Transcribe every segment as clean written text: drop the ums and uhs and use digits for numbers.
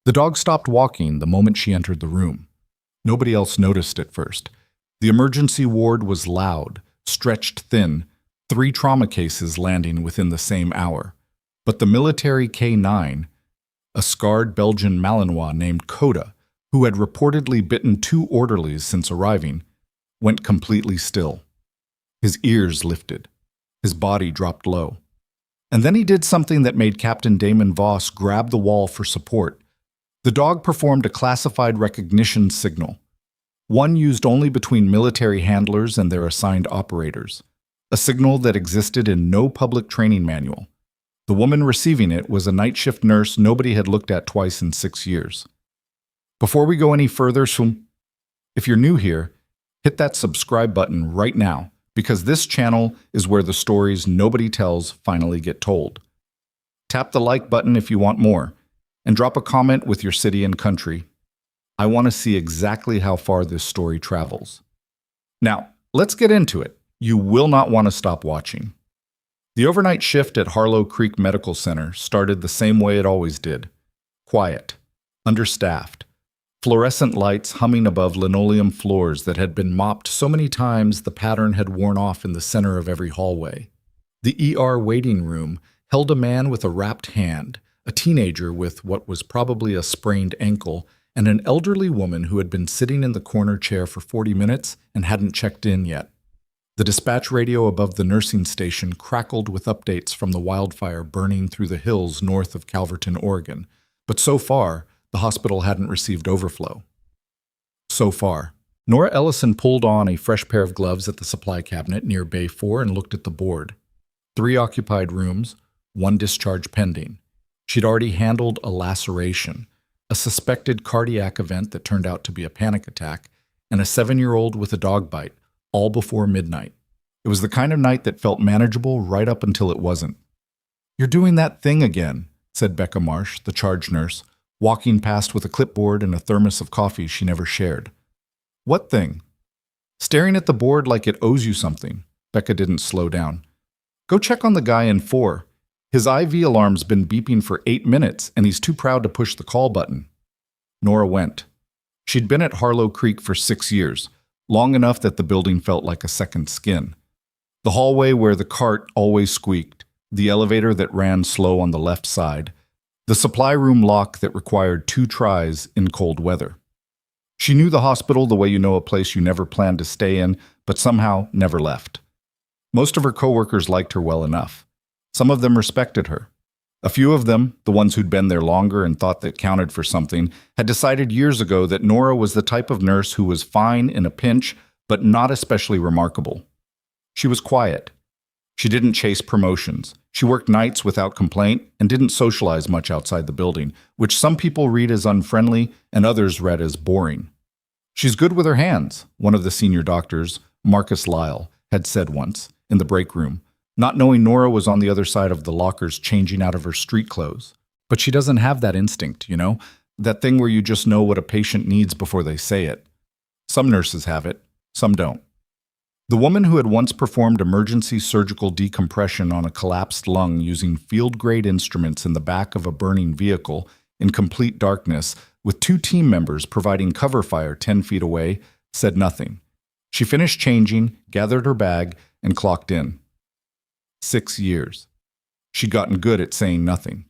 The dog stopped walking the moment she entered the room. Nobody else noticed at first. The emergency ward was loud, stretched thin, 3 trauma cases landing within the same hour. But the military K9, a scarred Belgian Malinois named Coda, who had reportedly bitten 2 orderlies since arriving, went completely still. His ears lifted. His body dropped low. And then he did something that made Captain Damon Voss grab the wall for support. The dog performed a classified recognition signal, one used only between military handlers and their assigned operators, a signal that existed in no public training manual. The woman receiving it was a night shift nurse nobody had looked at twice in 6 years. Before we go any further, if you're new here, hit that subscribe button right now, because this channel is where the stories nobody tells finally get told. Tap the like button if you want more, and drop a comment with your city and country. I want to see exactly how far this story travels. Now, let's get into it. You will not want to stop watching. The overnight shift at Harlow Creek Medical Center started the same way it always did. Quiet, understaffed, fluorescent lights humming above linoleum floors that had been mopped so many times the pattern had worn off in the center of every hallway. The ER waiting room held a man with a wrapped hand, a teenager with what was probably a sprained ankle, and an elderly woman who had been sitting in the corner chair for 40 minutes and hadn't checked in yet. The dispatch radio above the nursing station crackled with updates from the wildfire burning through the hills north of Calverton, Oregon, but so far, the hospital hadn't received overflow. So far. Nora Ellison pulled on a fresh pair of gloves at the supply cabinet near Bay 4 and looked at the board. 3 occupied rooms, 1 discharge pending. She'd already handled a laceration, a suspected cardiac event that turned out to be a panic attack, and a 7-year-old with a dog bite, all before midnight. It was the kind of night that felt manageable right up until it wasn't. "You're doing that thing again," said Becca Marsh, the charge nurse, walking past with a clipboard and a thermos of coffee she never shared. "What thing?" "Staring at the board like it owes you something." Becca didn't slow down. "Go check on the guy in 4. His IV alarm's been beeping for 8 minutes, and he's too proud to push the call button." Nora went. She'd been at Harlow Creek for 6 years, long enough that the building felt like a second skin. The hallway where the cart always squeaked, the elevator that ran slow on the left side, the supply room lock that required 2 tries in cold weather. She knew the hospital the way you know a place you never planned to stay in, but somehow never left. Most of her coworkers liked her well enough. Some of them respected her. A few of them, the ones who'd been there longer and thought that counted for something, had decided years ago that Nora was the type of nurse who was fine in a pinch, but not especially remarkable. She was quiet. She didn't chase promotions. She worked nights without complaint and didn't socialize much outside the building, which some people read as unfriendly and others read as boring. "She's good with her hands," one of the senior doctors, Marcus Lyle, had said once, in the break room, not knowing Nora was on the other side of the lockers changing out of her street clothes. "But she doesn't have that instinct, you know? That thing where you just know what a patient needs before they say it. Some nurses have it, some don't." The woman who had once performed emergency surgical decompression on a collapsed lung using field-grade instruments in the back of a burning vehicle in complete darkness, with 2 team members providing cover fire 10 feet away, said nothing. She finished changing, gathered her bag, and clocked in. 6 years. She'd gotten good at saying nothing.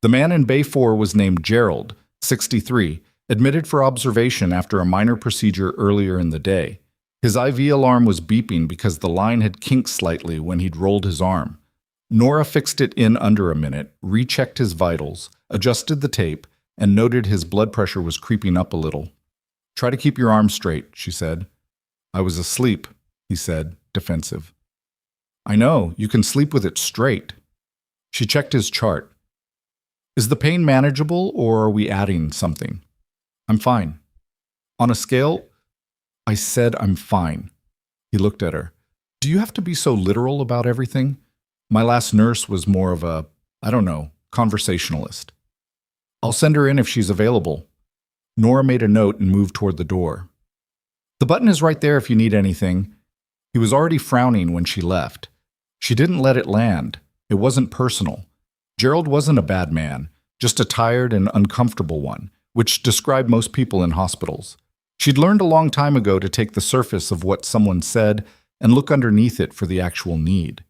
The man in Bay 4 was named Gerald, 63, admitted for observation after a minor procedure earlier in the day. His IV alarm was beeping because the line had kinked slightly when he'd rolled his arm. Nora fixed it in under a minute, rechecked his vitals, adjusted the tape, and noted his blood pressure was creeping up a little. "Try to keep your arm straight," she said. "I was asleep," he said, defensive. "I know, you can sleep with it straight." She checked his chart. "Is the pain manageable, or are we adding something?" "I'm fine." "On a scale?" "I said I'm fine." He looked at her. "Do you have to be so literal about everything? My last nurse was more of a, conversationalist." "I'll send her in if she's available." Nora made a note and moved toward the door. "The button is right there if you need anything." He was already frowning when she left. She didn't let it land. It wasn't personal. Gerald wasn't a bad man, just a tired and uncomfortable one, which described most people in hospitals. She'd learned a long time ago to take the surface of what someone said and look underneath it for the actual need.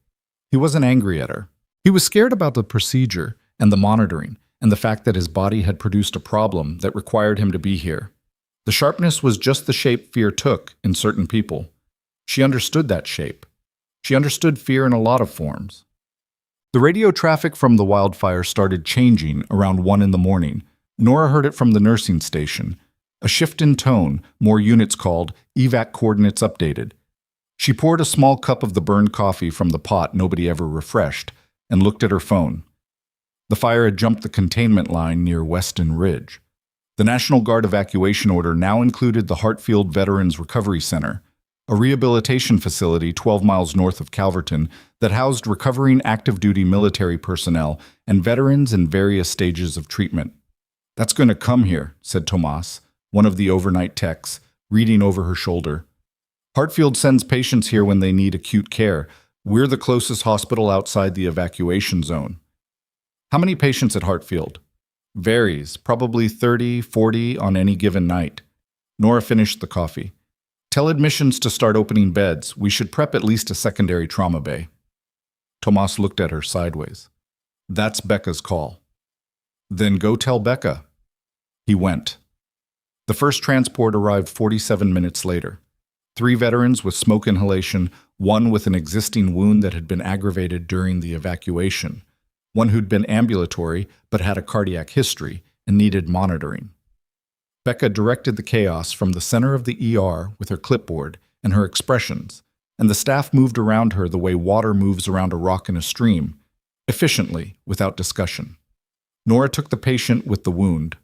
He wasn't angry at her. He was scared about the procedure and the monitoring and the fact that his body had produced a problem that required him to be here. The sharpness was just the shape fear took in certain people. She understood that shape. She understood fear in a lot of forms. The radio traffic from the wildfire started changing around 1 in the morning. Nora heard it from the nursing station. A shift in tone, more units called, evac coordinates updated. She poured a small cup of the burned coffee from the pot nobody ever refreshed and looked at her phone. The fire had jumped the containment line near Weston Ridge. The National Guard evacuation order now included the Hartfield Veterans Recovery Center, a rehabilitation facility 12 miles north of Calverton that housed recovering active-duty military personnel and veterans in various stages of treatment. "That's going to come here," said Tomas, one of the overnight techs, reading over her shoulder. "Hartfield sends patients here when they need acute care. We're the closest hospital outside the evacuation zone." "How many patients at Hartfield?" "Varies, probably 30, 40 on any given night." Nora finished the coffee. "Tell admissions to start opening beds. We should prep at least a secondary trauma bay." Tomas looked at her sideways. "That's Becca's call." "Then go tell Becca." He went. The first transport arrived 47 minutes later. 3 veterans with smoke inhalation, one with an existing wound that had been aggravated during the evacuation, one who'd been ambulatory but had a cardiac history and needed monitoring. Becca directed the chaos from the center of the ER with her clipboard and her expressions, and the staff moved around her the way water moves around a rock in a stream, efficiently, without discussion. Nora took the patient with the wound.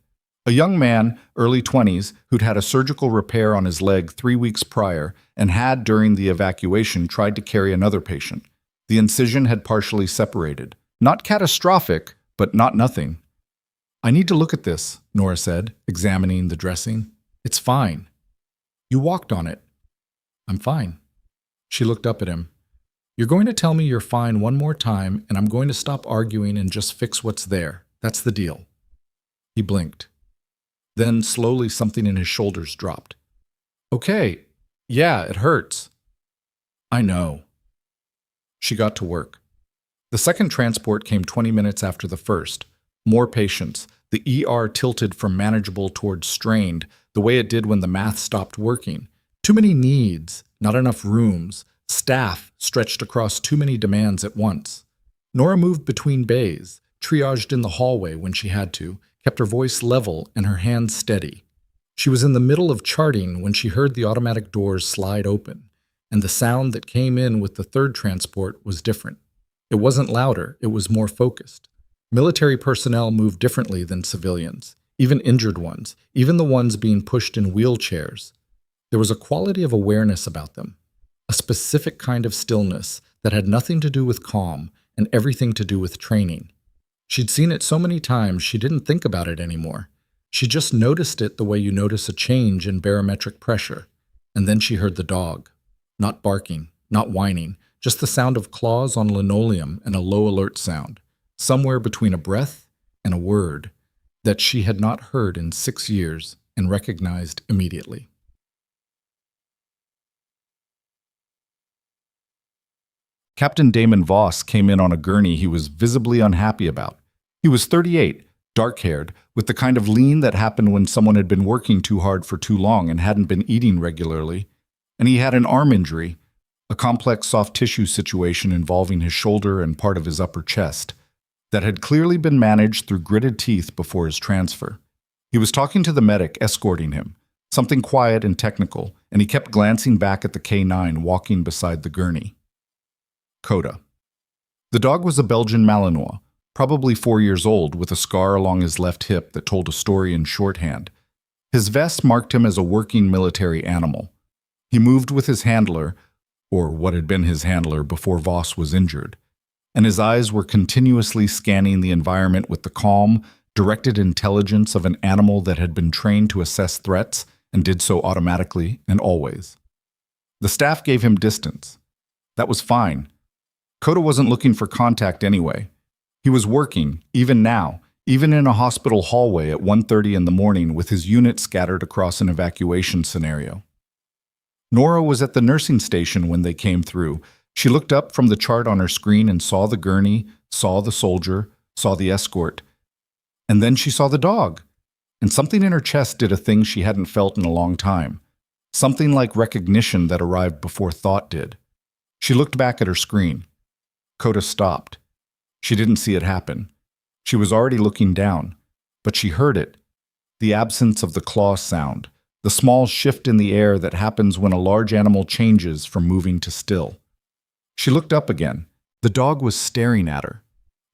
A young man, early 20s, who'd had a surgical repair on his leg 3 weeks prior and had, during the evacuation, tried to carry another patient. The incision had partially separated. Not catastrophic, but not nothing. "I need to look at this," Nora said, examining the dressing. "It's fine." "You walked on it." "I'm fine." She looked up at him. "You're going to tell me you're fine one more time, and I'm going to stop arguing and just fix what's there. That's the deal." He blinked. Then, slowly, something in his shoulders dropped. "Okay, yeah, it hurts." "I know." She got to work. The second transport came 20 minutes after the first. More patients. The ER tilted from manageable towards strained, the way it did when the math stopped working. Too many needs, not enough rooms, staff stretched across too many demands at once. Nora moved between bays, triaged in the hallway when she had to, kept her voice level and her hands steady. She was in the middle of charting when she heard the automatic doors slide open, and the sound that came in with the third transport was different. It wasn't louder, it was more focused. Military personnel moved differently than civilians, even injured ones, even the ones being pushed in wheelchairs. There was a quality of awareness about them, a specific kind of stillness that had nothing to do with calm and everything to do with training. She'd seen it so many times she didn't think about it anymore. She just noticed it the way you notice a change in barometric pressure. And then she heard the dog. Not barking, not whining, just the sound of claws on linoleum and a low alert sound, somewhere between a breath and a word that she had not heard in 6 years and recognized immediately. Captain Damon Voss came in on a gurney he was visibly unhappy about. He was 38, dark-haired, with the kind of lean that happened when someone had been working too hard for too long and hadn't been eating regularly. And he had an arm injury, a complex soft tissue situation involving his shoulder and part of his upper chest, that had clearly been managed through gritted teeth before his transfer. He was talking to the medic escorting him, something quiet and technical, and he kept glancing back at the K9 walking beside the gurney. Coda. The dog was a Belgian Malinois, probably 4 years old, with a scar along his left hip that told a story in shorthand. His vest marked him as a working military animal. He moved with his handler, or what had been his handler before Voss was injured, and his eyes were continuously scanning the environment with the calm, directed intelligence of an animal that had been trained to assess threats and did so automatically and always. The staff gave him distance. That was fine. Coda wasn't looking for contact anyway. He was working, even now, even in a hospital hallway at 1:30 in the morning with his unit scattered across an evacuation scenario. Nora was at the nursing station when they came through. She looked up from the chart on her screen and saw the gurney, saw the soldier, saw the escort. And then she saw the dog. And something in her chest did a thing she hadn't felt in a long time. Something like recognition that arrived before thought did. She looked back at her screen. Coda stopped. She didn't see it happen. She was already looking down, but she heard it. The absence of the claw sound, the small shift in the air that happens when a large animal changes from moving to still. She looked up again. The dog was staring at her,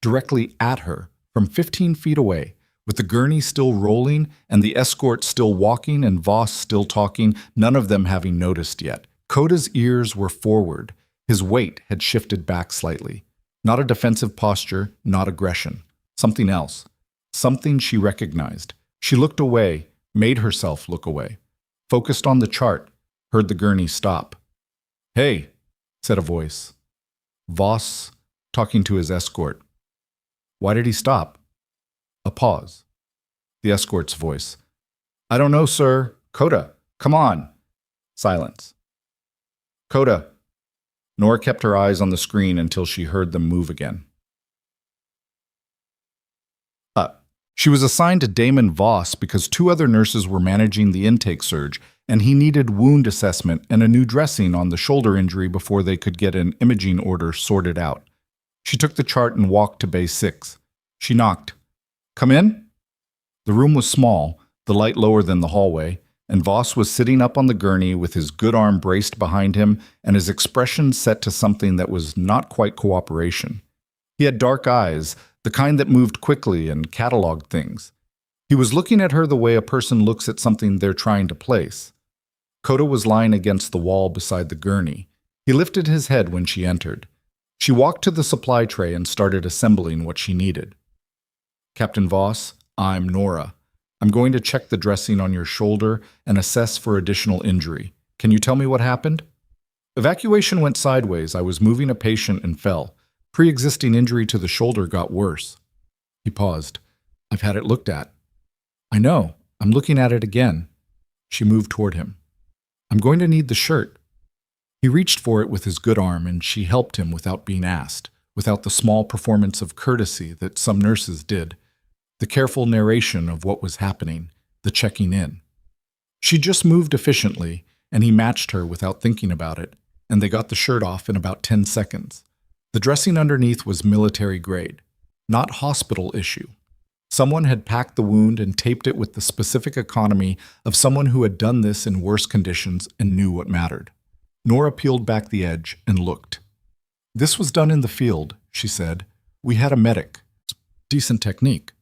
directly at her, from 15 feet away, with the gurney still rolling and the escort still walking and Voss still talking, none of them having noticed yet. Coda's ears were forward. His weight had shifted back slightly. Not a defensive posture, not aggression. Something else. Something she recognized. She looked away, made herself look away. Focused on the chart, heard the gurney stop. "Hey," said a voice. Voss, talking to his escort. "Why did he stop?" A pause. The escort's voice. "I don't know, sir. Coda, come on." Silence. "Coda." Nora kept her eyes on the screen until she heard them move again. She was assigned to Damon Voss because 2 other nurses were managing the intake surge, and he needed wound assessment and a new dressing on the shoulder injury before they could get an imaging order sorted out. She took the chart and walked to Bay 6. She knocked. "Come in?" The room was small, the light lower than the hallway, and Voss was sitting up on the gurney with his good arm braced behind him and his expression set to something that was not quite cooperation. He had dark eyes, the kind that moved quickly and cataloged things. He was looking at her the way a person looks at something they're trying to place. Coda was lying against the wall beside the gurney. He lifted his head when she entered. She walked to the supply tray and started assembling what she needed. "Captain Voss, I'm Nora. I'm going to check the dressing on your shoulder and assess for additional injury. Can you tell me what happened?" "Evacuation went sideways. I was moving a patient and fell. Pre-existing injury to the shoulder got worse." He paused. "I've had it looked at." "I know. I'm looking at it again." She moved toward him. "I'm going to need the shirt." He reached for it with his good arm, and she helped him without being asked, without the small performance of courtesy that some nurses did, the careful narration of what was happening, the checking in. She just moved efficiently, and he matched her without thinking about it, and they got the shirt off in about 10 seconds. The dressing underneath was military grade, not hospital issue. Someone had packed the wound and taped it with the specific economy of someone who had done this in worse conditions and knew what mattered. Nora peeled back the edge and looked. "This was done in the field," she said. "We had a medic. Decent technique."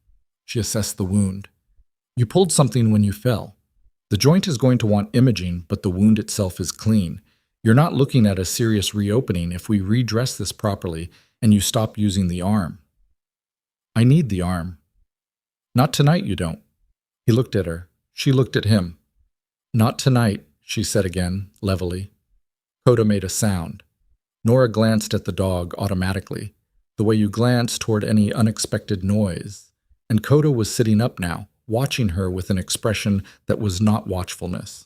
She assessed the wound. "You pulled something when you fell. The joint is going to want imaging, but the wound itself is clean. You're not looking at a serious reopening if we redress this properly and you stop using the arm." "I need the arm." "Not tonight, you don't." He looked at her. She looked at him. "Not tonight," she said again, levelly. Coda made a sound. Nora glanced at the dog automatically, the way you glance toward any unexpected noise, and Coda was sitting up now, watching her with an expression that was not watchfulness.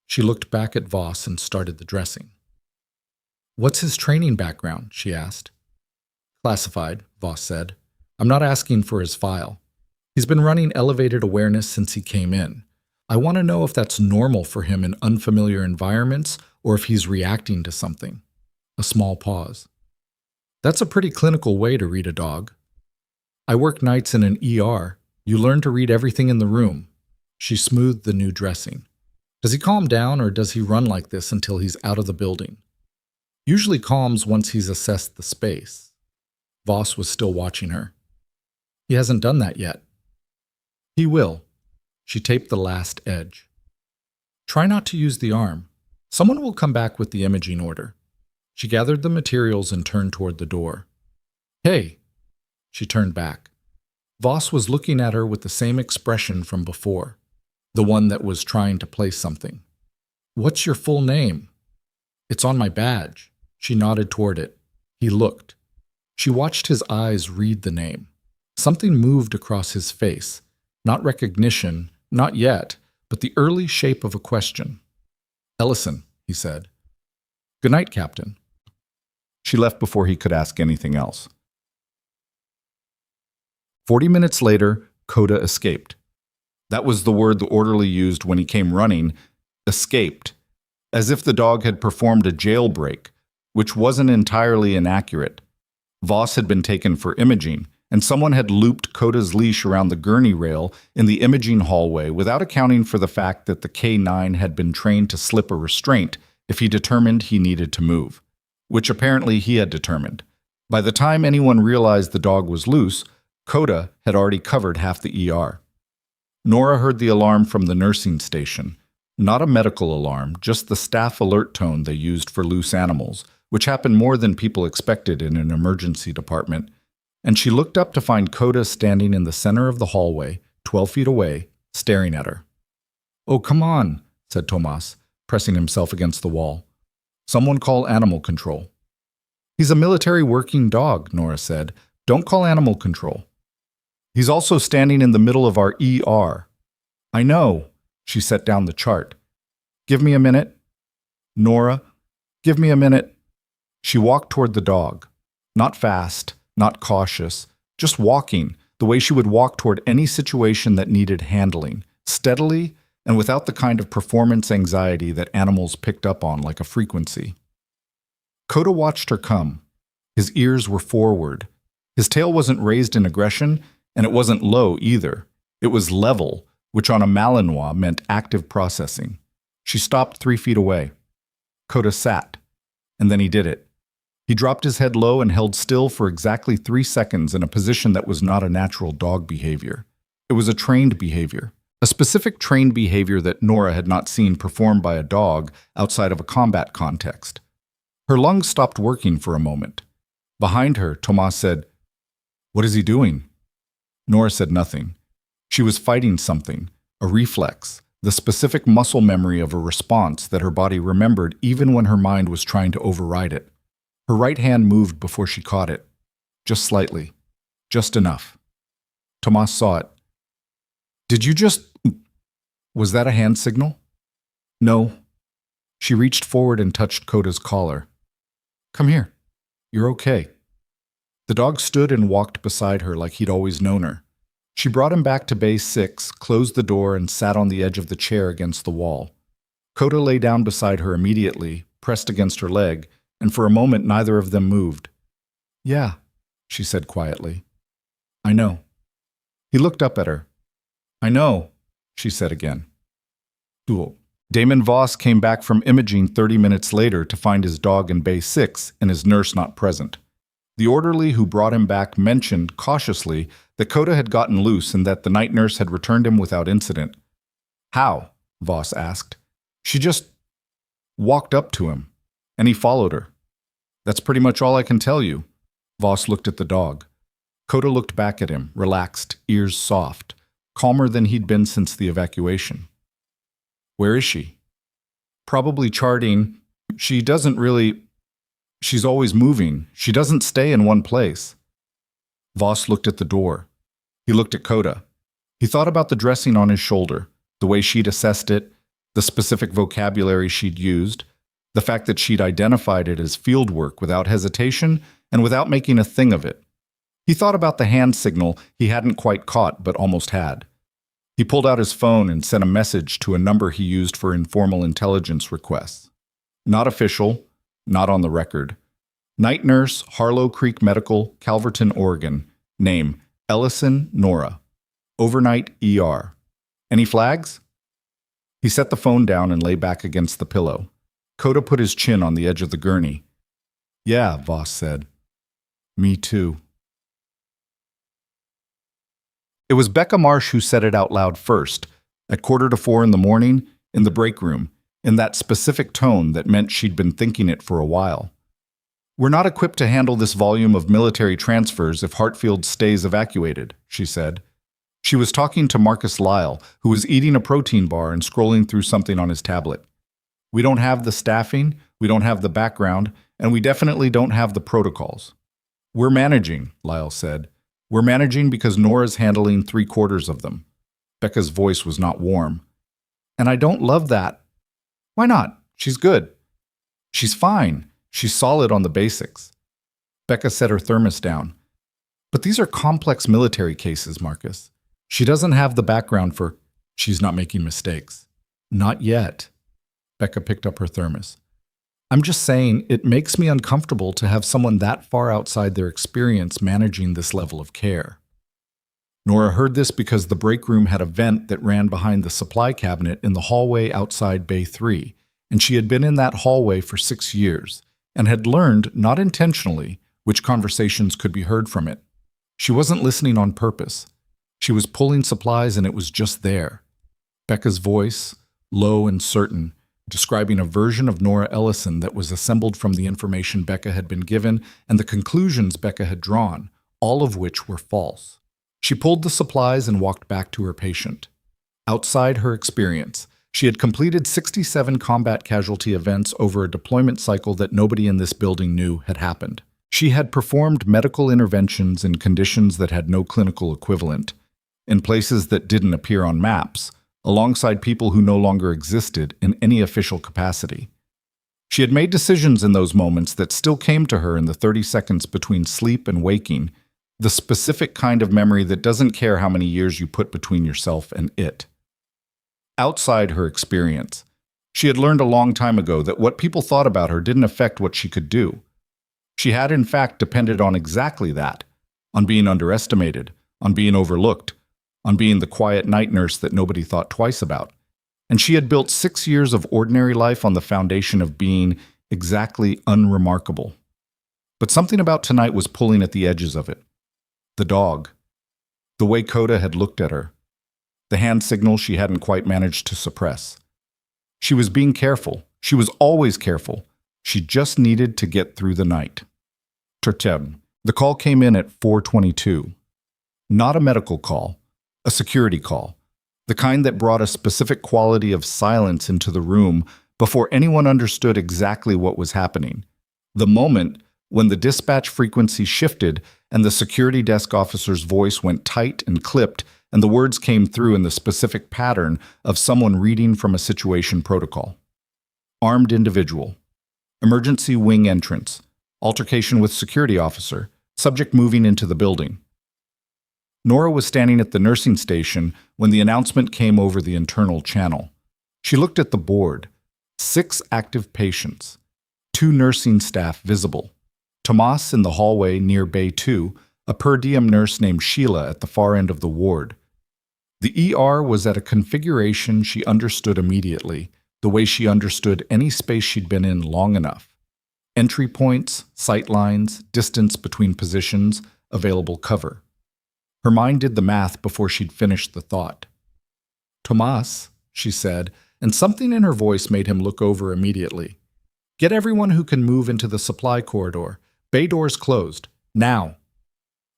She looked back at Voss and started the dressing. "What's his training background?" she asked. "Classified," Voss said. "I'm not asking for his file. He's been running elevated awareness since he came in. I want to know if that's normal for him in unfamiliar environments or if he's reacting to something." A small pause. "That's a pretty clinical way to read a dog." "I work nights in an ER. You learn to read everything in the room." She smoothed the new dressing. "Does he calm down or does he run like this until he's out of the building?" "Usually calms once he's assessed the space." Voss was still watching her. "He hasn't done that yet." "He will." She taped the last edge. "Try not to use the arm. Someone will come back with the imaging order." She gathered the materials and turned toward the door. "Hey!" She turned back. Voss was looking at her with the same expression from before, the one that was trying to place something. "What's your full name?" "It's on my badge." She nodded toward it. He looked. She watched his eyes read the name. Something moved across his face. Not recognition, not yet, but the early shape of a question. "Ellison," he said. "Good night, Captain." She left before he could ask anything else. 40 minutes later, Coda escaped. That was the word the orderly used when he came running, escaped, as if the dog had performed a jailbreak, which wasn't entirely inaccurate. Voss had been taken for imaging, and someone had looped Coda's leash around the gurney rail in the imaging hallway without accounting for the fact that the K9 had been trained to slip a restraint if he determined he needed to move, which apparently he had determined. By the time anyone realized the dog was loose, Coda had already covered half the ER. Nora heard the alarm from the nursing station. Not a medical alarm, just the staff alert tone they used for loose animals, which happened more than people expected in an emergency department. And she looked up to find Coda standing in the center of the hallway, 12 feet away, staring at her. "Oh, come on," said Tomas, pressing himself against the wall. "Someone call animal control." "He's a military working dog," Nora said. "Don't call animal control." "He's also standing in the middle of our ER." "I know." She set down the chart. "Give me a minute." "Nora, give me a minute." She walked toward the dog. Not fast, not cautious, just walking, the way she would walk toward any situation that needed handling, steadily and without the kind of performance anxiety that animals picked up on like a frequency. Coda watched her come. His ears were forward. His tail wasn't raised in aggression, and it wasn't low either. It was level, which on a Malinois meant active processing. She stopped 3 feet away. Coda sat, and then he did it. He dropped his head low and held still for exactly 3 seconds in a position that was not a natural dog behavior. It was a trained behavior, a specific trained behavior that Nora had not seen performed by a dog outside of a combat context. Her lungs stopped working for a moment. Behind her, Tomas said, "What is he doing?" Nora said nothing. She was fighting something, a reflex, the specific muscle memory of a response that her body remembered even when her mind was trying to override it. Her right hand moved before she caught it. Just slightly. Just enough. Tomas saw it. "Did you just... Was that a hand signal?" "No." She reached forward and touched Coda's collar. "Come here. You're okay." The dog stood and walked beside her like he'd always known her. She brought him back to Bay 6, closed the door, and sat on the edge of the chair against the wall. Coda lay down beside her immediately, pressed against her leg, and for a moment neither of them moved. "Yeah," she said quietly. "I know." He looked up at her. "I know," she said again. Cool. Damon Voss came back from imaging 30 minutes later to find his dog in Bay 6 and his nurse not present. The orderly who brought him back mentioned, cautiously, that Coda had gotten loose and that the night nurse had returned him without incident. "How?" Voss asked. "She just walked up to him, and he followed her. That's pretty much all I can tell you." Voss looked at the dog. Coda looked back at him, relaxed, ears soft, calmer than he'd been since the evacuation. "Where is she?" "Probably charting. She doesn't really... She's always moving. She doesn't stay in one place." Voss looked at the door. He looked at Coda. He thought about the dressing on his shoulder, the way she'd assessed it, the specific vocabulary she'd used, the fact that she'd identified it as field work without hesitation and without making a thing of it. He thought about the hand signal he hadn't quite caught but almost had. He pulled out his phone and sent a message to a number he used for informal intelligence requests. Not official, not on the record. Night nurse, Harlow Creek Medical, Calverton, Oregon. Name, Ellison Nora. Overnight ER. Any flags? He set the phone down and lay back against the pillow. Coda put his chin on the edge of the gurney. "Yeah," Voss said. "Me too." It was Becca Marsh who said it out loud first, at 3:45 in the morning, in the break room, in that specific tone that meant she'd been thinking it for a while. "We're not equipped to handle this volume of military transfers if Hartfield stays evacuated," she said. She was talking to Marcus Lyle, who was eating a protein bar and scrolling through something on his tablet. "We don't have the staffing, we don't have the background, and we definitely don't have the protocols." "We're managing," Lyle said. We're managing because Nora's handling 3/4 of them. Becca's voice was not warm. And I don't love that. Why not? She's good. She's fine. She's solid on the basics. Becca set her thermos down. But these are complex military cases, Marcus. She doesn't have the background for... She's not making mistakes. Not yet. Becca picked up her thermos. I'm just saying it makes me uncomfortable to have someone that far outside their experience managing this level of care. Nora heard this because the break room had a vent that ran behind the supply cabinet in the hallway outside Bay 3, and she had been in that hallway for 6 years and had learned, not intentionally, which conversations could be heard from it. She wasn't listening on purpose. She was pulling supplies and it was just there. Becca's voice, low and certain, describing a version of Nora Ellison that was assembled from the information Becca had been given and the conclusions Becca had drawn, all of which were false. She pulled the supplies and walked back to her patient. Outside her experience, she had completed 67 combat casualty events over a deployment cycle that nobody in this building knew had happened. She had performed medical interventions in conditions that had no clinical equivalent, in places that didn't appear on maps, alongside people who no longer existed in any official capacity. She had made decisions in those moments that still came to her in the 30 seconds between sleep and waking, the specific kind of memory that doesn't care how many years you put between yourself and it. Outside her experience, she had learned a long time ago that what people thought about her didn't affect what she could do. She had in fact depended on exactly that, on being underestimated, on being overlooked, on being the quiet night nurse that nobody thought twice about. And she had built 6 years of ordinary life on the foundation of being exactly unremarkable. But something about tonight was pulling at the edges of it. The dog. The way Coda had looked at her. The hand signal she hadn't quite managed to suppress. She was being careful. She was always careful. She just needed to get through the night. Tertem. The call came in at 4:22. Not a medical call, a security call. The kind that brought a specific quality of silence into the room before anyone understood exactly what was happening. The moment when the dispatch frequency shifted and the security desk officer's voice went tight and clipped and the words came through in the specific pattern of someone reading from a situation protocol. Armed individual. Emergency wing entrance. Altercation with security officer. Subject moving into the building. Nora was standing at the nursing station when the announcement came over the internal channel. She looked at the board. 6 active patients. 2 nursing staff visible. Tomas in the hallway near Bay 2, a per diem nurse named Sheila at the far end of the ward. The ER was at a configuration she understood immediately, the way she understood any space she'd been in long enough. Entry points, sight lines, distance between positions, available cover. Her mind did the math before she'd finished the thought. Tomas, she said, and something in her voice made him look over immediately. Get everyone who can move into the supply corridor. Bay doors closed. Now.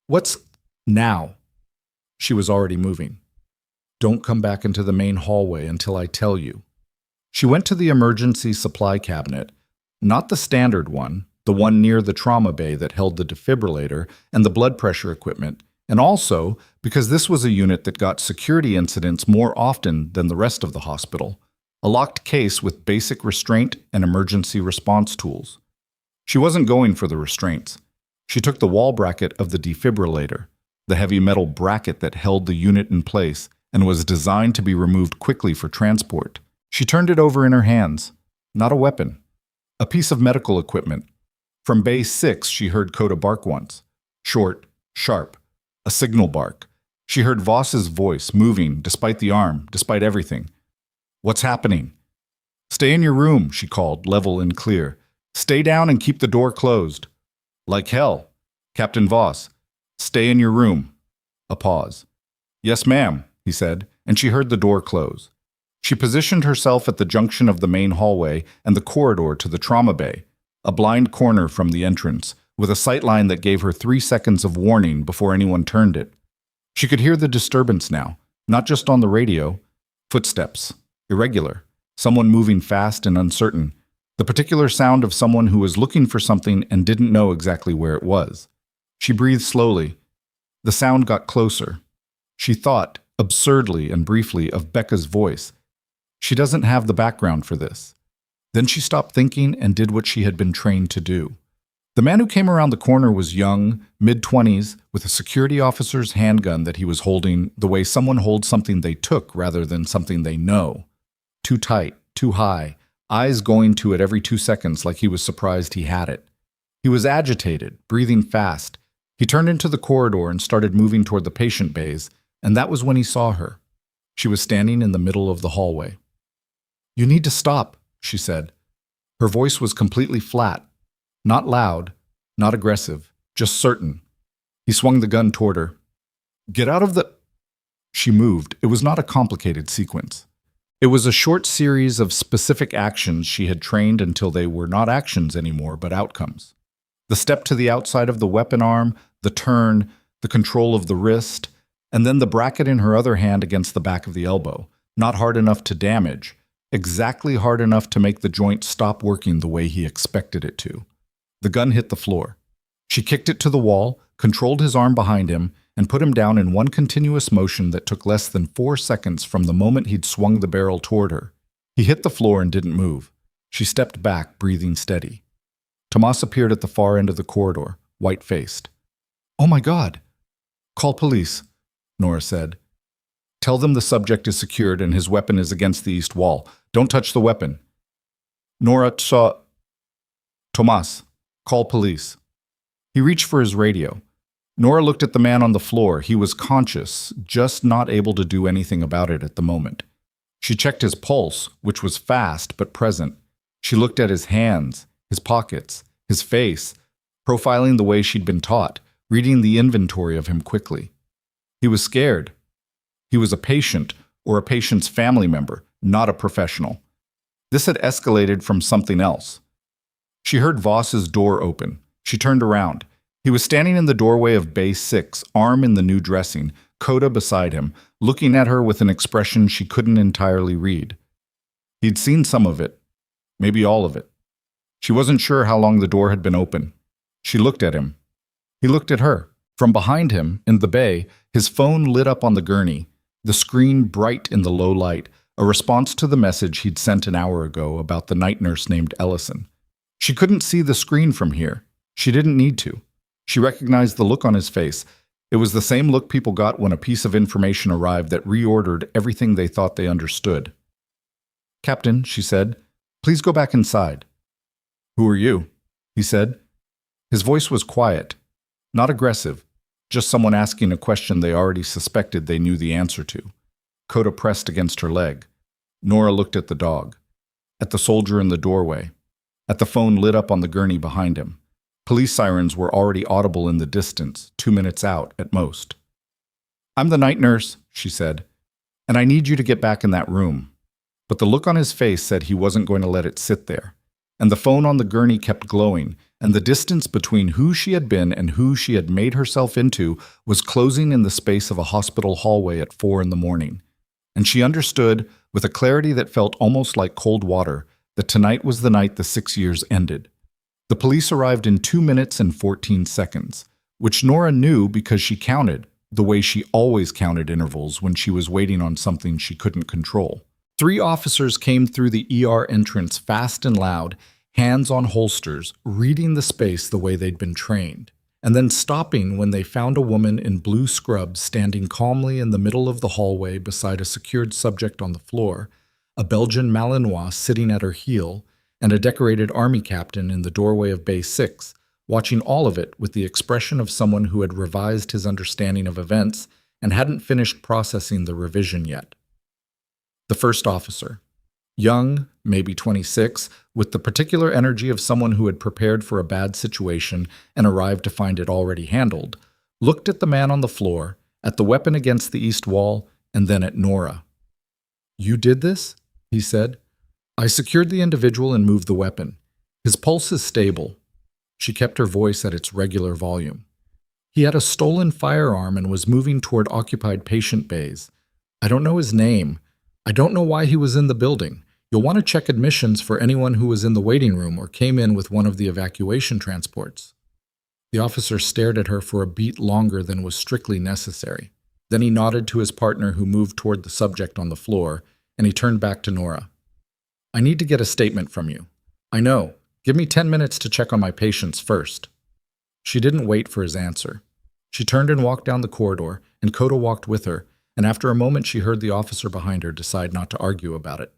What's now? She was already moving. Don't come back into the main hallway until I tell you. She went to the emergency supply cabinet, not the standard one, the one near the trauma bay that held the defibrillator and the blood pressure equipment, and also because this was a unit that got security incidents more often than the rest of the hospital, a locked case with basic restraint and emergency response tools. She wasn't going for the restraints. She took the wall bracket of the defibrillator, the heavy metal bracket that held the unit in place and was designed to be removed quickly for transport. She turned it over in her hands. Not a weapon. A piece of medical equipment. From Bay 6, she heard Coda bark once. Short, sharp. A signal bark. She heard Voss's voice moving, despite the arm, despite everything. What's happening? Stay in your room, she called, level and clear. Stay down and keep the door closed. Like hell. Captain Voss. Stay in your room. A pause. Yes, ma'am, he said, and she heard the door close. She positioned herself at the junction of the main hallway and the corridor to the trauma bay, a blind corner from the entrance, with a sight line that gave her 3 seconds of warning before anyone turned it. She could hear the disturbance now, not just on the radio. Footsteps. Irregular. Someone moving fast and uncertain. The particular sound of someone who was looking for something and didn't know exactly where it was. She breathed slowly. The sound got closer. She thought, absurdly and briefly, of Becca's voice. She doesn't have the background for this. Then she stopped thinking and did what she had been trained to do. The man who came around the corner was young, mid-20s, with a security officer's handgun that he was holding the way someone holds something they took rather than something they know. Too tight, too high, eyes going to it every 2 seconds like he was surprised he had it. He was agitated, breathing fast. He turned into the corridor and started moving toward the patient bays, and that was when he saw her. She was standing in the middle of the hallway. "You need to stop," she said. Her voice was completely flat. Not loud, not aggressive, just certain. He swung the gun toward her. "Get out of the—" She moved. It was not a complicated sequence. It was a short series of specific actions she had trained until they were not actions anymore, but outcomes. The step to the outside of the weapon arm, the turn, the control of the wrist, and then the bracket in her other hand against the back of the elbow. Not hard enough to damage, exactly hard enough to make the joint stop working the way he expected it to. The gun hit the floor. She kicked it to the wall, controlled his arm behind him, and put him down in one continuous motion that took less than 4 seconds from the moment he'd swung the barrel toward her. He hit the floor and didn't move. She stepped back, breathing steady. Tomas appeared at the far end of the corridor, white-faced. "Oh my God!" "Call police," Nora said. "Tell them the subject is secured and his weapon is against the east wall. Don't touch the weapon." Nora saw... "Tomas, call police." He reached for his radio. Nora looked at the man on the floor. He was conscious, just not able to do anything about it at the moment. She checked his pulse, which was fast but present. She looked at his hands, his pockets, his face, profiling the way she'd been taught, reading the inventory of him quickly. He was scared. He was a patient, or a patient's family member, not a professional. This had escalated from something else. She heard Voss's door open. She turned around. He was standing in the doorway of Bay 6, arm in the new dressing, Coda beside him, looking at her with an expression she couldn't entirely read. He'd seen some of it, maybe all of it. She wasn't sure how long the door had been open. She looked at him. He looked at her. From behind him, in the bay, his phone lit up on the gurney, the screen bright in the low light, a response to the message he'd sent an hour ago about the night nurse named Ellison. She couldn't see the screen from here. She didn't need to. She recognized the look on his face. It was the same look people got when a piece of information arrived that reordered everything they thought they understood. "Captain," she said, "please go back inside." "Who are you?" he said. His voice was quiet, not aggressive, just someone asking a question they already suspected they knew the answer to. Coda pressed against her leg. Nora looked at the dog, at the soldier in the doorway, at the phone lit up on the gurney behind him. Police sirens were already audible in the distance, 2 minutes out at most. "I'm the night nurse," she said, "and I need you to get back in that room." But the look on his face said he wasn't going to let it sit there. And the phone on the gurney kept glowing, and the distance between who she had been and who she had made herself into was closing in the space of a hospital hallway at 4 a.m. And she understood, with a clarity that felt almost like cold water, that tonight was the night the 6 years ended. The police arrived in 2 minutes and 14 seconds, which Nora knew because she counted, the way she always counted intervals when she was waiting on something she couldn't control. 3 officers came through the ER entrance fast and loud, hands on holsters, reading the space the way they'd been trained, and then stopping when they found a woman in blue scrubs standing calmly in the middle of the hallway beside a secured subject on the floor, a Belgian Malinois sitting at her heel, and a decorated army captain in the doorway of Bay 6, watching all of it with the expression of someone who had revised his understanding of events and hadn't finished processing the revision yet. The first officer, young, maybe 26, with the particular energy of someone who had prepared for a bad situation and arrived to find it already handled, looked at the man on the floor, at the weapon against the east wall, and then at Nora. "You did this?" he said. "I secured the individual and moved the weapon. His pulse is stable." She kept her voice at its regular volume. "He had a stolen firearm and was moving toward occupied patient bays. I don't know his name. I don't know why he was in the building. You'll want to check admissions for anyone who was in the waiting room or came in with one of the evacuation transports." The officer stared at her for a beat longer than was strictly necessary. Then he nodded to his partner, who moved toward the subject on the floor, and he turned back to Nora. "I need to get a statement from you." "I know. Give me 10 minutes to check on my patients first." She didn't wait for his answer. She turned and walked down the corridor, and Coda walked with her, and after a moment she heard the officer behind her decide not to argue about it.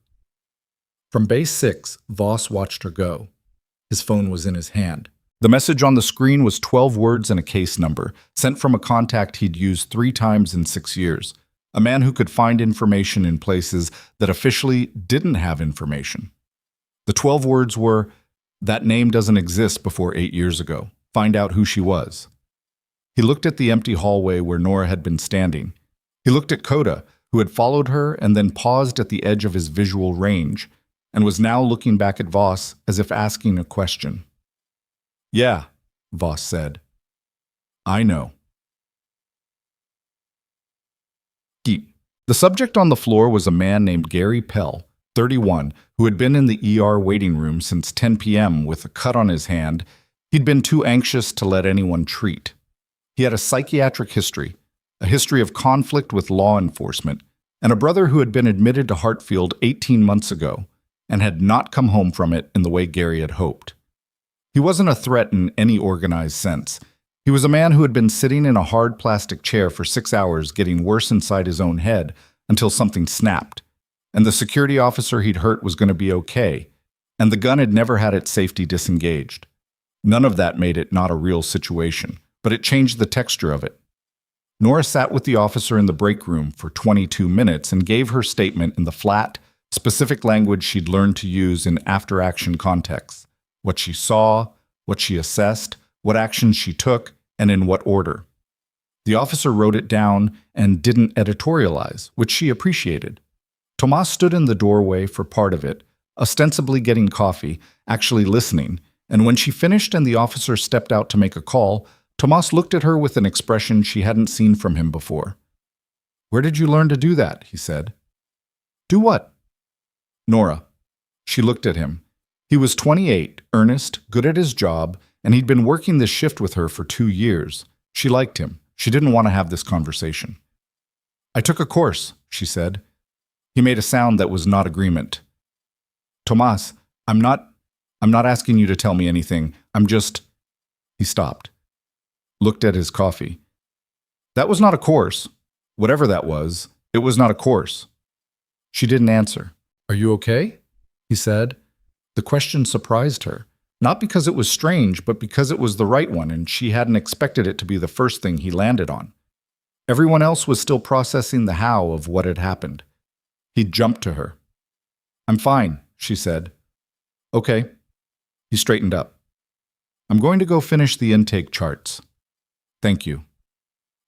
From Base 6, Voss watched her go. His phone was in his hand. The message on the screen was 12 words and a case number, sent from a contact he'd used 3 times in 6 years. A man who could find information in places that officially didn't have information. The 12 words were, "That name doesn't exist before 8 years ago. Find out who she was." He looked at the empty hallway where Nora had been standing. He looked at Coda, who had followed her and then paused at the edge of his visual range, and was now looking back at Voss as if asking a question. "Yeah," Voss said. "I know." The subject on the floor was a man named Gary Pell, 31, who had been in the ER waiting room since 10 p.m. with a cut on his hand he'd been too anxious to let anyone treat. He had a psychiatric history, a history of conflict with law enforcement, and a brother who had been admitted to Hartfield 18 months ago and had not come home from it in the way Gary had hoped. He wasn't a threat in any organized sense. He was a man who had been sitting in a hard plastic chair for 6 hours getting worse inside his own head until something snapped, and the security officer he'd hurt was going to be okay, and the gun had never had its safety disengaged. None of that made it not a real situation, but it changed the texture of it. Nora sat with the officer in the break room for 22 minutes and gave her statement in the flat, specific language she'd learned to use in after-action contexts. What she saw, what she assessed, what actions she took, and in what order. The officer wrote it down and didn't editorialize, which she appreciated. Tomas stood in the doorway for part of it, ostensibly getting coffee, actually listening, and when she finished and the officer stepped out to make a call, Tomas looked at her with an expression she hadn't seen from him before. "Where did you learn to do that?" he said. "Do what?" "Nora." She looked at him. He was 28, earnest, good at his job, and he'd been working this shift with her for 2 years. She liked him. She didn't want to have this conversation. "I took a course," she said. He made a sound that was not agreement. "Tomas, I'm not asking you to tell me anything. I'm just..." He stopped. Looked at his coffee. "That was not a course. Whatever that was, it was not a course." She didn't answer. "Are you okay?" he said. The question surprised her, not because it was strange, but because it was the right one, and she hadn't expected it to be the first thing he landed on. Everyone else was still processing the how of what had happened. He jumped to her. "I'm fine," she said. "Okay." He straightened up. "I'm going to go finish the intake charts." "Thank you."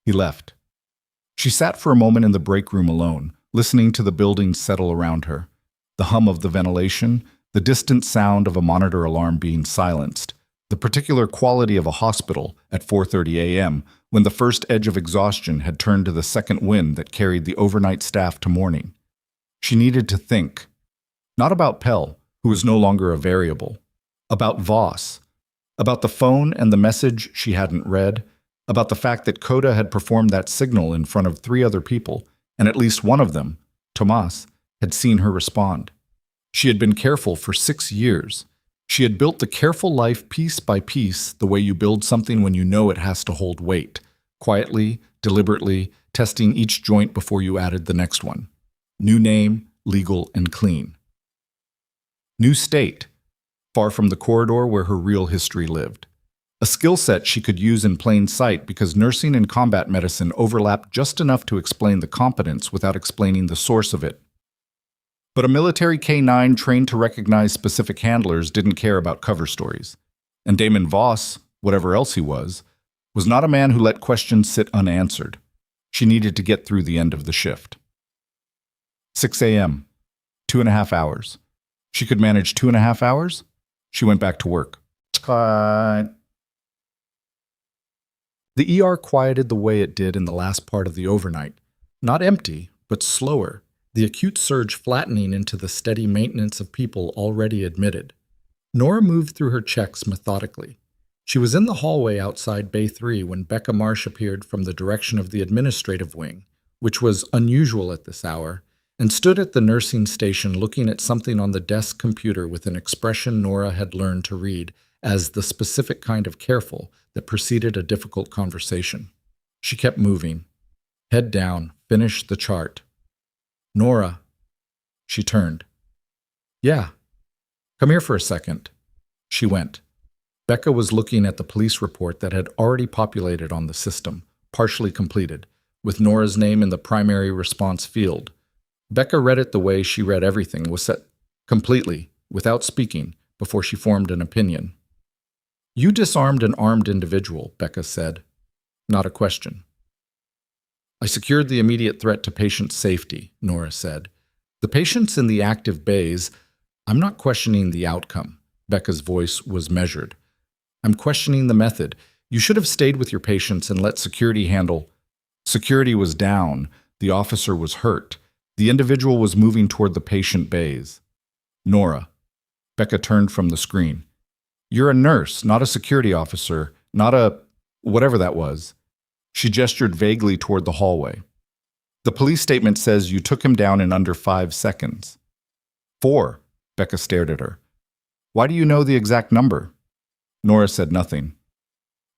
He left. She sat for a moment in the break room alone, listening to the building settle around her. The hum of the ventilation, the distant sound of a monitor alarm being silenced, the particular quality of a hospital at 4:30 a.m. when the first edge of exhaustion had turned to the second wind that carried the overnight staff to morning. She needed to think. Not about Pell, who was no longer a variable. About Voss. About the phone and the message she hadn't read. About the fact that Coda had performed that signal in front of 3 other people, and at least one of them, Tomas, had seen her respond. She had been careful for 6 years. She had built the careful life piece by piece, the way you build something when you know it has to hold weight, quietly, deliberately, testing each joint before you added the next one. New name, legal and clean. New state, far from the corridor where her real history lived. A skill set she could use in plain sight because nursing and combat medicine overlapped just enough to explain the competence without explaining the source of it. But a military K-9 trained to recognize specific handlers didn't care about cover stories. And Damon Voss, whatever else he was not a man who let questions sit unanswered. She needed to get through the end of the shift. 6 a.m., 2.5 hours. She could manage 2.5 hours? She went back to work. Cut. The ER quieted the way it did in the last part of the overnight. Not empty, but slower. The acute surge flattening into the steady maintenance of people already admitted. Nora moved through her checks methodically. She was in the hallway outside Bay 3 when Becca Marsh appeared from the direction of the administrative wing, which was unusual at this hour, and stood at the nursing station looking at something on the desk computer with an expression Nora had learned to read as the specific kind of careful that preceded a difficult conversation. She kept moving. Head down, finish the chart. Nora. She turned. Yeah. Come here for a second. She went. Becca was looking at the police report that had already populated on the system, partially completed, with Nora's name in the primary response field. Becca read it the way she read everything, was set completely, without speaking, before she formed an opinion. You disarmed an armed individual, Becca said. Not a question. I secured the immediate threat to patient safety, Nora said. The patients in the active bays, I'm not questioning the outcome. Becca's voice was measured. I'm questioning the method. You should have stayed with your patients and let security handle. Security was down. The officer was hurt. The individual was moving toward the patient bays. Nora. Becca turned from the screen. You're a nurse, not a security officer, not a whatever that was. She gestured vaguely toward the hallway. The police statement says you took him down in under 5 seconds. 4. Becca stared at her. Why do you know the exact number? Nora said nothing.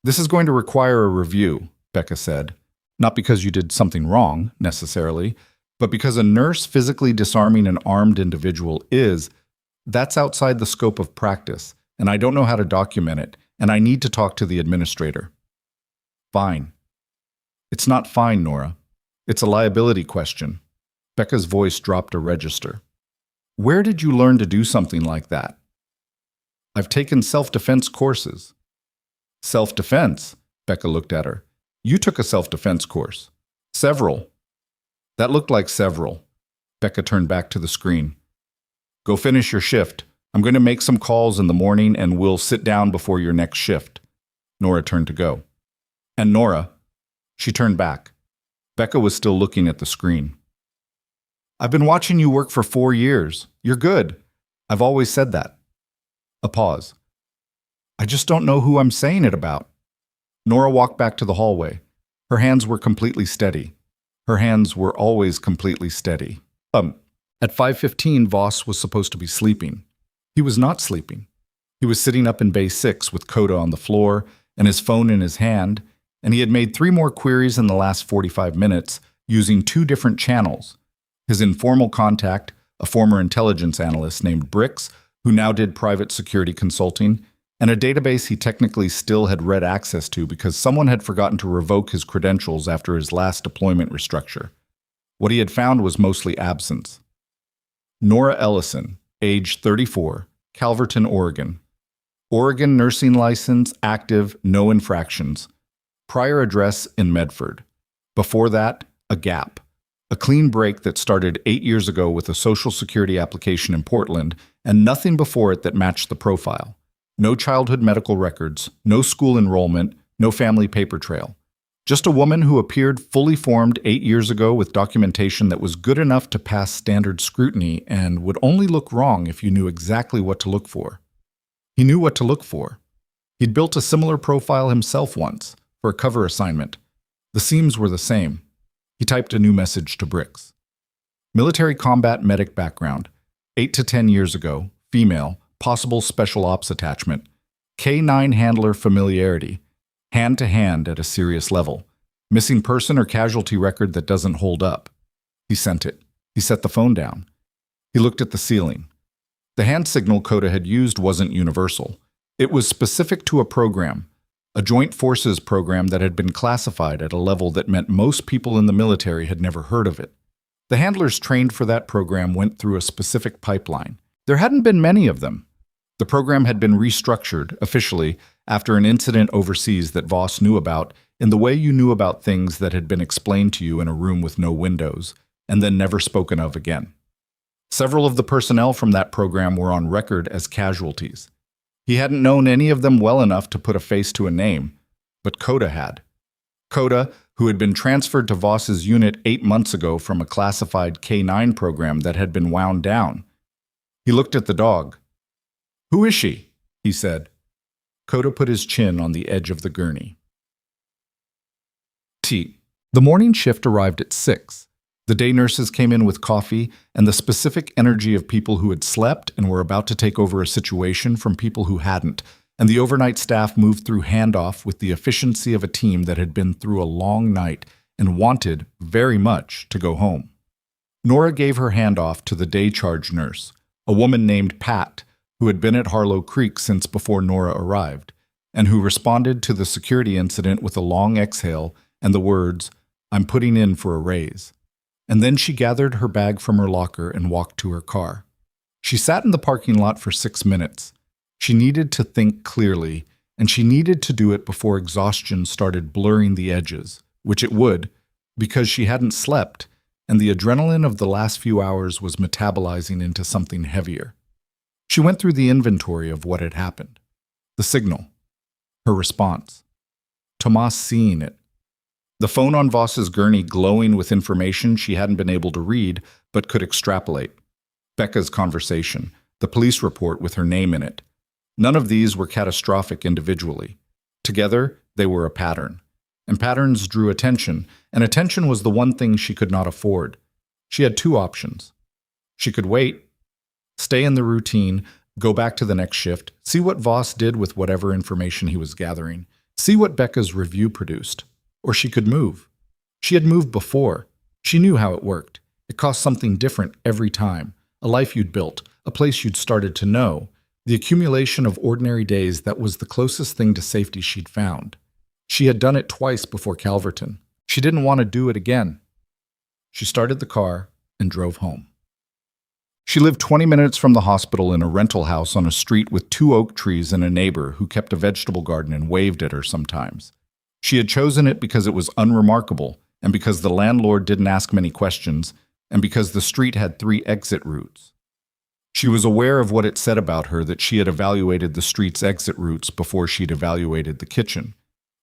This is going to require a review, Becca said. Not because you did something wrong, necessarily, but because a nurse physically disarming an armed individual that's outside the scope of practice, and I don't know how to document it, and I need to talk to the administrator. Fine. It's not fine, Nora. It's a liability question. Becca's voice dropped a register. Where did you learn to do something like that? I've taken self-defense courses. Self-defense? Becca looked at her. You took a self-defense course. Several. That looked like several. Becca turned back to the screen. Go finish your shift. I'm going to make some calls in the morning and we'll sit down before your next shift. Nora turned to go. And Nora. She turned back. Becca was still looking at the screen. I've been watching you work for 4 years. You're good. I've always said that. A pause. I just don't know who I'm saying it about. Nora walked back to the hallway. Her hands were completely steady. Her hands were always completely steady. At 5:15, Voss was supposed to be sleeping. He was not sleeping. He was sitting up in Bay 6 with Coda on the floor and his phone in his hand, and he had made 3 more queries in the last 45 minutes using 2 different channels. His informal contact, a former intelligence analyst named Bricks, who now did private security consulting, and a database he technically still had read access to because someone had forgotten to revoke his credentials after his last deployment restructure. What he had found was mostly absence. Nora Ellison, age 34, Calverton, Oregon. Oregon nursing license, active, no infractions. Prior address in Medford. Before that, a gap. A clean break that started 8 years ago with a Social Security application in Portland, and nothing before it that matched the profile. No childhood medical records, no school enrollment, no family paper trail. Just a woman who appeared fully formed 8 years ago with documentation that was good enough to pass standard scrutiny and would only look wrong if you knew exactly what to look for. He knew what to look for. He'd built a similar profile himself once, for a cover assignment. The seams were the same. He typed a new message to Bricks. Military combat medic background. 8 to 10 years ago, female, possible special ops attachment. K9 handler familiarity. Hand-to-hand at a serious level. Missing person or casualty record that doesn't hold up. He sent it. He set the phone down. He looked at the ceiling. The hand signal Coda had used wasn't universal. It was specific to a program, a joint forces program that had been classified at a level that meant most people in the military had never heard of it. The handlers trained for that program went through a specific pipeline. There hadn't been many of them. The program had been restructured, officially, after an incident overseas that Voss knew about in the way you knew about things that had been explained to you in a room with no windows, and then never spoken of again. Several of the personnel from that program were on record as casualties. He hadn't known any of them well enough to put a face to a name, but Coda had. Coda, who had been transferred to Voss's unit 8 months ago from a classified K9 program that had been wound down. He looked at the dog. Who is she? He said. Coda put his chin on the edge of the gurney. Tea. The morning shift arrived at 6. The day nurses came in with coffee and the specific energy of people who had slept and were about to take over a situation from people who hadn't, and the overnight staff moved through handoff with the efficiency of a team that had been through a long night and wanted, very much, to go home. Nora gave her handoff to the day charge nurse, a woman named Pat, who had been at Harlow Creek since before Nora arrived, and who responded to the security incident with a long exhale and the words, "I'm putting in for a raise." And then she gathered her bag from her locker and walked to her car. She sat in the parking lot for 6 minutes. She needed to think clearly, and she needed to do it before exhaustion started blurring the edges, which it would, because she hadn't slept, and the adrenaline of the last few hours was metabolizing into something heavier. She went through the inventory of what had happened. The signal. Her response. Tomas seeing it. The phone on Voss's gurney glowing with information she hadn't been able to read, but could extrapolate. Becca's conversation. The police report with her name in it. None of these were catastrophic individually. Together, they were a pattern. And patterns drew attention, and attention was the one thing she could not afford. She had 2 options. She could wait, stay in the routine, go back to the next shift, see what Voss did with whatever information he was gathering, see what Becca's review produced. Or she could move. She had moved before. She knew how it worked. It cost something different every time. A life you'd built, a place you'd started to know. The accumulation of ordinary days that was the closest thing to safety she'd found. She had done it twice before Calverton. She didn't want to do it again. She started the car and drove home. She lived 20 minutes from the hospital in a rental house on a street with 2 oak trees and a neighbor who kept a vegetable garden and waved at her sometimes. She had chosen it because it was unremarkable, and because the landlord didn't ask many questions, and because the street had 3 exit routes. She was aware of what it said about her that she had evaluated the street's exit routes before she'd evaluated the kitchen.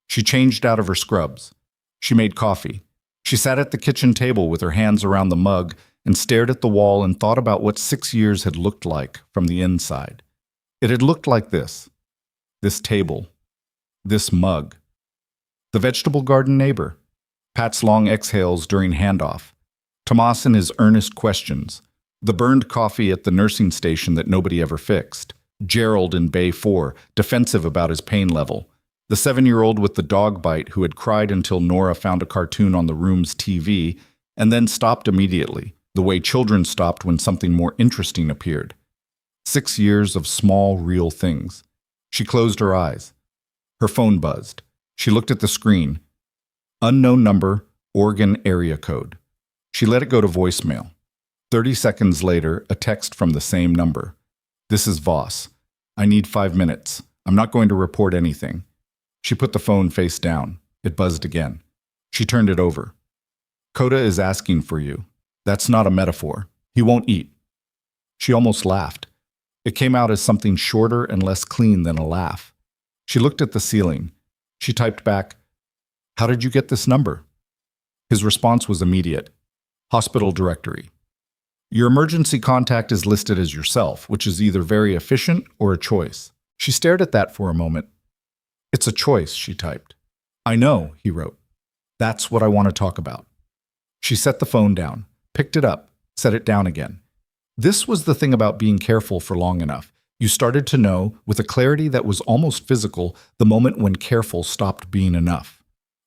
She changed out of her scrubs. She made coffee. She sat at the kitchen table with her hands around the mug and stared at the wall and thought about what 6 years had looked like from the inside. It had looked like this table, this mug. The vegetable garden neighbor, Pat's long exhales during handoff, Tomas and his earnest questions, the burned coffee at the nursing station that nobody ever fixed, Gerald in Bay 4, defensive about his pain level, the 7-year-old with the dog bite who had cried until Nora found a cartoon on the room's TV and then stopped immediately, the way children stopped when something more interesting appeared. 6 years of small, real things. She closed her eyes. Her phone buzzed. She looked at the screen. Unknown number, Oregon area code. She let it go to voicemail. 30 seconds later, a text from the same number. This is Voss. I need 5 minutes. I'm not going to report anything. She put the phone face down. It buzzed again. She turned it over. Coda is asking for you. That's not a metaphor. He won't eat. She almost laughed. It came out as something shorter and less clean than a laugh. She looked at the ceiling. She typed back, "How did you get this number?" His response was immediate. Hospital directory. Your emergency contact is listed as yourself, which is either very efficient or a choice. She stared at that for a moment. It's a choice, she typed. I know, he wrote. That's what I want to talk about. She set the phone down, picked it up, set it down again. This was the thing about being careful for long enough. You started to know, with a clarity that was almost physical, the moment when careful stopped being enough.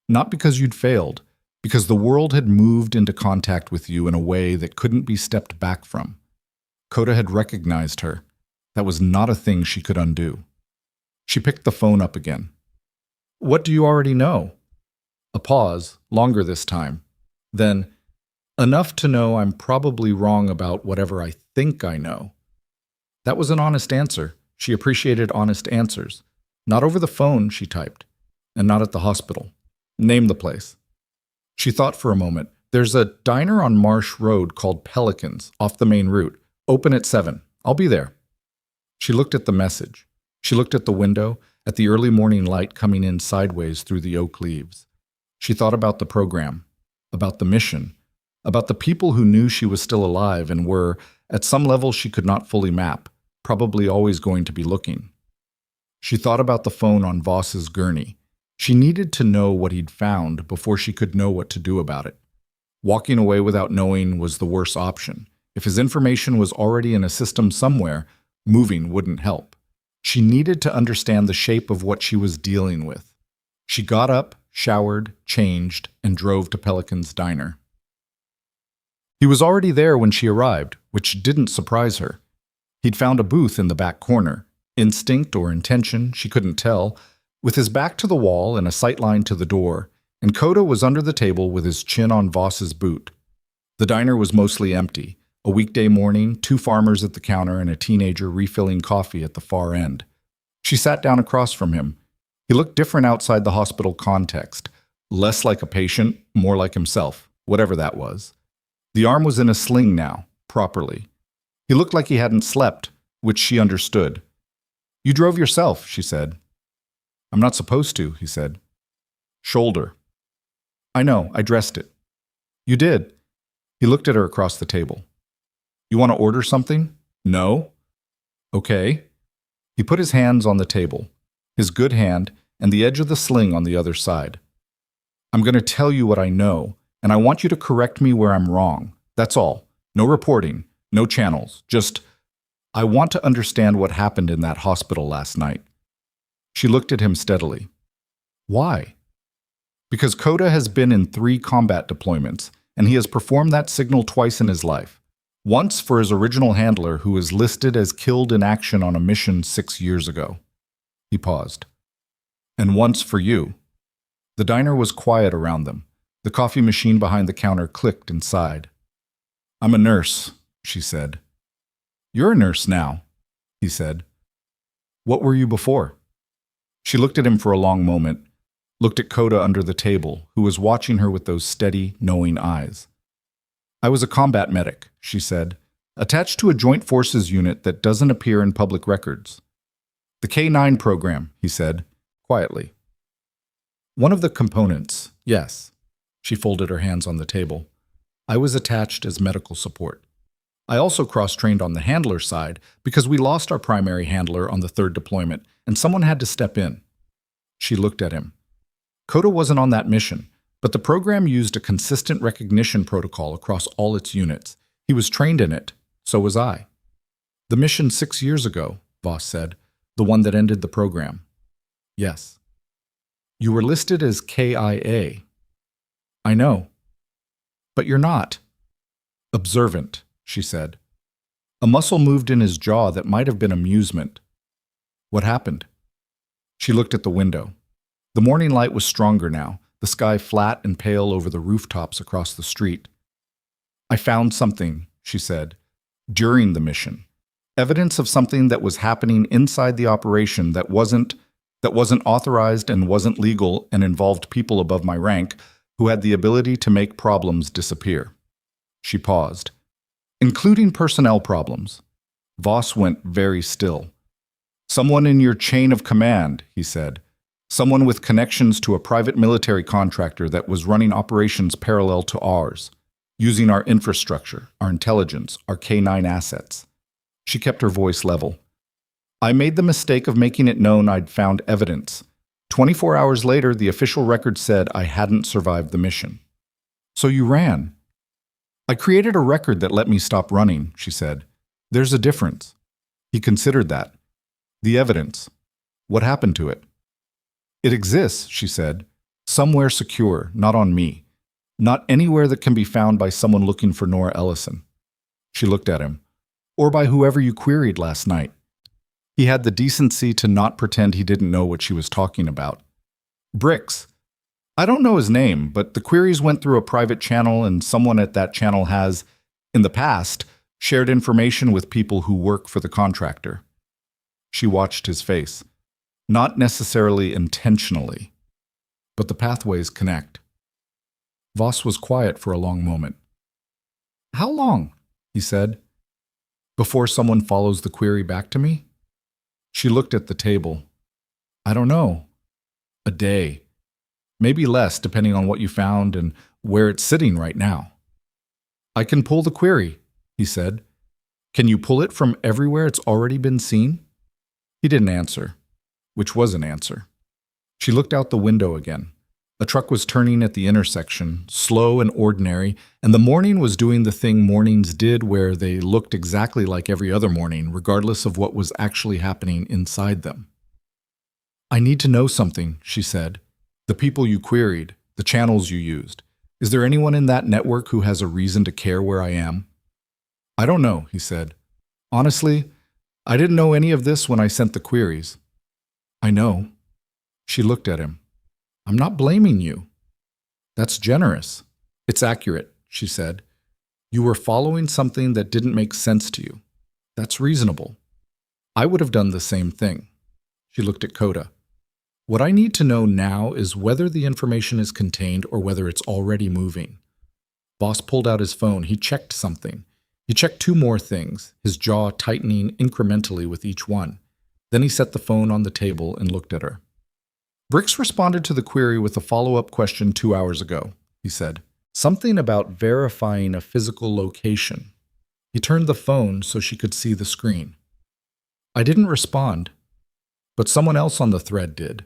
Not because you'd failed, because the world had moved into contact with you in a way that couldn't be stepped back from. Coda had recognized her. That was not a thing she could undo. She picked the phone up again. What do you already know? A pause, longer this time. Then, enough to know I'm probably wrong about whatever I think I know. That was an honest answer. She appreciated honest answers. Not over the phone, she typed. And not at the hospital. Name the place. She thought for a moment. There's a diner on Marsh Road called Pelicans, off the main route. Open at 7. I'll be there. She looked at the message. She looked at the window, at the early morning light coming in sideways through the oak leaves. She thought about the program, about the mission, about the people who knew she was still alive and were, at some level she could not fully map, probably always going to be looking. She thought about the phone on Voss's gurney. She needed to know what he'd found before she could know what to do about it. Walking away without knowing was the worst option. If his information was already in a system somewhere, moving wouldn't help. She needed to understand the shape of what she was dealing with. She got up, showered, changed, and drove to Pelican's diner. He was already there when she arrived, which didn't surprise her. He'd found a booth in the back corner. Instinct or intention, she couldn't tell, with his back to the wall and a sightline to the door, and Coda was under the table with his chin on Voss's boot. The diner was mostly empty. A weekday morning, 2 farmers at the counter and a teenager refilling coffee at the far end. She sat down across from him. He looked different outside the hospital context. Less like a patient, more like himself, whatever that was. The arm was in a sling now, properly. He looked like he hadn't slept, which she understood. "You drove yourself," she said. "I'm not supposed to," he said. "Shoulder." "I know, I dressed it." "You did." He looked at her across the table. "You want to order something?" "No." "Okay." He put his hands on the table, his good hand and the edge of the sling on the other side. "I'm going to tell you what I know, and I want you to correct me where I'm wrong. That's all. No reporting, no channels. Just, I want to understand what happened in that hospital last night." She looked at him steadily. "Why?" "Because Coda has been in 3 combat deployments, and he has performed that signal twice in his life. Once for his original handler, who was listed as killed in action on a mission 6 years ago." He paused. "And once for you." The diner was quiet around them. The coffee machine behind the counter clicked and sighed. "I'm a nurse," she said. "You're a nurse now," he said. "What were you before?" She looked at him for a long moment, looked at Coda under the table, who was watching her with those steady, knowing eyes. "I was a combat medic," she said, "attached to a joint forces unit that doesn't appear in public records." "The K9 program," he said, quietly. "One of the components, yes." She folded her hands on the table. "I was attached as medical support. I also cross-trained on the handler side because we lost our primary handler on the 3rd deployment, and someone had to step in." She looked at him. "Coda wasn't on that mission, but the program used a consistent recognition protocol across all its units. He was trained in it. So was I." "The mission 6 years ago," Voss said, "the one that ended the program." "Yes." "You were listed as KIA." "I know." "But you're not." "Observant," she said. A muscle moved in his jaw that might have been amusement. "What happened?" She looked at the window. The morning light was stronger now, the sky flat and pale over the rooftops across the street. "I found something," she said, "during the mission. Evidence of something that was happening inside the operation that wasn't authorized and wasn't legal and involved people above my rank who had the ability to make problems disappear." She paused. "Including personnel problems." Voss went very still. "Someone in your chain of command," he said. "Someone with connections to a private military contractor that was running operations parallel to ours, using our infrastructure, our intelligence, our K9 assets." She kept her voice level. "I made the mistake of making it known I'd found evidence. 24 hours later, the official record said I hadn't survived the mission." "So you ran?" "I created a record that let me stop running," she said. "There's a difference." He considered that. "The evidence. What happened to it?" "It exists," she said. "Somewhere secure, not on me. Not anywhere that can be found by someone looking for Nora Ellison." She looked at him. "Or by whoever you queried last night." He had the decency to not pretend he didn't know what she was talking about. "Bricks. I don't know his name, but the queries went through a private channel, and someone at that channel has, in the past, shared information with people who work for the contractor." She watched his face. "Not necessarily intentionally, but the pathways connect." Voss was quiet for a long moment. "How long?" he said. "Before someone follows the query back to me?" She looked at the table. "I don't know. A day. Maybe less, depending on what you found and where it's sitting right now." "I can pull the query," he said. "Can you pull it from everywhere it's already been seen?" He didn't answer. which was an answer. She looked out the window again. A truck was turning at the intersection, slow and ordinary, and the morning was doing the thing mornings did where they looked exactly like every other morning, regardless of what was actually happening inside them. "I need to know something," she said. "The people you queried, the channels you used. Is there anyone in that network who has a reason to care where I am?" "I don't know," he said. "Honestly, I didn't know any of this when I sent the queries." "I know." She looked at him. "I'm not blaming you." "That's generous." "It's accurate," she said. "You were following something that didn't make sense to you. That's reasonable. I would have done the same thing." She looked at Coda. "What I need to know now is whether the information is contained or whether it's already moving." Voss pulled out his phone. He checked something. He checked two more things, his jaw tightening incrementally with each one. Then he set the phone on the table and looked at her. "Brix responded to the query with a follow-up question 2 hours ago," he said. "Something about verifying a physical location." He turned the phone so she could see the screen. "I didn't respond, but someone else on the thread did."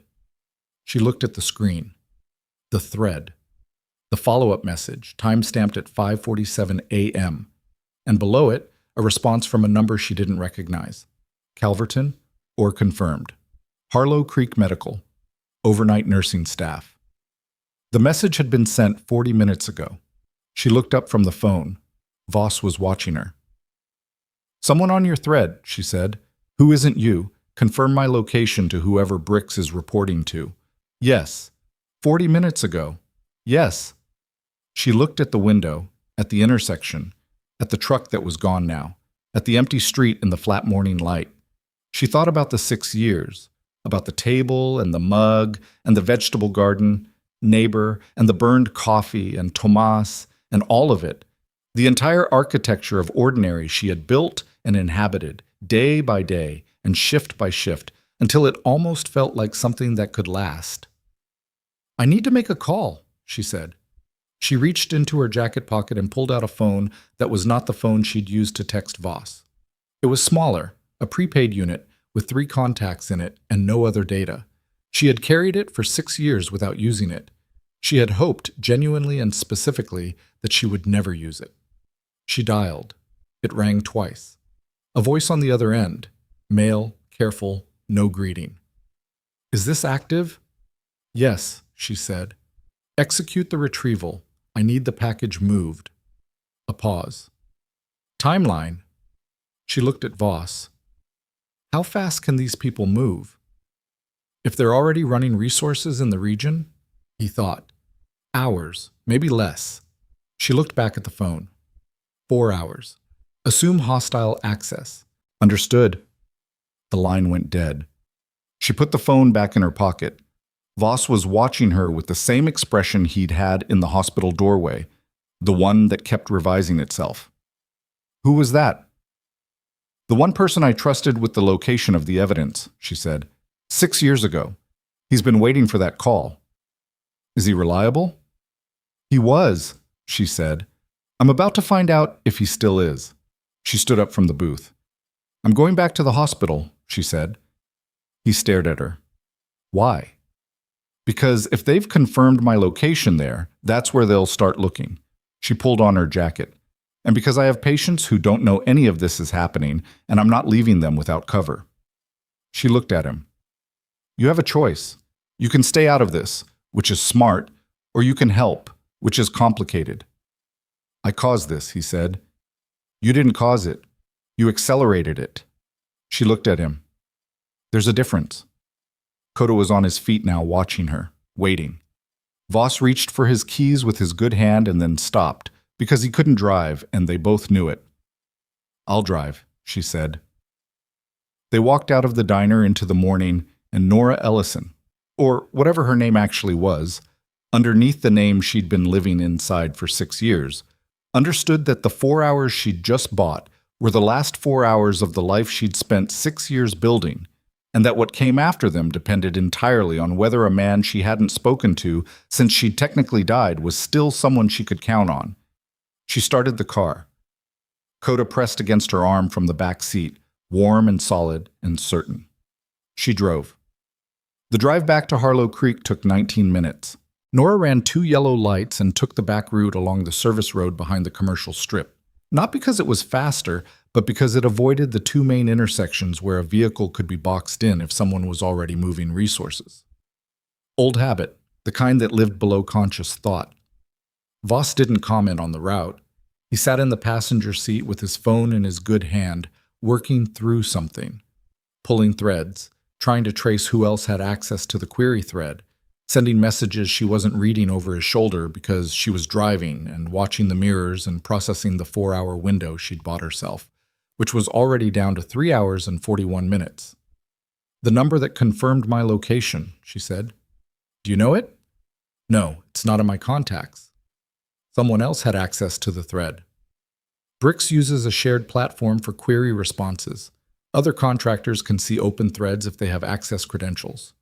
She looked at the screen. The thread. The follow-up message, time-stamped at 5:47 a.m., and below it, a response from a number she didn't recognize. Calverton, or confirmed. Harlow Creek Medical. Overnight nursing staff. The message had been sent 40 minutes ago. She looked up from the phone. Voss was watching her. "Someone on your thread," she said. "Who isn't you? Confirm my location to whoever Brix is reporting to." "Yes." 40 minutes ago." "Yes." She looked at the window, at the intersection, at the truck that was gone now, at the empty street in the flat morning light. She thought about the 6 years, about the table and the mug and the vegetable garden, neighbor and the burned coffee and Tomas and all of it, the entire architecture of ordinary she had built and inhabited, day by day and shift by shift, until it almost felt like something that could last. "I need to make a call," she said. She reached into her jacket pocket and pulled out a phone that was not the phone she'd used to text Voss. It was smaller, a prepaid unit, with 3 contacts in it and no other data. She had carried it for 6 years without using it. She had hoped, genuinely and specifically, that she would never use it. She dialed. It rang twice. A voice on the other end, male, careful, no greeting. "Is this active?" "Yes," she said. "Execute the retrieval. I need the package moved." A pause. "Timeline?" She looked at Voss. "How fast can these people move?" "If they're already running resources in the region?" He thought. "Hours, maybe less." She looked back at the phone. 4 hours. "Assume hostile access." "Understood." The line went dead. She put the phone back in her pocket. Voss was watching her with the same expression he'd had in the hospital doorway, the one that kept revising itself. "Who was that?" "The one person I trusted with the location of the evidence," she said. 6 years ago. He's been waiting for that call." "Is he reliable?" "He was," she said. "I'm about to find out if he still is." She stood up from the booth. "I'm going back to the hospital," she said. He stared at her. "Why?" "Because if they've confirmed my location there, that's where they'll start looking." She pulled on her jacket. "And because I have patients who don't know any of this is happening, and I'm not leaving them without cover." She looked at him. "You have a choice. You can stay out of this, which is smart, or you can help, which is complicated." "I caused this," he said. "You didn't cause it. You accelerated it." She looked at him. "There's a difference." Coda was on his feet now, watching her, waiting. Voss reached for his keys with his good hand and then stopped, because he couldn't drive, and they both knew it. "I'll drive," she said. They walked out of the diner into the morning, and Nora Ellison, or whatever her name actually was, underneath the name she'd been living inside for 6 years, understood that the 4 hours she'd just bought were the last 4 hours of the life she'd spent 6 years building, and that what came after them depended entirely on whether a man she hadn't spoken to since she'd technically died was still someone she could count on. She started the car. Coda pressed against her arm from the back seat, warm and solid and certain. She drove. The drive back to Harlow Creek took 19 minutes. Nora ran 2 yellow lights and took the back route along the service road behind the commercial strip. Not because it was faster, but because it avoided the 2 main intersections where a vehicle could be boxed in if someone was already moving resources. Old habit, the kind that lived below conscious thought. Voss didn't comment on the route. He sat in the passenger seat with his phone in his good hand, working through something, pulling threads, trying to trace who else had access to the query thread, sending messages she wasn't reading over his shoulder because she was driving and watching the mirrors and processing the 4-hour window she'd bought herself, which was already down to 3 hours and 41 minutes. "The number that confirmed my location," she said. "Do you know it?" "No, it's not in my contacts." Someone else had access to the thread. Bricks uses a shared platform for query responses. Other contractors can see open threads if they have access credentials.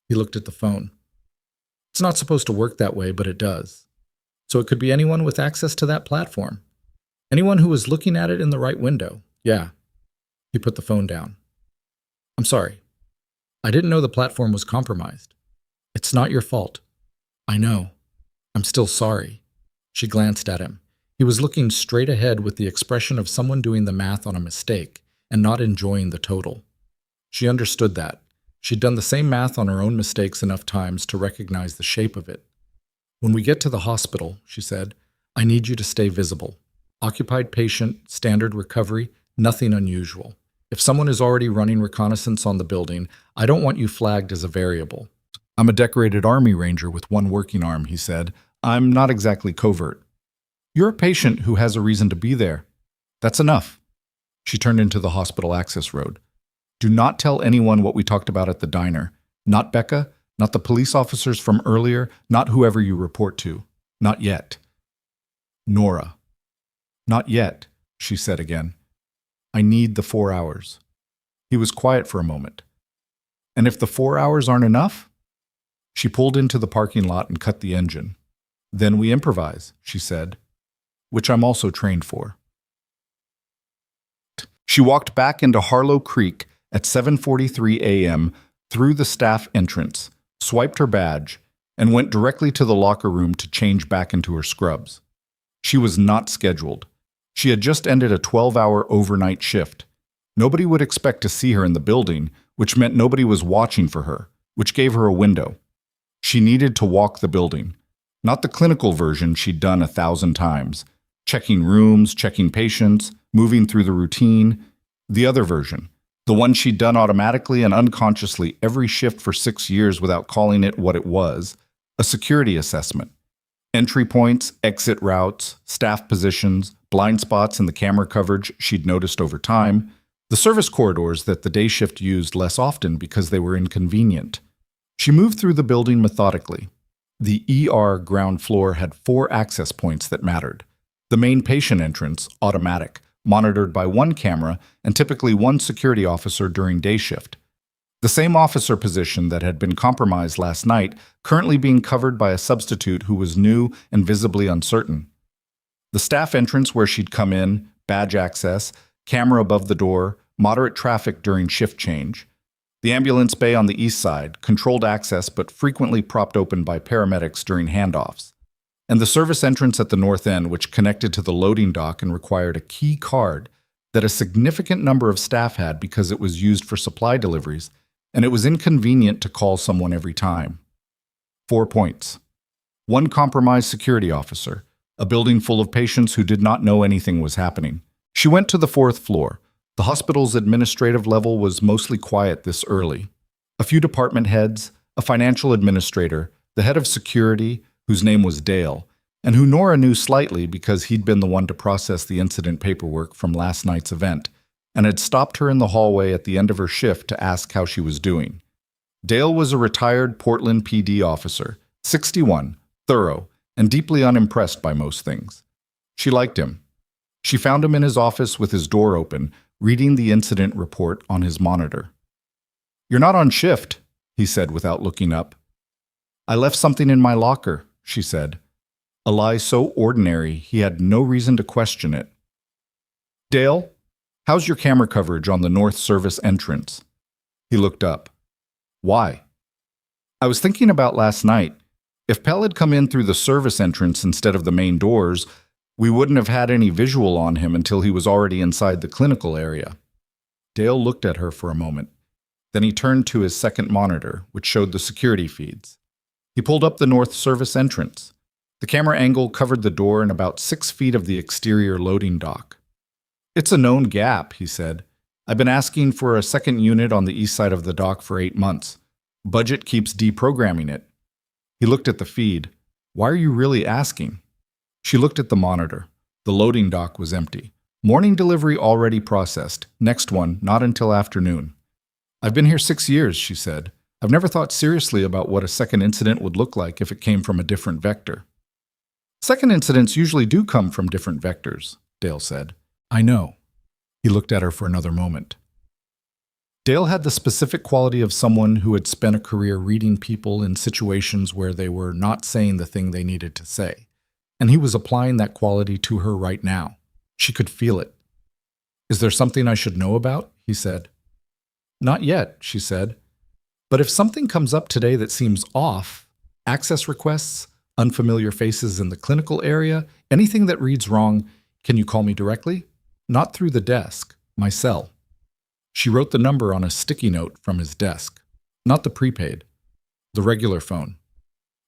He looked at the phone. It's not supposed to work that way, but it does. So it could be anyone with access to that platform. Anyone who was looking at it in the right window. Yeah. He put the phone down. "I'm sorry. I didn't know the platform was compromised. It's not your fault." "I know. I'm still sorry." She glanced at him. He was looking straight ahead with the expression of someone doing the math on a mistake and not enjoying the total. She understood that. She'd done the same math on her own mistakes enough times to recognize the shape of it. "When we get to the hospital," she said, "I need you to stay visible. Occupied patient, standard recovery, nothing unusual. If someone is already running reconnaissance on the building, I don't want you flagged as a variable." "I'm a decorated Army Ranger with 1 working arm," he said. "I'm not exactly covert." "You're a patient who has a reason to be there. That's enough." She turned into the hospital access road. "Do not tell anyone what we talked about at the diner. Not Becca, not the police officers from earlier, not whoever you report to. Not yet." "Nora." "Not yet," she said again. "I need the 4 hours." He was quiet for a moment. "And if the 4 hours aren't enough?" She pulled into the parking lot and cut the engine. "Then we improvise," she said, "which I'm also trained for." She walked back into Harlow Creek at 7:43 a.m. through the staff entrance, swiped her badge, and went directly to the locker room to change back into her scrubs. She was not scheduled. She had just ended a 12-hour overnight shift. Nobody would expect to see her in the building, which meant nobody was watching for her, which gave her a window. She needed to walk the building. Not the clinical version she'd done 1,000 times, checking rooms, checking patients, moving through the routine. The other version, the one she'd done automatically and unconsciously every shift for 6 years without calling it what it was, a security assessment. Entry points, exit routes, staff positions, blind spots in the camera coverage she'd noticed over time, the service corridors that the day shift used less often because they were inconvenient. She moved through the building methodically. The ER ground floor had 4 access points that mattered. The main patient entrance, automatic, monitored by 1 camera and typically 1 security officer during day shift. The same officer position that had been compromised last night, currently being covered by a substitute who was new and visibly uncertain. The staff entrance where she'd come in, badge access, camera above the door, moderate traffic during shift change. The ambulance bay on the east side, controlled access but frequently propped open by paramedics during handoffs. And the service entrance at the north end, which connected to the loading dock and required a key card that a significant number of staff had because it was used for supply deliveries, and it was inconvenient to call someone every time. 4 points. 1 compromised security officer, a building full of patients who did not know anything was happening. She went to the 4th floor. The hospital's administrative level was mostly quiet this early. A few department heads, a financial administrator, the head of security, whose name was Dale, and who Nora knew slightly because he'd been the one to process the incident paperwork from last night's event, and had stopped her in the hallway at the end of her shift to ask how she was doing. Dale was a retired Portland PD officer, 61, thorough, and deeply unimpressed by most things. She liked him. She found him in his office with his door open, reading the incident report on his monitor. "You're not on shift," he said without looking up. "I left something in my locker," she said. A lie so ordinary he had no reason to question it. "Dale, how's your camera coverage on the North Service entrance?" He looked up. "Why?" I was thinking about last night. If Pell had come in through the service entrance instead of the main doors, we wouldn't have had any visual on him until he was already inside the clinical area. Dale looked at her for a moment. Then he turned to his second monitor, which showed the security feeds. He pulled up the north service entrance. The camera angle covered the door and about 6 feet of the exterior loading dock. "It's a known gap," he said. "I've been asking for a second unit on the east side of the dock for 8 months. Budget keeps deprogramming it." He looked at the feed. "Why are you really asking?" She looked at the monitor. The loading dock was empty. "Morning delivery already processed. Next one, not until afternoon." "I've been here 6 years," she said. "I've never thought seriously about what a second incident would look like if it came from a different vector." "Second incidents usually do come from different vectors," Dale said. "I know." He looked at her for another moment. Dale had the specific quality of someone who had spent a career reading people in situations where they were not saying the thing they needed to say, and he was applying that quality to her right now. She could feel it. "Is there something I should know about?" he said. "Not yet," she said. "But if something comes up today that seems off, access requests, unfamiliar faces in the clinical area, anything that reads wrong, can you call me directly? Not through the desk, my cell." She wrote the number on a sticky note from his desk. Not the prepaid, the regular phone.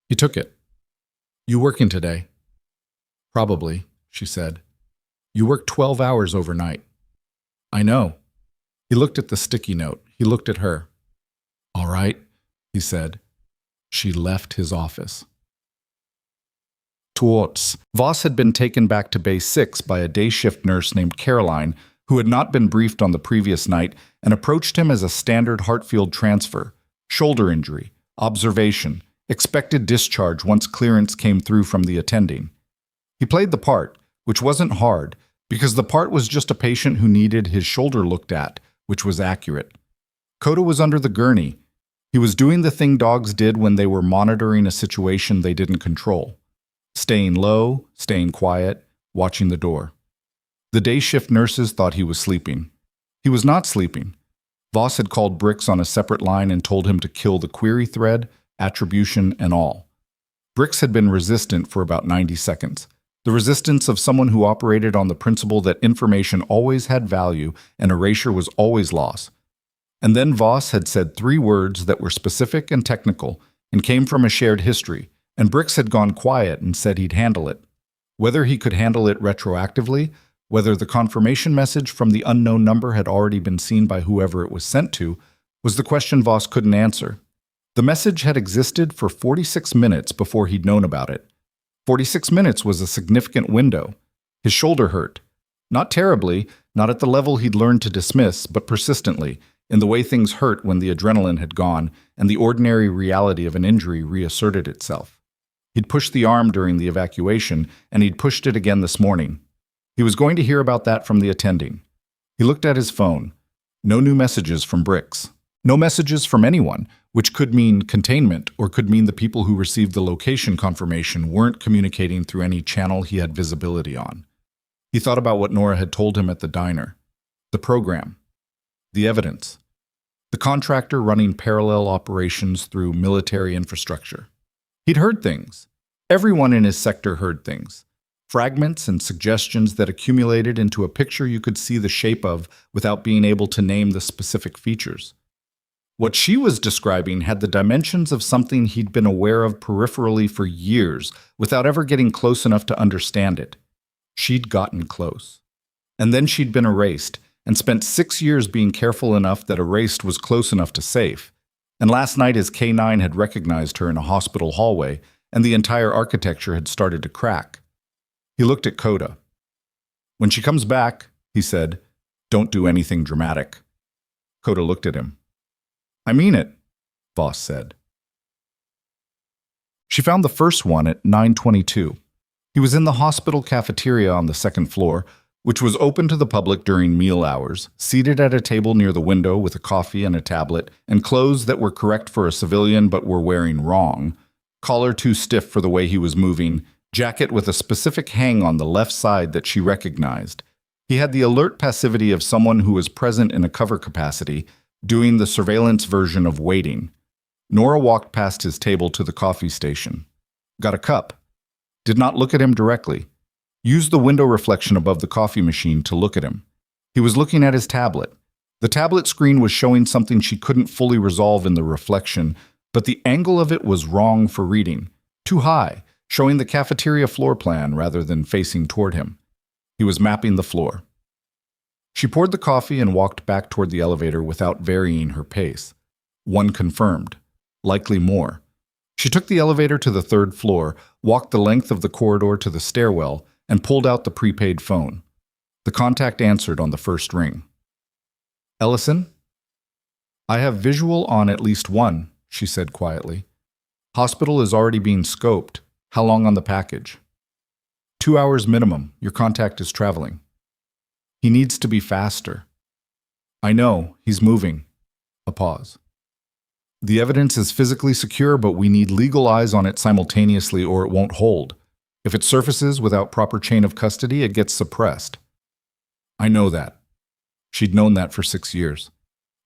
He took it. "You working today?" "Probably," she said. "You work 12 hours overnight." "I know." He looked at the sticky note. He looked at her. "All right," he said. She left his office. Towards Voss had been taken back to Base 6 by a day shift nurse named Caroline, who had not been briefed on the previous night and approached him as a standard Hartfield transfer, shoulder injury, observation, expected discharge once clearance came through from the attending. He played the part, which wasn't hard, because the part was just a patient who needed his shoulder looked at, which was accurate. Coda was under the gurney. He was doing the thing dogs did when they were monitoring a situation they didn't control. Staying low, staying quiet, watching the door. The day shift nurses thought he was sleeping. He was not sleeping. Voss had called Brix on a separate line and told him to kill the query thread, attribution, and all. Brix had been resistant for about 90 seconds. The resistance of someone who operated on the principle that information always had value and erasure was always loss. And then Voss had said 3 words that were specific and technical and came from a shared history, and Brix had gone quiet and said he'd handle it. Whether he could handle it retroactively, whether the confirmation message from the unknown number had already been seen by whoever it was sent to, was the question Voss couldn't answer. The message had existed for 46 minutes before he'd known about it. 46 minutes was a significant window. His shoulder hurt. Not terribly, not at the level he'd learned to dismiss, but persistently, in the way things hurt when the adrenaline had gone and the ordinary reality of an injury reasserted itself. He'd pushed the arm during the evacuation, and he'd pushed it again this morning. He was going to hear about that from the attending. He looked at his phone. No new messages from Brix. No messages from anyone, which could mean containment or could mean the people who received the location confirmation weren't communicating through any channel he had visibility on. He thought about what Nora had told him at the diner. The program. The evidence. The contractor running parallel operations through military infrastructure. He'd heard things. Everyone in his sector heard things. Fragments and suggestions that accumulated into a picture you could see the shape of without being able to name the specific features. What she was describing had the dimensions of something he'd been aware of peripherally for years without ever getting close enough to understand it. She'd gotten close. And then she'd been erased, and spent 6 years being careful enough that erased was close enough to safe. And last night his K9 had recognized her in a hospital hallway, and the entire architecture had started to crack. He looked at Coda. "When she comes back," he said, "don't do anything dramatic." Coda looked at him. "I mean it," Voss said. She found the first one at 9:22. He was in the hospital cafeteria on the second floor, which was open to the public during meal hours, seated at a table near the window with a coffee and a tablet, and clothes that were correct for a civilian but were wearing wrong, collar too stiff for the way he was moving, jacket with a specific hang on the left side that she recognized. He had the alert passivity of someone who was present in a cover capacity, doing the surveillance version of waiting. Nora walked past his table to the coffee station. Got a cup. Did not look at him directly. Used the window reflection above the coffee machine to look at him. He was looking at his tablet. The tablet screen was showing something she couldn't fully resolve in the reflection, but the angle of it was wrong for reading. Too high, showing the cafeteria floor plan rather than facing toward him. He was mapping the floor. She poured the coffee and walked back toward the elevator without varying her pace. One confirmed. Likely more. She took the elevator to the third floor, walked the length of the corridor to the stairwell, and pulled out the prepaid phone. The contact answered on the first ring. Ellison? I have visual on at least one, she said quietly. Hospital is already being scoped. How long on the package? 2 hours minimum. Your contact is traveling. He needs to be faster. I know. He's moving. A pause. The evidence is physically secure, but we need legal eyes on it simultaneously or it won't hold. If it surfaces without proper chain of custody, it gets suppressed. I know that. She'd known that for 6 years.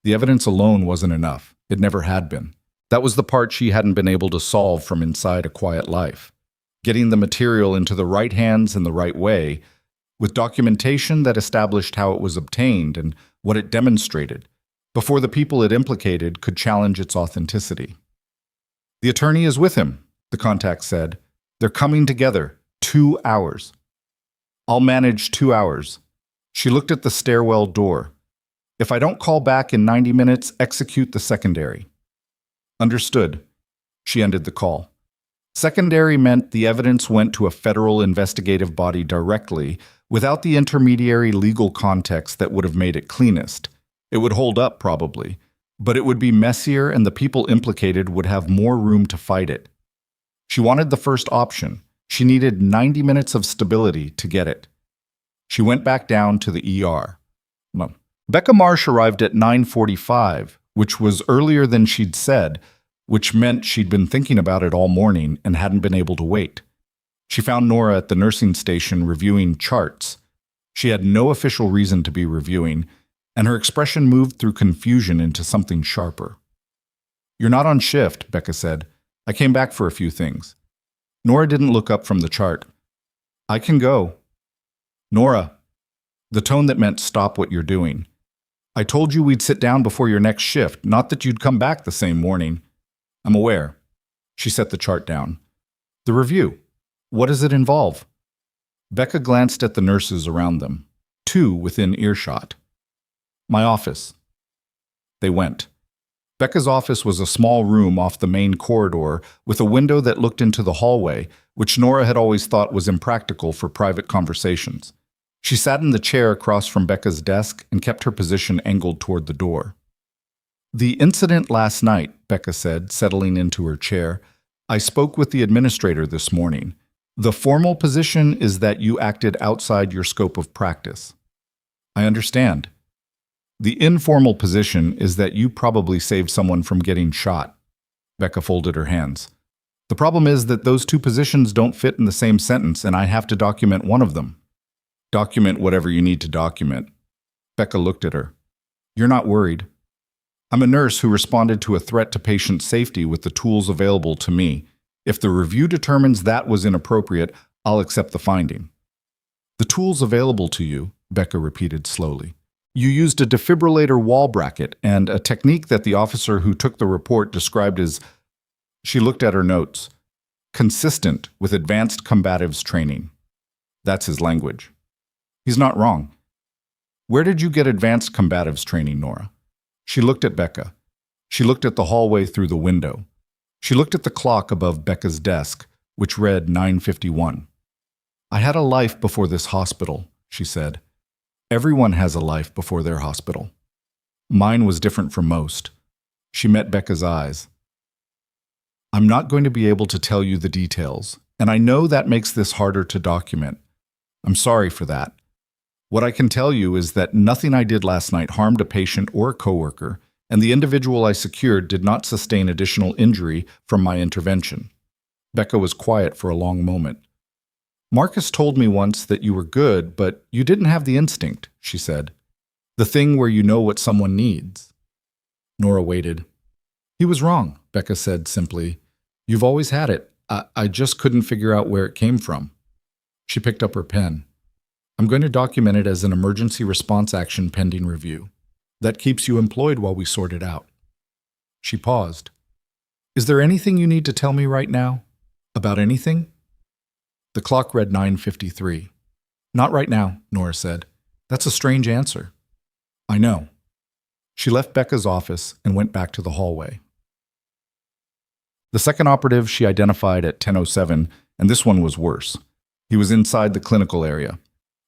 The evidence alone wasn't enough. It never had been. That was the part she hadn't been able to solve from inside a quiet life. Getting the material into the right hands in the right way, with documentation that established how it was obtained and what it demonstrated, before the people it implicated could challenge its authenticity. The attorney is with him, the contact said. They're coming together. 2 hours. I'll manage 2 hours. She looked at the stairwell door. If I don't call back in 90 minutes, execute the secondary. Understood. She ended the call. Secondary meant the evidence went to a federal investigative body directly, without the intermediary legal context that would have made it cleanest. It would hold up, probably, but it would be messier and the people implicated would have more room to fight it. She wanted the first option. She needed 90 minutes of stability to get it. She went back down to the ER. Becca Marsh arrived at 9:45, which was earlier than she'd said, which meant she'd been thinking about it all morning and hadn't been able to wait. She found Nora at the nursing station reviewing charts. She had no official reason to be reviewing, and her expression moved through confusion into something sharper. You're not on shift, Becca said. I came back for a few things. Nora didn't look up from the chart. I can go. Nora. The tone that meant stop what you're doing. I told you we'd sit down before your next shift, not that you'd come back the same morning. I'm aware. She set the chart down. The review. What does it involve? Becca glanced at the nurses around them, 2 within earshot. My office. They went. Becca's office was a small room off the main corridor with a window that looked into the hallway, which Nora had always thought was impractical for private conversations. She sat in the chair across from Becca's desk and kept her position angled toward the door. The incident last night, Becca said, settling into her chair. I spoke with the administrator this morning. The formal position is that you acted outside your scope of practice. I understand. The informal position is that you probably saved someone from getting shot. Becca folded her hands. The problem is that those 2 positions don't fit in the same sentence, and I have to document one of them. Document whatever you need to document. Becca looked at her. You're not worried. I'm a nurse who responded to a threat to patient safety with the tools available to me. If the review determines that was inappropriate, I'll accept the finding. The tools available to you, Becca repeated slowly. You used a defibrillator wall bracket and a technique that the officer who took the report described as, she looked at her notes, consistent with advanced combatives training. That's his language. He's not wrong. Where did you get advanced combatives training, Nora? She looked at Becca. She looked at the hallway through the window. She looked at the clock above Becca's desk, which read 9:51. I had a life before this hospital, she said. Everyone has a life before their hospital. Mine was different from most. She met Becca's eyes. I'm not going to be able to tell you the details, and I know that makes this harder to document. I'm sorry for that. What I can tell you is that nothing I did last night harmed a patient or a coworker, and the individual I secured did not sustain additional injury from my intervention. Becca was quiet for a long moment. Marcus told me once that you were good, but you didn't have the instinct, she said. The thing where you know what someone needs. Nora waited. He was wrong, Becca said simply. You've always had it. I just couldn't figure out where it came from. She picked up her pen. I'm going to document it as an emergency response action pending review. That keeps you employed while we sort it out. She paused. Is there anything you need to tell me right now? About anything? The clock read 9:53. Not right now, Nora said. That's a strange answer. I know. She left Becca's office and went back to the hallway. The second operative she identified at 10:07, and this one was worse. He was inside the clinical area.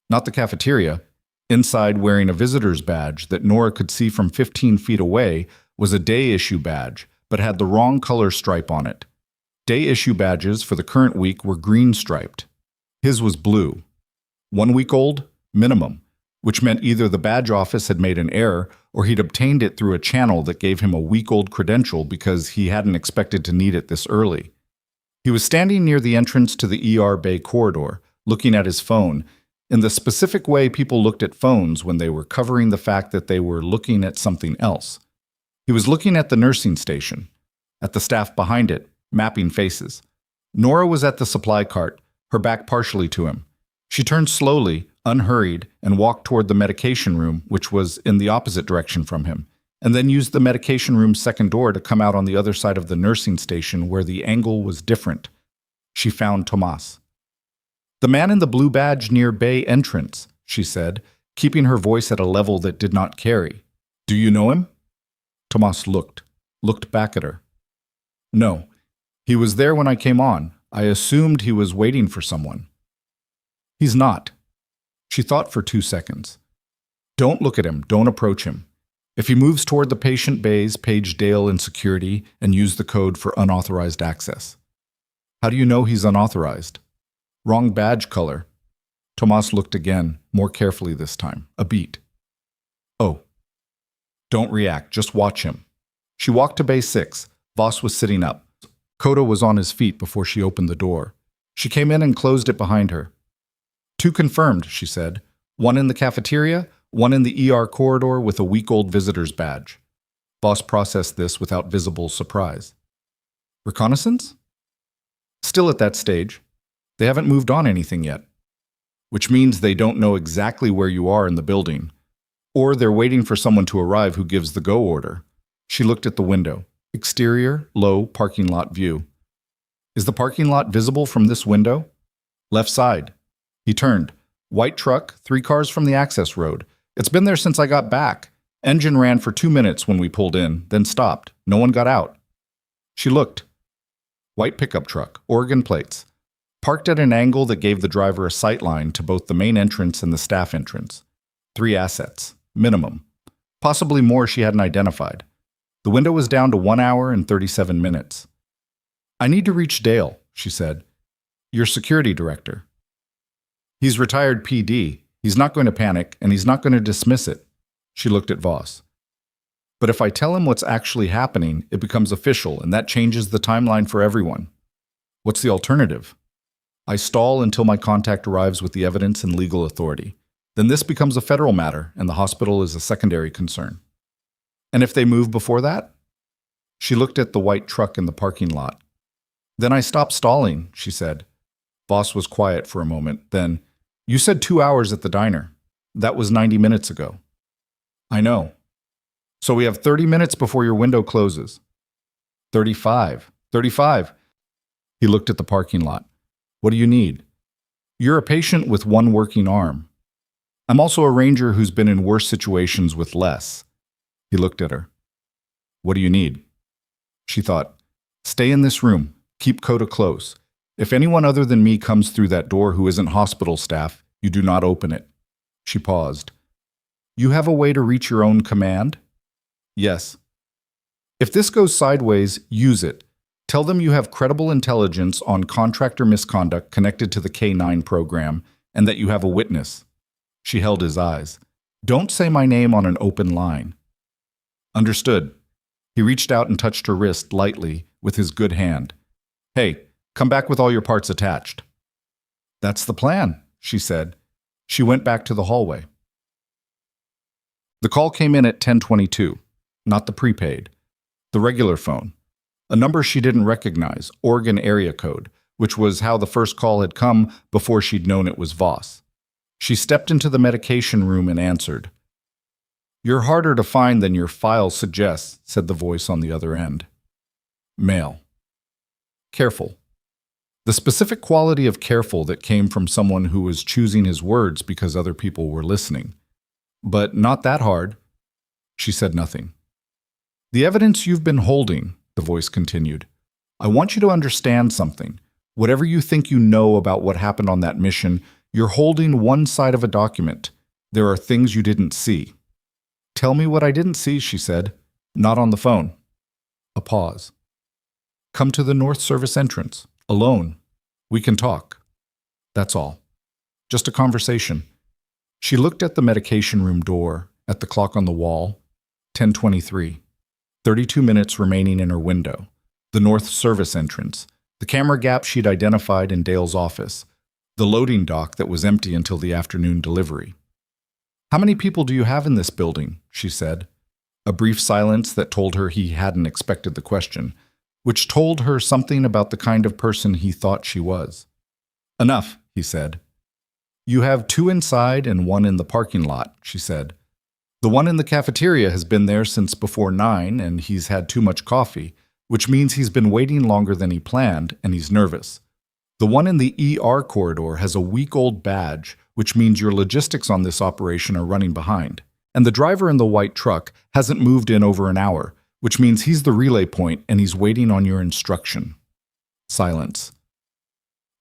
Not the cafeteria. Inside, wearing a visitor's badge that Nora could see from 15 feet away, was a day issue badge, but had the wrong color stripe on it. Day issue badges for the current week were green striped. His was blue. 1 week old, minimum, which meant either the badge office had made an error or he'd obtained it through a channel that gave him a week-old credential because he hadn't expected to need it this early. He was standing near the entrance to the ER bay corridor, looking at his phone, in the specific way people looked at phones when they were covering the fact that they were looking at something else. He was looking at the nursing station, at the staff behind it, mapping faces. Nora was at the supply cart, her back partially to him. She turned slowly, unhurried, and walked toward the medication room, which was in the opposite direction from him, and then used the medication room's second door to come out on the other side of the nursing station where the angle was different. She found Tomas. The man in the blue badge near bay entrance, she said, keeping her voice at a level that did not carry. Do you know him? Tomas looked back at her. No. He was there when I came on. I assumed he was waiting for someone. He's not. She thought for 2 seconds. Don't look at him. Don't approach him. If he moves toward the patient bays, page Dale in security and use the code for unauthorized access. How do you know he's unauthorized? Wrong badge color. Tomas looked again, more carefully this time, a beat. Oh. Don't react. Just watch him. She walked to bay 6. Voss was sitting up. Koda was on his feet before she opened the door. She came in and closed it behind her. 2 confirmed, she said. 1 in the cafeteria, 1 in the ER corridor with a week-old visitor's badge. Voss processed this without visible surprise. Reconnaissance? Still at that stage. They haven't moved on anything yet. Which means they don't know exactly where you are in the building. Or they're waiting for someone to arrive who gives the go order. She looked at the window. Exterior, low, parking lot view. Is the parking lot visible from this window? Left side. He turned. White truck, 3 cars from the access road. It's been there since I got back. Engine ran for 2 minutes when we pulled in, then stopped. No one got out. She looked. White pickup truck, Oregon plates. Parked at an angle that gave the driver a sight line to both the main entrance and the staff entrance. 3 assets, minimum. Possibly more she hadn't identified. The window was down to 1 hour and 37 minutes. I need to reach Dale, she said. Your security director. He's retired PD. He's not going to panic, and he's not going to dismiss it. She looked at Voss. But if I tell him what's actually happening, it becomes official, and that changes the timeline for everyone. What's the alternative? I stall until my contact arrives with the evidence and legal authority. Then this becomes a federal matter, and the hospital is a secondary concern. And if they move before that? She looked at the white truck in the parking lot. Then I stop stalling, she said. Voss was quiet for a moment, then, you said 2 hours at the diner. That was 90 minutes ago. I know. So we have 30 minutes before your window closes. 35. 35. He looked at the parking lot. What do you need? You're a patient with 1 working arm. I'm also a ranger who's been in worse situations with less. He looked at her. What do you need? She thought, stay in this room. Keep Koda close. If anyone other than me comes through that door who isn't hospital staff, you do not open it. She paused. You have a way to reach your own command? Yes. If this goes sideways, use it. Tell them you have credible intelligence on contractor misconduct connected to the K-9 program and that you have a witness. She held his eyes. Don't say my name on an open line. Understood. He reached out and touched her wrist lightly with his good hand. Hey, come back with all your parts attached. That's the plan, she said. She went back to the hallway. The call came in at 10:22, not the prepaid. The regular phone. A number she didn't recognize, Oregon area code, which was how the first call had come before she'd known it was Voss. She stepped into the medication room and answered. "You're harder to find than your file suggests," said the voice on the other end. Male. Careful. The specific quality of careful that came from someone who was choosing his words because other people were listening. But not that hard. She said nothing. "The evidence you've been holding," the voice continued, "I want you to understand something. Whatever you think you know about what happened on that mission, you're holding one side of a document. There are things you didn't see." "Tell me what I didn't see," she said. "Not on the phone." A pause. "Come to the North Service entrance, alone. We can talk." That's all. Just a conversation. She looked at the medication room door, at the clock on the wall. 10:23. 32 minutes remaining in her window. The North Service entrance. The camera gap she'd identified in Dale's office. The loading dock that was empty until the afternoon delivery. "How many people do you have in this building?" she said. A brief silence that told her he hadn't expected the question, which told her something about the kind of person he thought she was. "Enough," he said. "You have 2 inside and 1 in the parking lot," she said. "The one in the cafeteria has been there since before 9, and he's had too much coffee, which means he's been waiting longer than he planned, and he's nervous. The one in the ER corridor has a week-old badge, which means your logistics on this operation are running behind. And the driver in the white truck hasn't moved in over an hour, which means he's the relay point and he's waiting on your instruction." Silence.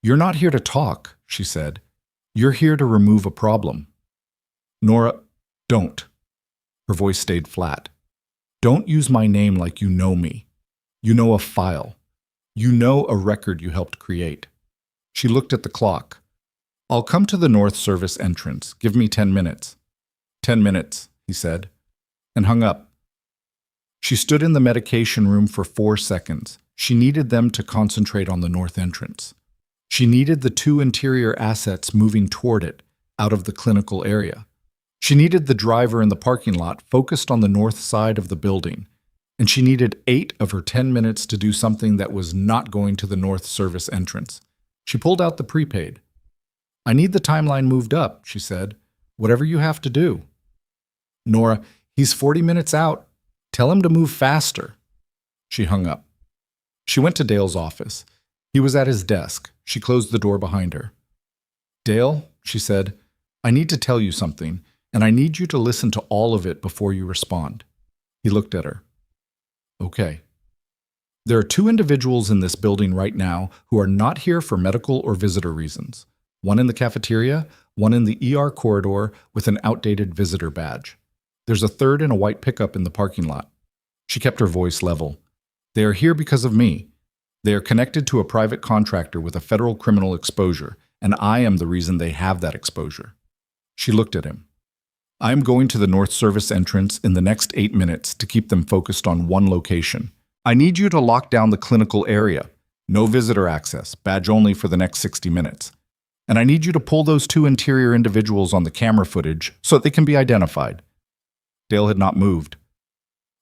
"You're not here to talk," she said. "You're here to remove a problem." "Nora, don't." Her voice stayed flat. "Don't use my name like you know me. You know a file. You know a record you helped create." She looked at the clock. "I'll come to the North Service entrance. Give me 10 minutes. 10 minutes, he said, and hung up. She stood in the medication room for 4 seconds. She needed them to concentrate on the north entrance. She needed the 2 interior assets moving toward it, out of the clinical area. She needed the driver in the parking lot focused on the north side of the building. And she needed 8 of her 10 minutes to do something that was not going to the North Service entrance. She pulled out the prepaid. "I need the timeline moved up," she said. "Whatever you have to do." "Nora, he's 40 minutes out. Tell him to move faster." She hung up. She went to Dale's office. He was at his desk. She closed the door behind her. "Dale," she said, "I need to tell you something, and I need you to listen to all of it before you respond." He looked at her. "Okay. There are 2 individuals in this building right now who are not here for medical or visitor reasons. One in the cafeteria, one in the ER corridor with an outdated visitor badge. There's a third in a white pickup in the parking lot." She kept her voice level. "They are here because of me. They are connected to a private contractor with a federal criminal exposure, and I am the reason they have that exposure." She looked at him. "I am going to the North Service entrance in the next 8 minutes to keep them focused on one location. I need you to lock down the clinical area. No visitor access, badge only for the next 60 minutes. And I need you to pull those 2 interior individuals on the camera footage so that they can be identified." Dale had not moved.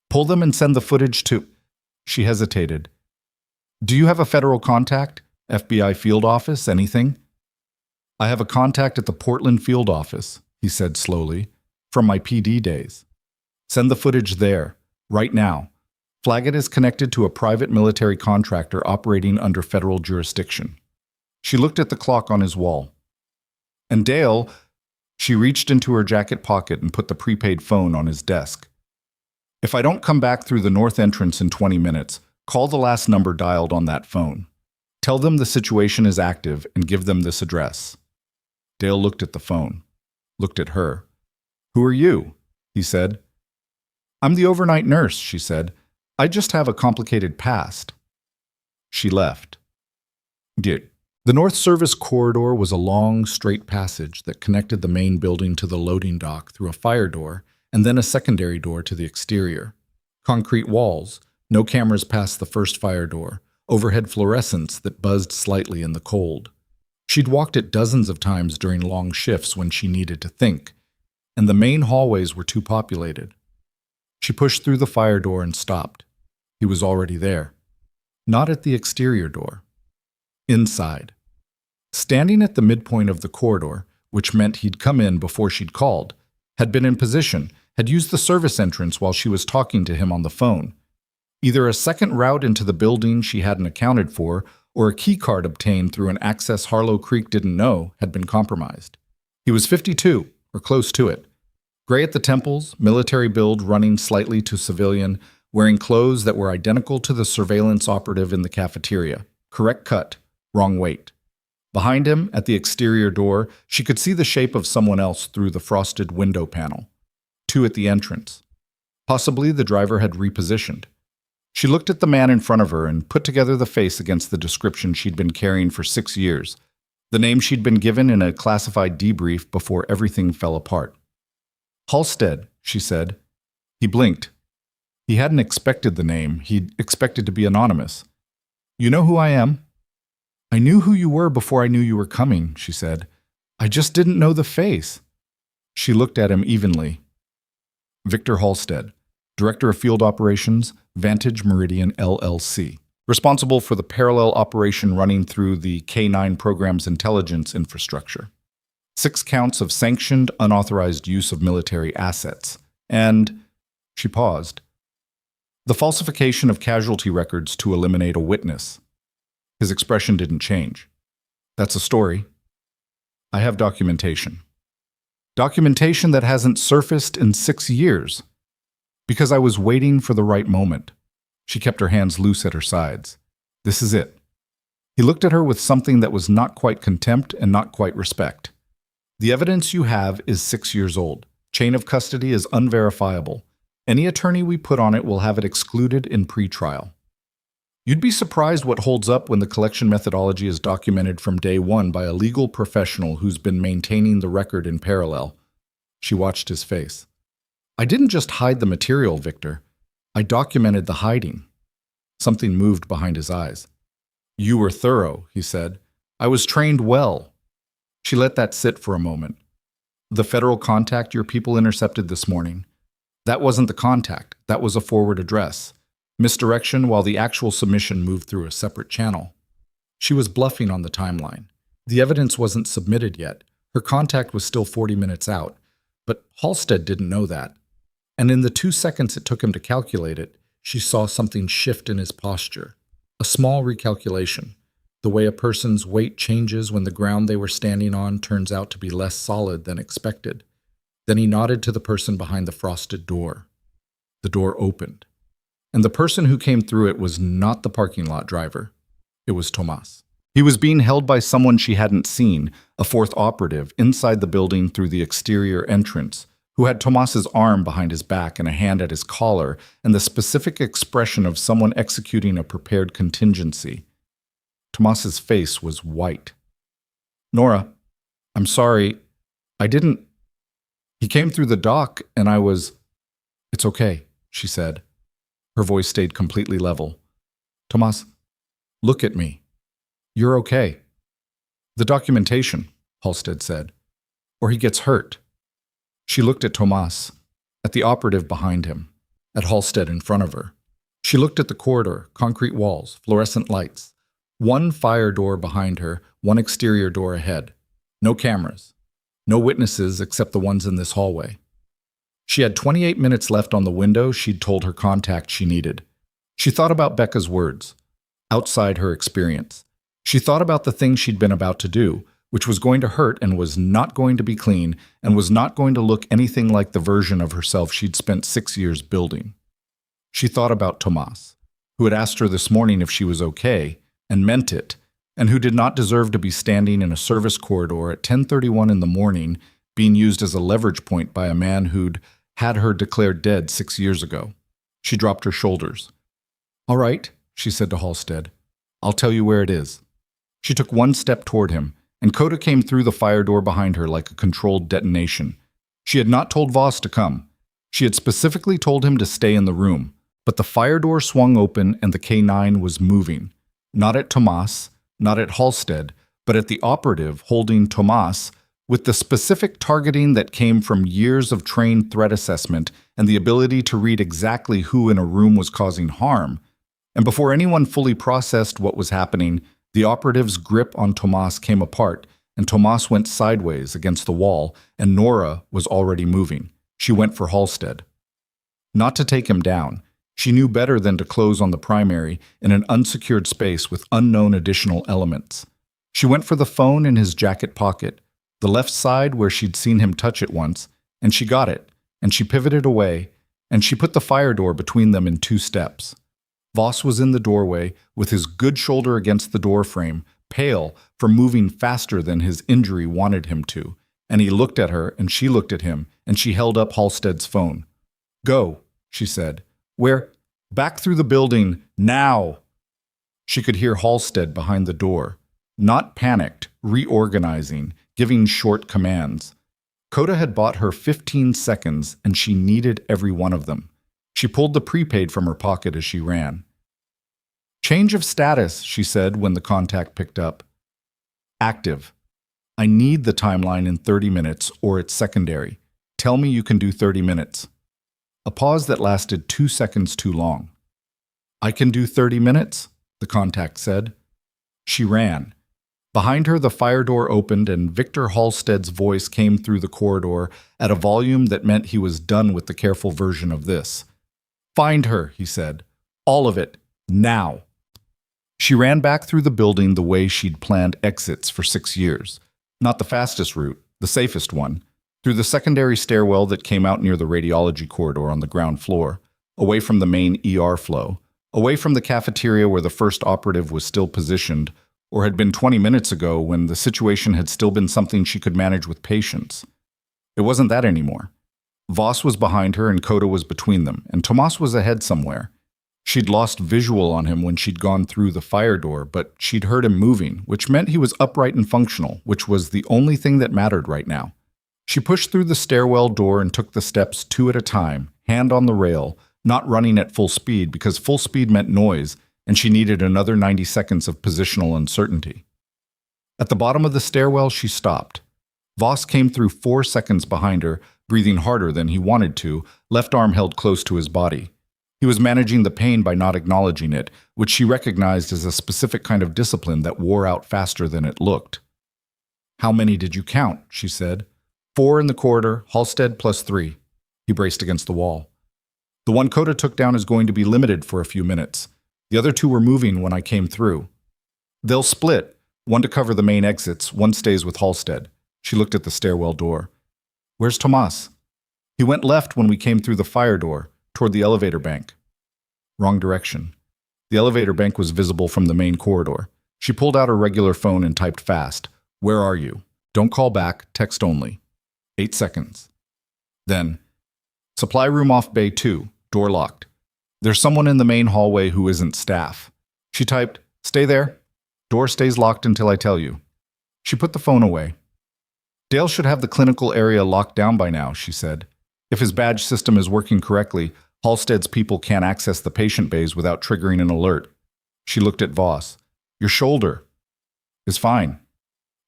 "Pull them and send the footage to—" She hesitated. "Do you have a federal contact? FBI field office, anything?" "I have a contact at the Portland field office," he said slowly, "from my PD days. Send the footage there, right now. Flag it as connected to a private military contractor operating under federal jurisdiction." She looked at the clock on his wall. "And Dale," she reached into her jacket pocket and put the prepaid phone on his desk. "If I don't come back through the north entrance in 20 minutes, call the last number dialed on that phone. Tell them the situation is active and give them this address." Dale looked at the phone, looked at her. "Who are you?" he said. "I'm the overnight nurse," she said. "I just have a complicated past." She left. The North Service corridor was a long, straight passage that connected the main building to the loading dock through a fire door and then a secondary door to the exterior. Concrete walls, no cameras past the first fire door, overhead fluorescents that buzzed slightly in the cold. She'd walked it dozens of times during long shifts when she needed to think, and the main hallways were too populated. She pushed through the fire door and stopped. He was already there. Not at the exterior door. Inside. Standing at the midpoint of the corridor, which meant he'd come in before she'd called, had been in position, had used the service entrance while she was talking to him on the phone. Either a second route into the building she hadn't accounted for, or a key card obtained through an access Harlow Creek didn't know had been compromised. He was 52, or close to it. Gray at the temples, military build running slightly to civilian, wearing clothes that were identical to the surveillance operative in the cafeteria. Correct cut, wrong weight. Behind him, at the exterior door, she could see the shape of someone else through the frosted window panel. Two at the entrance. Possibly the driver had repositioned. She looked at the man in front of her and put together the face against the description she'd been carrying for 6 years, the name she'd been given in a classified debrief before everything fell apart. Halstead, she said. He blinked. He hadn't expected the name. He'd expected to be anonymous. You know who I am? I knew who you were before I knew you were coming, she said. I just didn't know the face. She looked at him evenly. Victor Halstead, Director of Field Operations, Vantage Meridian LLC, responsible for the parallel operation running through the K9 program's intelligence infrastructure. 6 counts of sanctioned, unauthorized use of military assets. And she paused. The falsification of casualty records to eliminate a witness. His expression didn't change. That's a story. I have documentation. Documentation that hasn't surfaced in 6 years. Because I was waiting for the right moment. She kept her hands loose at her sides. This is it. He looked at her with something that was not quite contempt and not quite respect. The evidence you have is 6 years old. Chain of custody is unverifiable. Any attorney we put on it will have it excluded in pretrial. You'd be surprised what holds up when the collection methodology is documented from day one by a legal professional who's been maintaining the record in parallel. She watched his face. I didn't just hide the material, Victor. I documented the hiding. Something moved behind his eyes. You were thorough, he said. I was trained well. She let that sit for a moment. The federal contact your people intercepted this morning. That wasn't the contact. That was a forward address. Misdirection while the actual submission moved through a separate channel. She was bluffing on the timeline. The evidence wasn't submitted yet. Her contact was still 40 minutes out. But Halstead didn't know that. And in the 2 seconds it took him to calculate it, she saw something shift in his posture. A small recalculation. The way a person's weight changes when the ground they were standing on turns out to be less solid than expected. Then he nodded to the person behind the frosted door. The door opened. And the person who came through it was not the parking lot driver. It was Tomas. He was being held by someone she hadn't seen, a 4th operative, inside the building through the exterior entrance, who had Tomas's arm behind his back and a hand at his collar, and the specific expression of someone executing a prepared contingency. Tomas's face was white. Nora, I'm sorry. I didn't. He came through the dock and I was. It's okay, she said. Her voice stayed completely level. Tomas, look at me. You're okay. The documentation, Halstead said. Or he gets hurt. She looked at Tomas, at the operative behind him, at Halstead in front of her. She looked at the corridor, concrete walls, fluorescent lights. 1 fire door behind her, 1 exterior door ahead. No cameras. No witnesses except the ones in this hallway. She had 28 minutes left on the window she'd told her contact she needed. She thought about Becca's words, outside her experience. She thought about the thing she'd been about to do, which was going to hurt and was not going to be clean and was not going to look anything like the version of herself she'd spent 6 years building. She thought about Tomas, who had asked her this morning if she was okay, and meant it, and who did not deserve to be standing in a service corridor at 10:31 in the morning being used as a leverage point by a man who'd had her declared dead 6 years ago. She dropped her shoulders. All right, she said to Halstead. I'll tell you where it is. She took 1 step toward him, and Coda came through the fire door behind her like a controlled detonation. She had not told Voss to come. She had specifically told him to stay in the room, but the fire door swung open and the K9 was moving. Not at Tomas, not at Halstead, but at the operative holding Tomas, with the specific targeting that came from years of trained threat assessment and the ability to read exactly who in a room was causing harm. And before anyone fully processed what was happening, the operative's grip on Tomas came apart, and Tomas went sideways against the wall, and Nora was already moving. She went for Halstead. Not to take him down. She knew better than to close on the primary in an unsecured space with unknown additional elements. She went for the phone in his jacket pocket, the left side where she'd seen him touch it once, and she got it, and she pivoted away, and she put the fire door between them in 2 steps. Voss was in the doorway, with his good shoulder against the door frame, pale from moving faster than his injury wanted him to, and he looked at her, and she looked at him, and she held up Halstead's phone. "Go," she said. "Where?" "Back through the building, now!" She could hear Halstead behind the door, not panicked, reorganizing, giving short commands. Coda had bought her 15 seconds, and she needed every one of them. She pulled the prepaid from her pocket as she ran. "Change of status," she said when the contact picked up. "Active. I need the timeline in 30 minutes, or it's secondary. Tell me you can do 30 minutes. A pause that lasted 2 seconds too long. "I can do 30 minutes, the contact said. She ran. Behind her, the fire door opened, and Victor Halstead's voice came through the corridor at a volume that meant he was done with the careful version of this. "Find her," he said. "All of it. Now." She ran back through the building the way she'd planned exits for 6 years. Not the fastest route, the safest one. Through the secondary stairwell that came out near the radiology corridor on the ground floor, away from the main ER flow, away from the cafeteria where the first operative was still positioned, or had been 20 minutes ago when the situation had still been something she could manage with patience. It wasn't that anymore. Voss was behind her and Coda was between them, and Tomas was ahead somewhere. She'd lost visual on him when she'd gone through the fire door, but she'd heard him moving, which meant he was upright and functional, which was the only thing that mattered right now. She pushed through the stairwell door and took the steps 2 at a time, hand on the rail, not running at full speed because full speed meant noise, and she needed another 90 seconds of positional uncertainty. At the bottom of the stairwell, she stopped. Voss came through 4 seconds behind her, breathing harder than he wanted to, left arm held close to his body. He was managing the pain by not acknowledging it, which she recognized as a specific kind of discipline that wore out faster than it looked. "How many did you count?" she said. 4 in the corridor, Halstead plus 3. He braced against the wall. "The one Coda took down is going to be limited for a few minutes. The other 2 were moving when I came through. They'll split, one to cover the main exits, one stays with Halstead." She looked at the stairwell door. "Where's Tomas?" "He went left when we came through the fire door, toward the elevator bank." Wrong direction. The elevator bank was visible from the main corridor. She pulled out her regular phone and typed fast. "Where are you? Don't call back, text only. 8 seconds. Then, supply room off bay 2, door locked. There's someone in the main hallway who isn't staff." She typed, "Stay there. Door stays locked until I tell you." She put the phone away. "Dale should have the clinical area locked down by now," she said. "If his badge system is working correctly, Halstead's people can't access the patient bays without triggering an alert." She looked at Voss. "Your shoulder is fine."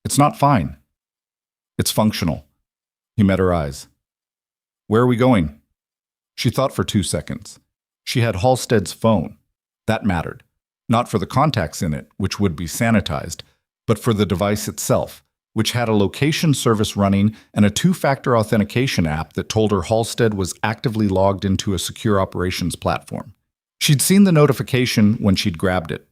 "It's not fine. It's functional." He met her eyes. "Where are we going?" She thought for 2 seconds. She had Halstead's phone. That mattered. Not for the contacts in it, which would be sanitized, but for the device itself, which had a location service running and a 2-factor authentication app that told her Halstead was actively logged into a secure operations platform. She'd seen the notification when she'd grabbed it.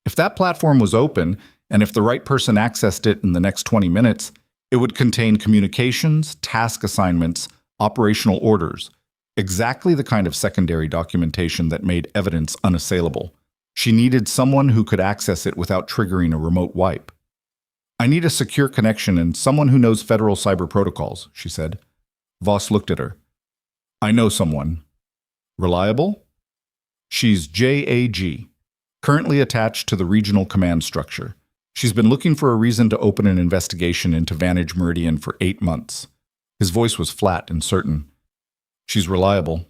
If that platform was open, and if the right person accessed it in the next 20 minutes, it would contain communications, task assignments, operational orders, exactly the kind of secondary documentation that made evidence unassailable. She needed someone who could access it without triggering a remote wipe. "I need a secure connection and someone who knows federal cyber protocols," she said. Voss looked at her. "I know someone." "Reliable?" "She's JAG, currently attached to the regional command structure. She's been looking for a reason to open an investigation into Vantage Meridian for 8 months. His voice was flat and certain. "She's reliable."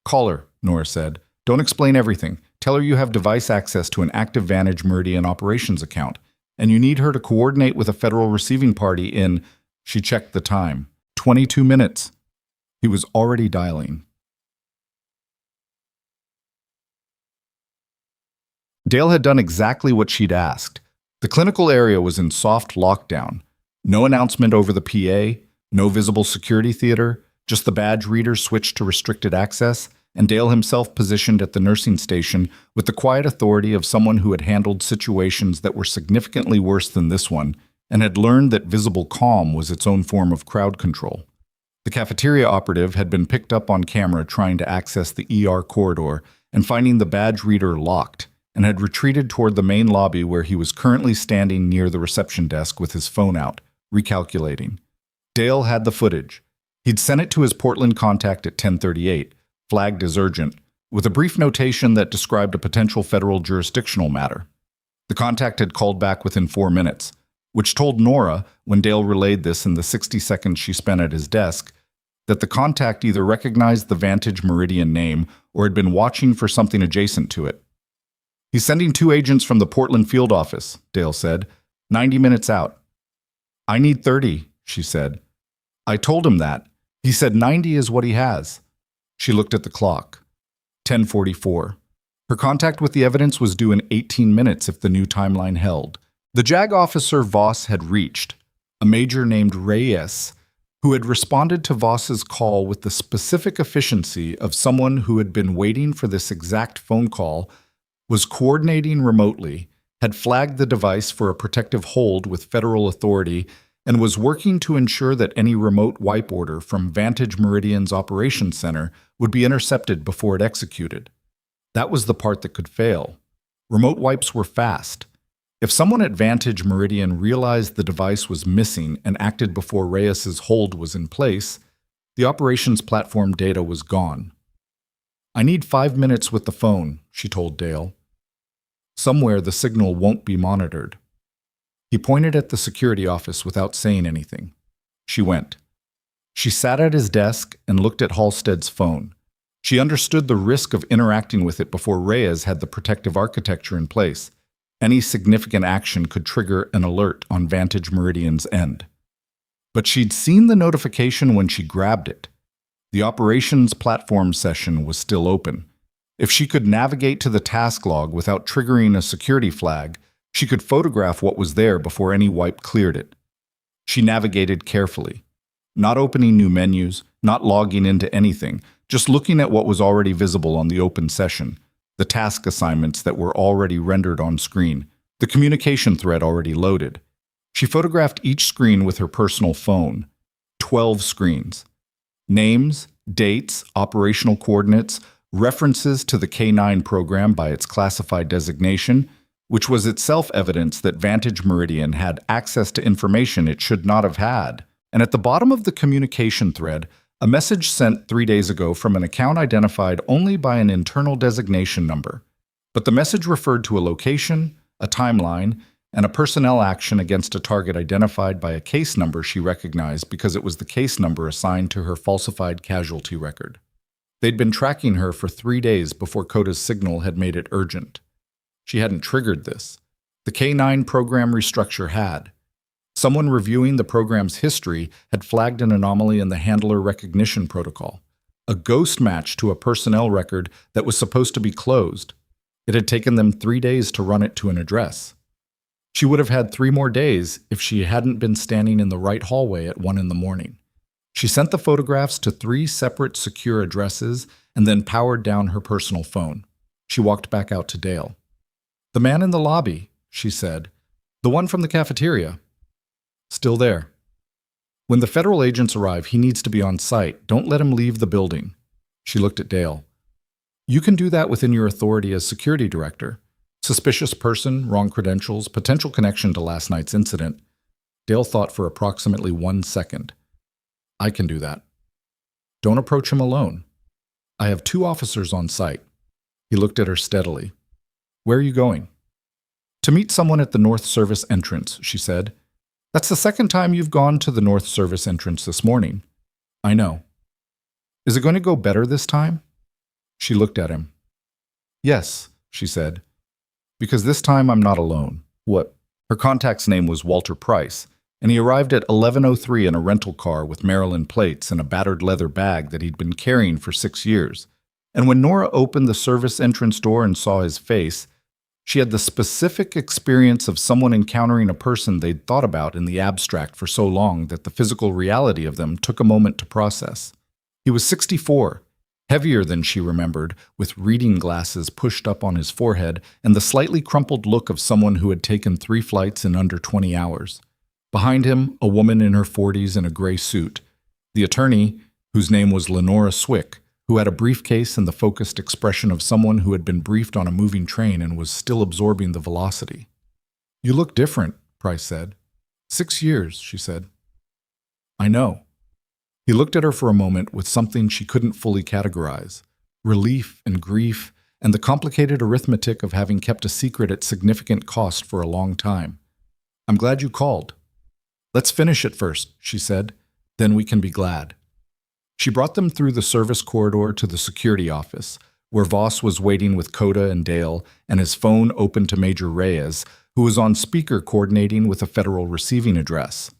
"Call her," Nora said. "Don't explain everything. Tell her you have device access to an active Vantage Meridian operations account, and you need her to coordinate with a federal receiving party in..." She checked the time. 22 minutes. He was already dialing. Dale had done exactly what she'd asked. The clinical area was in soft lockdown. No announcement over the PA, no visible security theater, just the badge reader switched to restricted access, and Dale himself positioned at the nursing station with the quiet authority of someone who had handled situations that were significantly worse than this one and had learned that visible calm was its own form of crowd control. The cafeteria operative had been picked up on camera trying to access the ER corridor and finding the badge reader locked, and had retreated toward the main lobby where he was currently standing near the reception desk with his phone out, recalculating. Dale had the footage. He'd sent it to his Portland contact at 10:38, flagged as urgent, with a brief notation that described a potential federal jurisdictional matter. The contact had called back within 4 minutes, which told Nora, when Dale relayed this in the 60 seconds she spent at his desk, that the contact either recognized the Vantage Meridian name or had been watching for something adjacent to it. "He's sending 2 agents from the Portland field office," Dale said. 90 minutes out. "I need 30, she said. "I told him that. He said 90 is what he has." She looked at the clock. 10:44. Her contact with the evidence was due in 18 minutes if the new timeline held. The JAG officer Voss had reached, a major named Reyes, who had responded to Voss's call with the specific efficiency of someone who had been waiting for this exact phone call, was coordinating remotely, had flagged the device for a protective hold with federal authority, and was working to ensure that any remote wipe order from Vantage Meridian's operations center would be intercepted before it executed. That was the part that could fail. Remote wipes were fast. If someone at Vantage Meridian realized the device was missing and acted before Reyes's hold was in place, the operations platform data was gone. "I need 5 minutes with the phone," she told Dale. "Somewhere the signal won't be monitored." He pointed at the security office without saying anything. She went. She sat at his desk and looked at Halstead's phone. She understood the risk of interacting with it before Reyes had the protective architecture in place. Any significant action could trigger an alert on Vantage Meridian's end. But she'd seen the notification when she grabbed it. The operations platform session was still open. If she could navigate to the task log without triggering a security flag, she could photograph what was there before any wipe cleared it. She navigated carefully, not opening new menus, not logging into anything, just looking at what was already visible on the open session, the task assignments that were already rendered on screen, the communication thread already loaded. She photographed each screen with her personal phone. 12 screens. Names, dates, operational coordinates, references to the K9 program by its classified designation, which was itself evidence that Vantage Meridian had access to information it should not have had. And at the bottom of the communication thread, a message sent 3 days ago from an account identified only by an internal designation number. But the message referred to a location, a timeline, and a personnel action against a target identified by a case number she recognized because it was the case number assigned to her falsified casualty record. They'd been tracking her for 3 days before Coda's signal had made it urgent. She hadn't triggered this. The K9 program restructure had. Someone reviewing the program's history had flagged an anomaly in the handler recognition protocol, a ghost match to a personnel record that was supposed to be closed. It had taken them 3 days to run it to an address. She would have had 3 more days if she hadn't been standing in the right hallway at 1 in the morning. She sent the photographs to 3 separate secure addresses and then powered down her personal phone. She walked back out to Dale. "The man in the lobby," she said. "The one from the cafeteria." "Still there." "When the federal agents arrive, he needs to be on site. Don't let him leave the building." She looked at Dale. "You can do that within your authority as security director. Suspicious person, wrong credentials, potential connection to last night's incident." Dale thought for approximately 1 second. "I can do that." "Don't approach him alone. I have 2 officers on site." He looked at her steadily. "Where are you going?" "To meet someone at the North Service entrance," she said. "That's the second time you've gone to the North Service entrance this morning." "I know." "Is it going to go better this time?" She looked at him. "Yes," she said. "Because this time I'm not alone." "What?" Her contact's name was Walter Price. and he arrived at 11:03 in a rental car with Maryland plates and a battered leather bag that he'd been carrying for 6 years. And when Nora opened the service entrance door and saw his face, she had the specific experience of someone encountering a person they'd thought about in the abstract for so long that the physical reality of them took a moment to process. He was 64, heavier than she remembered, with reading glasses pushed up on his forehead and the slightly crumpled look of someone who had taken 3 flights in under 20 hours. Behind him, a woman in her 40s in a gray suit. The attorney, whose name was Lenora Swick, who had a briefcase and the focused expression of someone who had been briefed on a moving train and was still absorbing the velocity. "You look different," Price said. "6 years," she said. "I know." He looked at her for a moment with something she couldn't fully categorize: relief and grief, and the complicated arithmetic of having kept a secret at significant cost for a long time. "I'm glad you called." "Let's finish it first," she said. "Then we can be glad." She brought them through the service corridor to the security office, where Voss was waiting with Coda and Dale, and his phone open to Major Reyes, who was on speaker coordinating with a federal receiving address.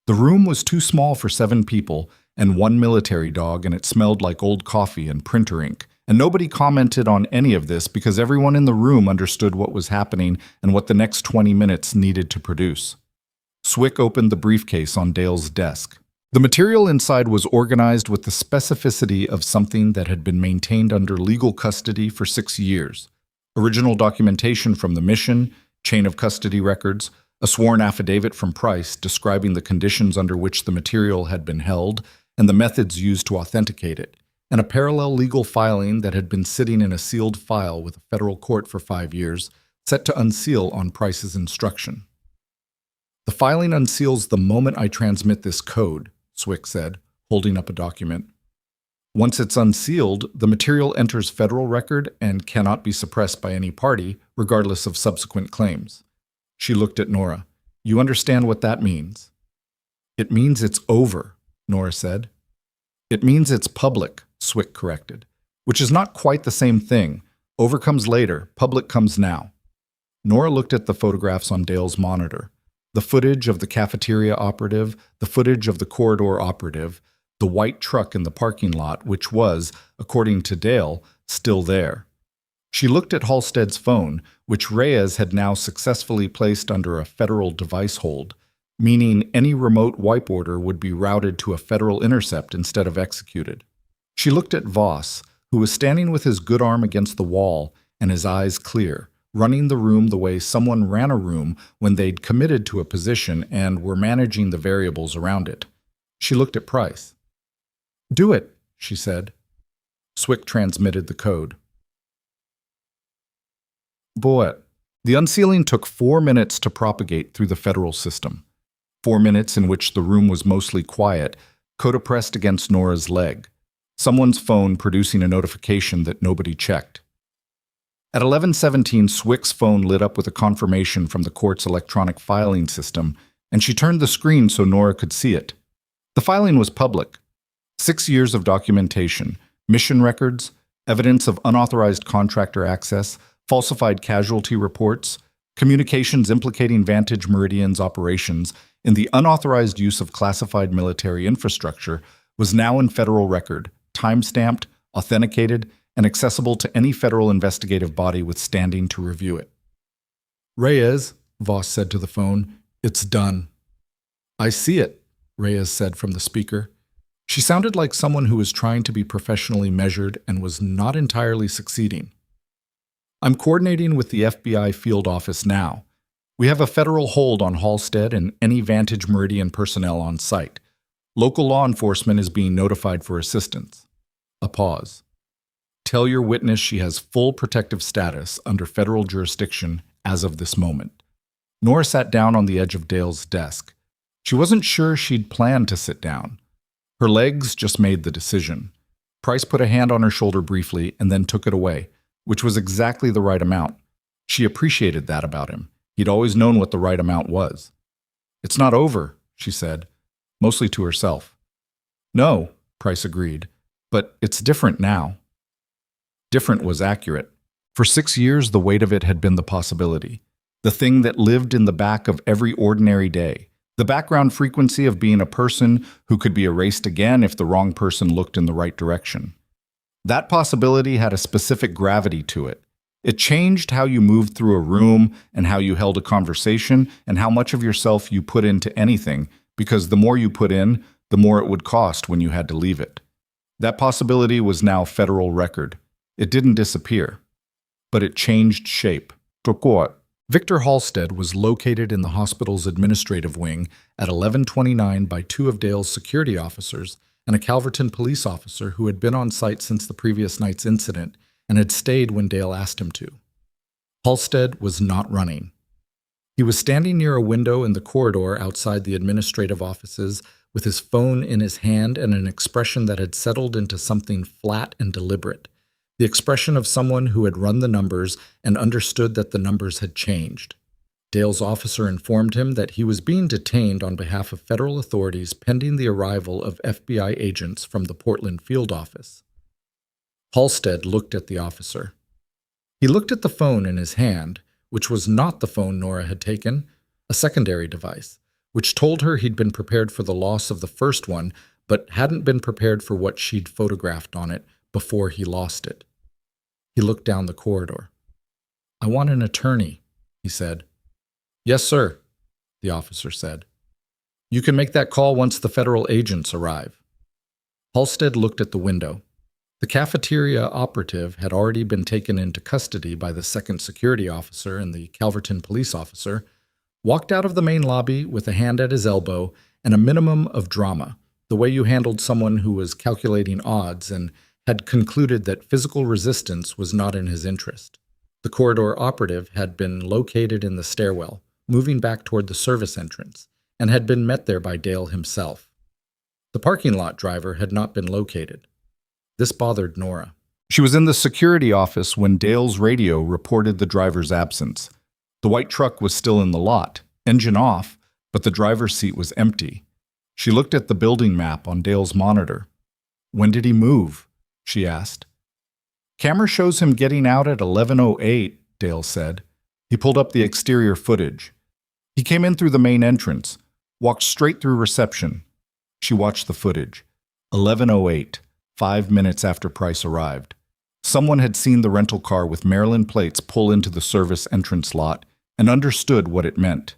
The room was too small for 7 people and 1 military dog, and it smelled like old coffee and printer ink, and nobody commented on any of this because everyone in the room understood what was happening and what the next 20 minutes needed to produce. Swick opened the briefcase on Dale's desk. The material inside was organized with the specificity of something that had been maintained under legal custody for 6 years. Original documentation from the mission, chain of custody records, a sworn affidavit from Price describing the conditions under which the material had been held and the methods used to authenticate it, and a parallel legal filing that had been sitting in a sealed file with a federal court for 5 years, set to unseal on Price's instruction. "The filing unseals the moment I transmit this code," Swick said, holding up a document. "Once it's unsealed, the material enters federal record and cannot be suppressed by any party, regardless of subsequent claims." She looked at Nora. "You understand what that means?" "It means it's over," Nora said. "It means it's public," Swick corrected, "which is not quite the same thing. Over comes later, public comes now." Nora looked at the photographs on Dale's monitor. The footage of the cafeteria operative, the footage of the corridor operative, the white truck in the parking lot, which was, according to Dale, still there. She looked at Halstead's phone, which Reyes had now successfully placed under a federal device hold, meaning any remote wipe order would be routed to a federal intercept instead of executed. She looked at Voss, who was standing with his good arm against the wall and his eyes clear, running the room the way someone ran a room when they'd committed to a position and were managing the variables around it. She looked at Price. "Do it," she said. Swick transmitted the code. Boet. The unsealing took 4 minutes to propagate through the federal system. 4 minutes in which the room was mostly quiet, Coda pressed against Nora's leg. Someone's phone producing a notification that nobody checked. At 11:17, Swick's phone lit up with a confirmation from the court's electronic filing system, and she turned the screen so Nora could see it. The filing was public. 6 years of documentation, mission records, evidence of unauthorized contractor access, falsified casualty reports, communications implicating Vantage Meridian's operations in the unauthorized use of classified military infrastructure was now in federal record, time-stamped, authenticated, and accessible to any federal investigative body with standing to review it. "Reyes," Voss said to the phone, "it's done." "I see it," Reyes said from the speaker. She sounded like someone who was trying to be professionally measured and was not entirely succeeding. "I'm coordinating with the FBI field office now. We have a federal hold on Halstead and any Vantage Meridian personnel on site. Local law enforcement is being notified for assistance." A pause. "Tell your witness she has full protective status under federal jurisdiction as of this moment." Nora sat down on the edge of Dale's desk. She wasn't sure she'd planned to sit down. Her legs just made the decision. Price put a hand on her shoulder briefly and then took it away, which was exactly the right amount. She appreciated that about him. He'd always known what the right amount was. "It's not over," she said, mostly to herself. "No," Price agreed, "but it's different now." Different was accurate. For 6 years, the weight of it had been the possibility, the thing that lived in the back of every ordinary day, The background frequency of being a person who could be erased again if the wrong person looked in the right direction. That possibility had a specific gravity to it. It changed how you moved through a room and how you held a conversation and how much of yourself you put into anything, because the more you put in, the more it would cost when you had to leave it. That possibility was now federal record. It didn't disappear, but it changed shape. Victor Halstead was located in the hospital's administrative wing at 11:29 by two of Dale's security officers and a Calverton police officer who had been on site since the previous night's incident and had stayed when Dale asked him to. Halstead was not running. He was standing near a window in the corridor outside the administrative offices with his phone in his hand and an expression that had settled into something flat and deliberate. The expression of someone who had run the numbers and understood that the numbers had changed. Dale's officer informed him that he was being detained on behalf of federal authorities pending the arrival of FBI agents from the Portland field office. Halstead looked at the officer. He looked at the phone in his hand, which was not the phone Nora had taken, a secondary device, which told her he'd been prepared for the loss of the first one, but hadn't been prepared for what she'd photographed on it before he lost it. He looked down the corridor. "I want an attorney," he said. "Yes, sir," the officer said. "You can make that call once the federal agents arrive." Halstead looked at the window. The cafeteria operative had already been taken into custody by the second security officer and the Calverton police officer, walked out of the main lobby with a hand at his elbow and a minimum of drama, the way you handled someone who was calculating odds and had concluded that physical resistance was not in his interest. The corridor operative had been located in the stairwell, moving back toward the service entrance, and had been met there by Dale himself. The parking lot driver had not been located. This bothered Nora. She was in the security office when Dale's radio reported the driver's absence. The white truck was still in the lot, engine off, but the driver's seat was empty. She looked at the building map on Dale's monitor. "When did he move?" she asked. "Camera shows him getting out at 11:08, Dale said. He pulled up the exterior footage. He came in through the main entrance, walked straight through reception. She watched the footage. 11:08, 5 minutes after Price arrived. Someone had seen the rental car with Maryland plates pull into the service entrance lot and understood what it meant.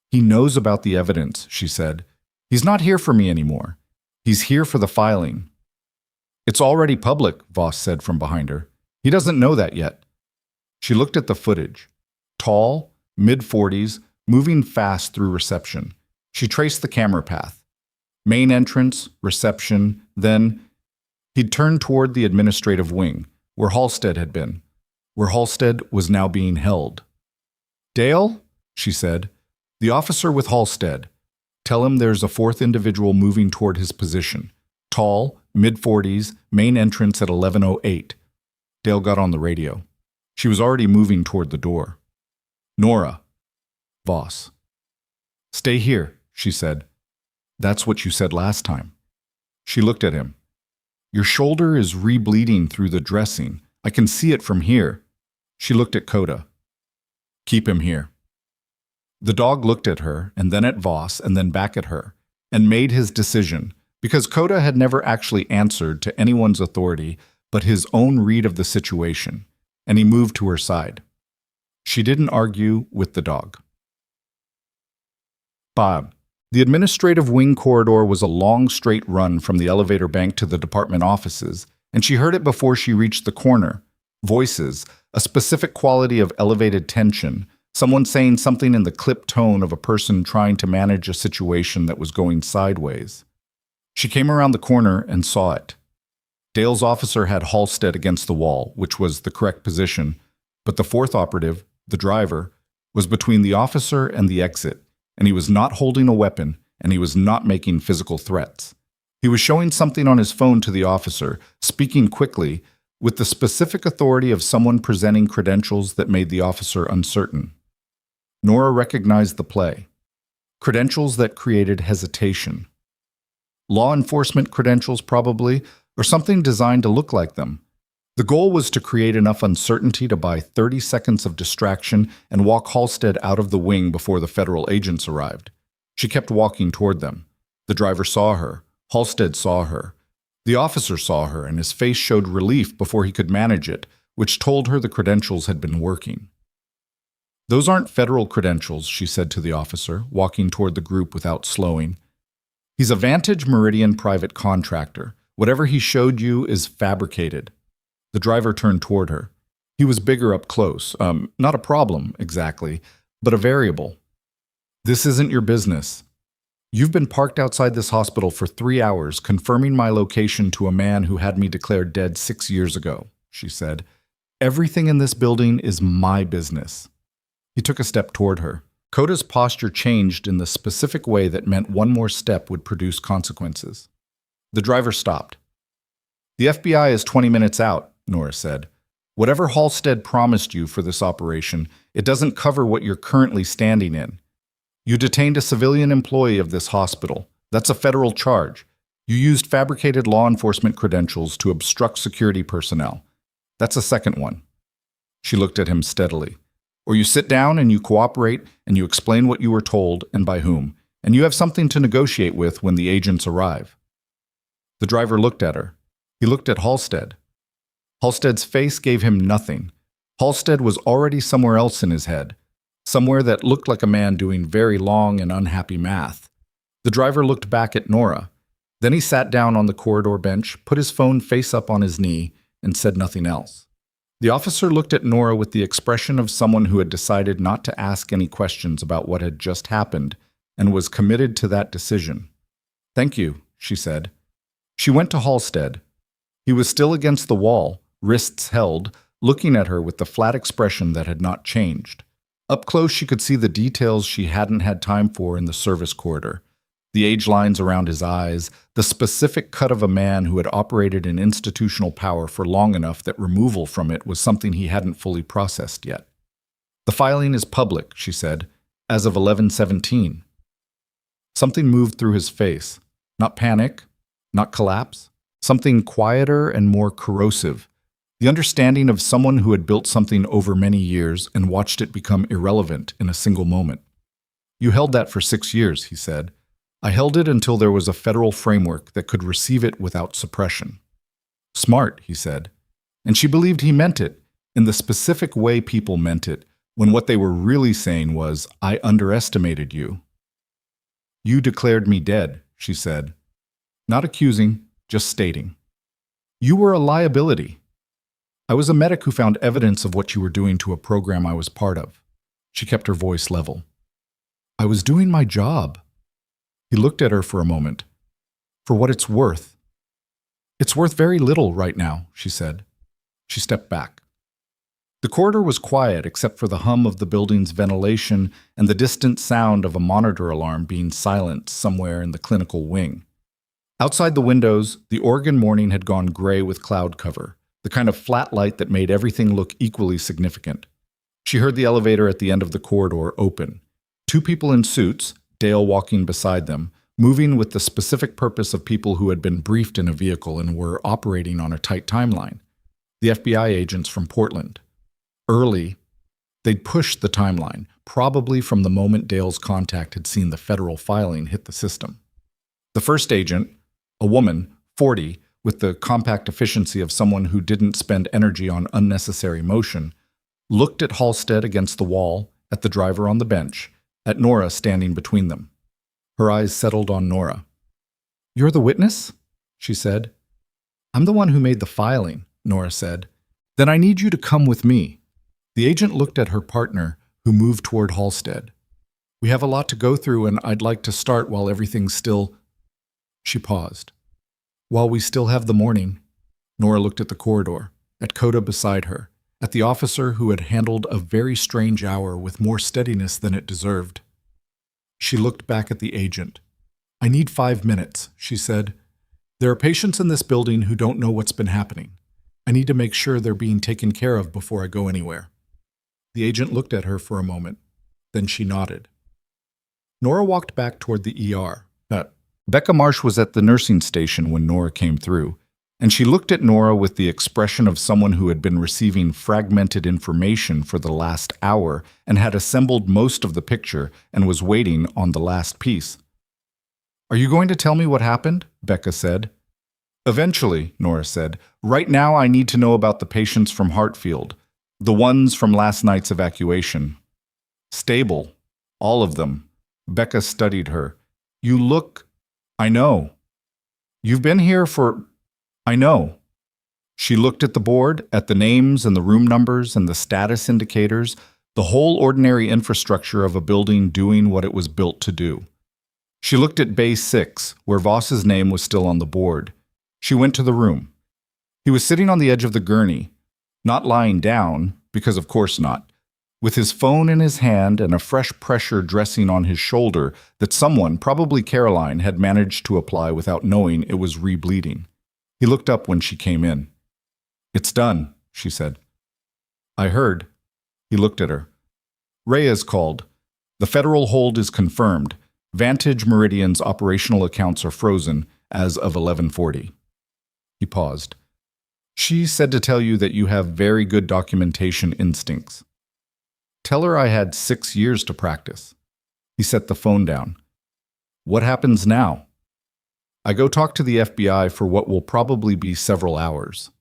"He knows about the evidence," she said. "He's not here for me anymore. He's here for the filing." "It's already public," Voss said from behind her. "He doesn't know that yet." She looked at the footage. Tall, mid-40s, moving fast through reception. She traced the camera path. Main entrance, reception, then he'd turned toward the administrative wing, where Halstead had been, where Halstead was now being held. "Dale," she said, "the officer with Halstead. Tell him there's a fourth individual moving toward his position. Tall, mid-40s, main entrance at 11:08. Dale got on the radio. She was already moving toward the door. "Nora." Voss. "Stay here," she said. "That's what you said last time." She looked at him. "Your shoulder is re-bleeding through the dressing. I can see it from here." She looked at Coda. "Keep him here." The dog looked at her, and then at Voss, and then back at her, and made his decision, because Coda had never actually answered to anyone's authority but his own read of the situation, and he moved to her side. She didn't argue with the dog. Bob. The administrative wing corridor was a long, straight run from the elevator bank to the department offices, and she heard it before she reached the corner. Voices, a specific quality of elevated tension, someone saying something in the clipped tone of a person trying to manage a situation that was going sideways. She came around the corner and saw it. Dale's officer had Halstead against the wall, which was the correct position, but the fourth operative, the driver, was between the officer and the exit, and he was not holding a weapon, and he was not making physical threats. He was showing something on his phone to the officer, speaking quickly, with the specific authority of someone presenting credentials that made the officer uncertain. Nora recognized the play. Credentials that created hesitation. Law enforcement credentials, probably, or something designed to look like them. The goal was to create enough uncertainty to buy 30 seconds of distraction and walk Halstead out of the wing before the federal agents arrived. She kept walking toward them. The driver saw her. Halstead saw her. The officer saw her, and his face showed relief before he could manage it, which told her the credentials had been working. "Those aren't federal credentials," she said to the officer, walking toward the group without slowing. "He's a Vantage Meridian private contractor. Whatever he showed you is fabricated." The driver turned toward her. He was bigger up close. Not a problem, exactly, but a variable. "This isn't your business. You've been parked outside this hospital for 3 hours, confirming my location to a man who had me declared dead 6 years ago," she said. "Everything in this building is my business." He took a step toward her. Coda's posture changed in the specific way that meant one more step would produce consequences. The driver stopped. "The FBI is 20 minutes out," Nora said. "Whatever Halstead promised you for this operation, it doesn't cover what you're currently standing in. You detained a civilian employee of this hospital. That's a federal charge. You used fabricated law enforcement credentials to obstruct security personnel. That's a second one." She looked at him steadily. "Or you sit down and you cooperate and you explain what you were told and by whom, and you have something to negotiate with when the agents arrive." The driver looked at her. He looked at Halstead. Halstead's face gave him nothing. Halstead was already somewhere else in his head, somewhere that looked like a man doing very long and unhappy math. The driver looked back at Nora. Then he sat down on the corridor bench, put his phone face up on his knee, and said nothing else. The officer looked at Nora with the expression of someone who had decided not to ask any questions about what had just happened and was committed to that decision. "Thank you," she said. She went to Halstead. He was still against the wall, wrists held, looking at her with the flat expression that had not changed. Up close, she could see the details she hadn't had time for in the service corridor. The age lines around his eyes, the specific cut of a man who had operated in institutional power for long enough that removal from it was something he hadn't fully processed yet. "The filing is public," she said, "as of 11/17. Something moved through his face. Not panic, not collapse. Something quieter and more corrosive. The understanding of someone who had built something over many years and watched it become irrelevant in a single moment. "You held that for 6 years," he said. "I held it until there was a federal framework that could receive it without suppression." "Smart," he said. And she believed he meant it, in the specific way people meant it, when what they were really saying was, "I underestimated you." "You declared me dead," she said. Not accusing, just stating. "You were a liability. I was a medic who found evidence of what you were doing to a program I was part of." She kept her voice level. "I was doing my job." He looked at her for a moment. "For what it's worth." "It's worth very little right now," she said. She stepped back. The corridor was quiet except for the hum of the building's ventilation and the distant sound of a monitor alarm being silenced somewhere in the clinical wing. Outside the windows, the Oregon morning had gone gray with cloud cover, the kind of flat light that made everything look equally significant. She heard the elevator at the end of the corridor open. 2 people in suits, Dale walking beside them, moving with the specific purpose of people who had been briefed in a vehicle and were operating on a tight timeline. The FBI agents from Portland. Early, they'd pushed the timeline, probably from the moment Dale's contact had seen the federal filing hit the system. The first agent, a woman, 40, with the compact efficiency of someone who didn't spend energy on unnecessary motion, looked at Halstead against the wall, at the driver on the bench, at Nora standing between them. Her eyes settled on Nora. "You're the witness?" she said. "I'm the one who made the filing," Nora said. "Then I need you to come with me." The agent looked at her partner, who moved toward Halstead. "We have a lot to go through, and I'd like to start while everything's still—" She paused. "While we still have the morning." Nora looked at the corridor, at Coda beside her, at the officer who had handled a very strange hour with more steadiness than it deserved. She looked back at the agent. "I need 5 minutes," she said. "There are patients in this building who don't know what's been happening. I need to make sure they're being taken care of before I go anywhere." The agent looked at her for a moment. Then she nodded. Nora walked back toward the ER. Becca Marsh was at the nursing station when Nora came through. and she looked at Nora with the expression of someone who had been receiving fragmented information for the last hour and had assembled most of the picture and was waiting on the last piece. "Are you going to tell me what happened?" Becca said. "Eventually," Nora said. "Right now I need to know about the patients from Hartfield, the ones from last night's evacuation." "Stable. All of them." Becca studied her. "You look—" "I know." "You've been here for—" "I know." She looked at the board, at the names and the room numbers and the status indicators, the whole ordinary infrastructure of a building doing what it was built to do. She looked at Bay 6, where Voss's name was still on the board. She went to the room. He was sitting on the edge of the gurney, not lying down, because of course not, with his phone in his hand and a fresh pressure dressing on his shoulder that someone, probably Caroline, had managed to apply without knowing it was re-bleeding. He looked up when she came in. "It's done," she said. "I heard." He looked at her. "Reyes called. The federal hold is confirmed. Vantage Meridian's operational accounts are frozen as of 11:40. He paused. "She said to tell you that you have very good documentation instincts. Tell her I had 6 years to practice." He set the phone down. "What happens now?" "I go talk to the FBI for what will probably be several hours."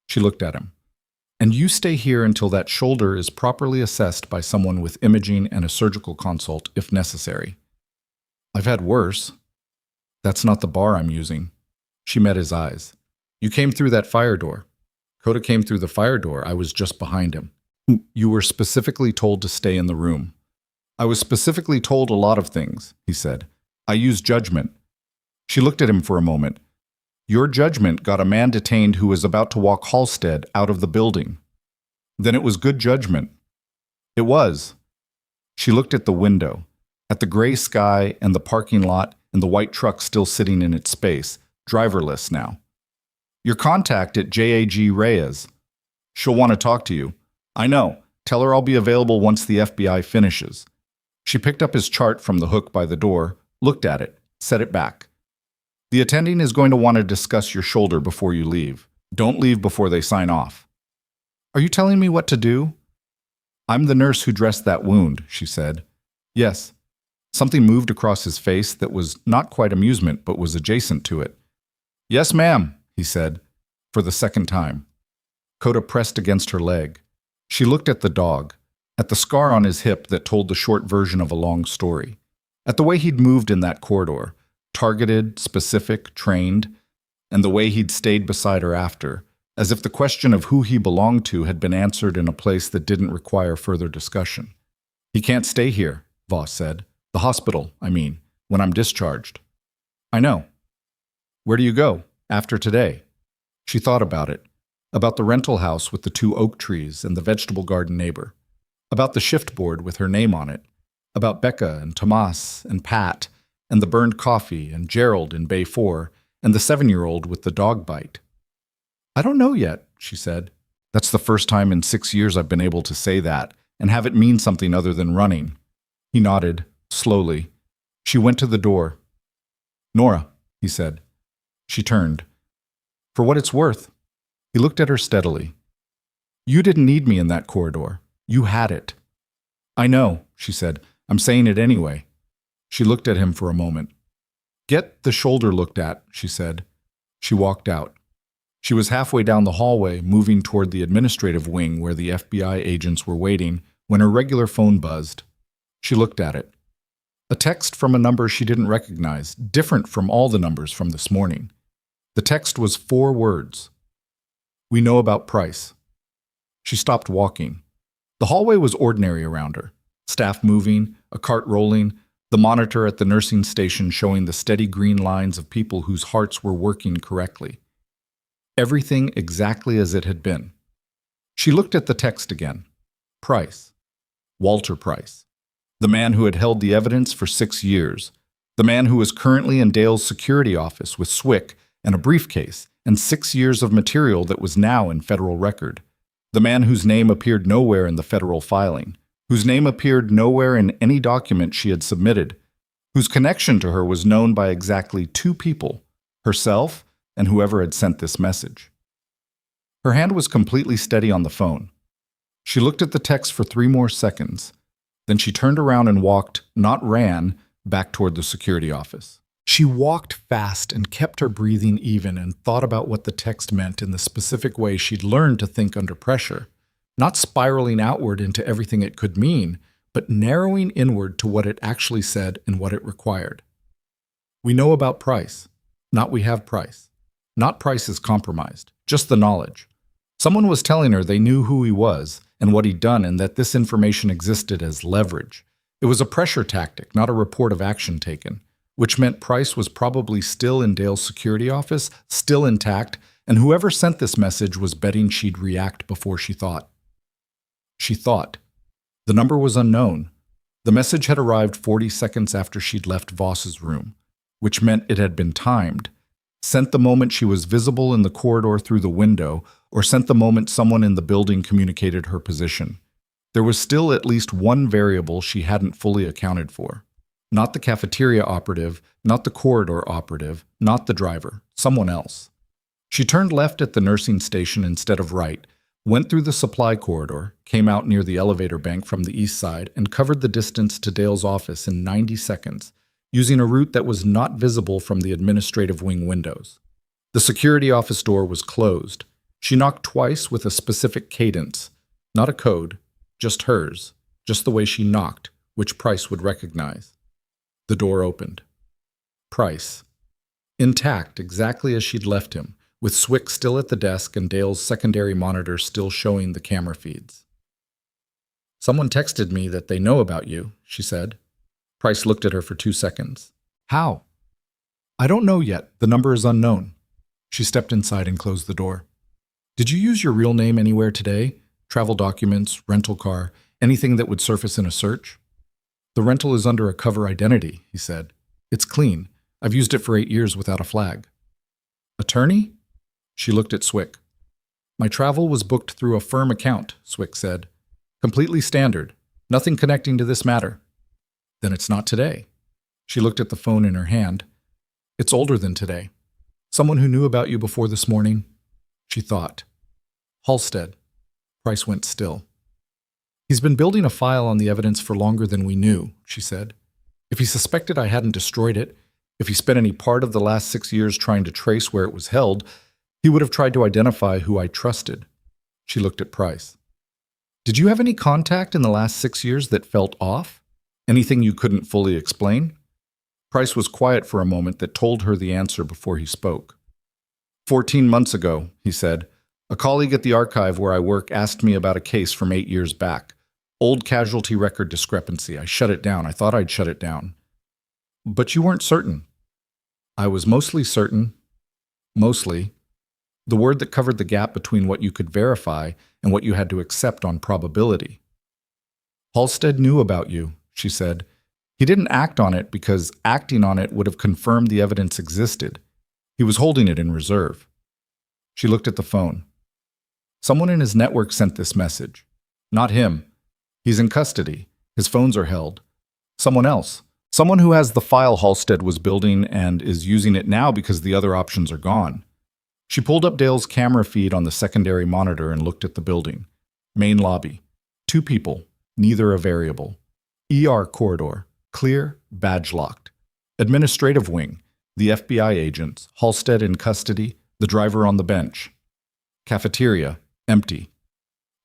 She looked at him. "And you stay here until that shoulder is properly assessed by someone with imaging and a surgical consult if necessary." "I've had worse." "That's not the bar I'm using." She met his eyes. "You came through that fire door." "Coda came through the fire door. I was just behind him." "You were specifically told to stay in the room." "I was specifically told a lot of things," he said. "I used judgment." She looked at him for a moment. "Your judgment got a man detained who was about to walk Halstead out of the building." "Then it was good judgment." "It was." She looked at the window, at the gray sky and the parking lot and the white truck still sitting in its space, driverless now. "Your contact at JAG Reyes. She'll want to talk to you." "I know. Tell her I'll be available once the FBI finishes." She picked up his chart from the hook by the door, looked at it, set it back. "The attending is going to want to discuss your shoulder before you leave. Don't leave before they sign off." "Are you telling me what to do?" "I'm the nurse who dressed that wound," she said. "Yes." Something moved across his face that was not quite amusement, but was adjacent to it. "Yes, ma'am," he said, for the second time. Coda pressed against her leg. She looked at the dog, at the scar on his hip that told the short version of a long story, at the way he'd moved in that corridor, targeted, specific, trained, and the way he'd stayed beside her after, as if the question of who he belonged to had been answered in a place that didn't require further discussion. "He can't stay here," Voss said. "The hospital, I mean, when I'm discharged." "I know." "Where do you go, after today?" She thought about it, about the rental house with the 2 oak trees and the vegetable garden neighbor, about the shift board with her name on it, about Becca and Tomas and Pat, and the burned coffee and Gerald in Bay 4, and the 7-year-old with the dog bite. "I don't know yet," she said. "That's the first time in 6 years I've been able to say that, and have it mean something other than running." He nodded. Slowly. She went to the door. "Nora," he said. She turned. "For what it's worth." He looked at her steadily. "You didn't need me in that corridor. You had it." "I know," she said. "I'm saying it anyway." She looked at him for a moment. "Get the shoulder looked at," she said. She walked out. She was halfway down the hallway, moving toward the administrative wing where the FBI agents were waiting, when her regular phone buzzed. She looked at it. A text from a number she didn't recognize, different from all the numbers from this morning. The text was 4 words. "We know about Price." She stopped walking. The hallway was ordinary around her. Staff moving, a cart rolling, the monitor at the nursing station showing the steady green lines of people whose hearts were working correctly. Everything exactly as it had been. She looked at the text again. Price. Walter Price. The man who had held the evidence for 6 years. The man who was currently in Dale's security office with Swick and a briefcase and 6 years of material that was now in federal record. The man whose name appeared nowhere in the federal filing, whose name appeared nowhere in any document she had submitted, whose connection to her was known by exactly 2 people, herself and whoever had sent this message. Her hand was completely steady on the phone. She looked at the text for 3 more seconds. Then she turned around and walked, not ran, back toward the security office. She walked fast and kept her breathing even and thought about what the text meant in the specific way she'd learned to think under pressure, not spiraling outward into everything it could mean, but narrowing inward to what it actually said and what it required. We know about Price, not we have Price. Not Price is compromised, just the knowledge. Someone was telling her they knew who he was and what he'd done and that this information existed as leverage. It was a pressure tactic, not a report of action taken, which meant Price was probably still in Dale's security office, still intact, and whoever sent this message was betting she'd react before she thought. She thought. The number was unknown. The message had arrived 40 seconds after she'd left Voss's room, which meant it had been timed, sent the moment she was visible in the corridor through the window, or sent the moment someone in the building communicated her position. There was still at least one variable she hadn't fully accounted for. Not the cafeteria operative, not the corridor operative, not the driver, someone else. She turned left at the nursing station instead of right, went through the supply corridor, came out near the elevator bank from the east side, and covered the distance to Dale's office in 90 seconds, using a route that was not visible from the administrative wing windows. The security office door was closed. She knocked twice with a specific cadence, not a code, just hers, just the way she knocked, which Price would recognize. The door opened. Price. Intact, exactly as she'd left him, with Swick still at the desk and Dale's secondary monitor still showing the camera feeds. "Someone texted me that they know about you," she said. Price looked at her for 2 seconds. "How?" "I don't know yet. The number is unknown." She stepped inside and closed the door. "Did you use your real name anywhere today? Travel documents, rental car, anything that would surface in a search?" "The rental is under a cover identity," he said. "It's clean. I've used it for 8 years without a flag." "Attorney?" She looked at Swick. "My travel was booked through a firm account," Swick said. "Completely standard. Nothing connecting to this matter." "Then it's not today." She looked at the phone in her hand. "It's older than today. Someone who knew about you before this morning?" She thought. "Halstead." Price went still. "He's been building a file on the evidence for longer than we knew," she said. "If he suspected I hadn't destroyed it, if he spent any part of the last 6 years trying to trace where it was held, he would have tried to identify who I trusted." She looked at Price. "Did you have any contact in the last 6 years that felt off? Anything you couldn't fully explain?" Price was quiet for a moment that told her the answer before he spoke. 14 months ago, he said, a colleague at the archive where I work asked me about a case from 8 years back. Old casualty record discrepancy. I shut it down. I thought I'd shut it down. But you weren't certain. I was mostly certain. Mostly. The word that covered the gap between what you could verify and what you had to accept on probability. Halstead knew about you, she said. He didn't act on it because acting on it would have confirmed the evidence existed. He was holding it in reserve. She looked at the phone. Someone in his network sent this message. Not him. He's in custody. His phones are held. Someone else. Someone who has the file Halstead was building and is using it now because the other options are gone. She pulled up Dale's camera feed on the secondary monitor and looked at the building. Main lobby. 2 people, neither a variable. ER corridor. Clear, badge locked. Administrative wing. The FBI agents. Halstead in custody. The driver on the bench. Cafeteria. Empty.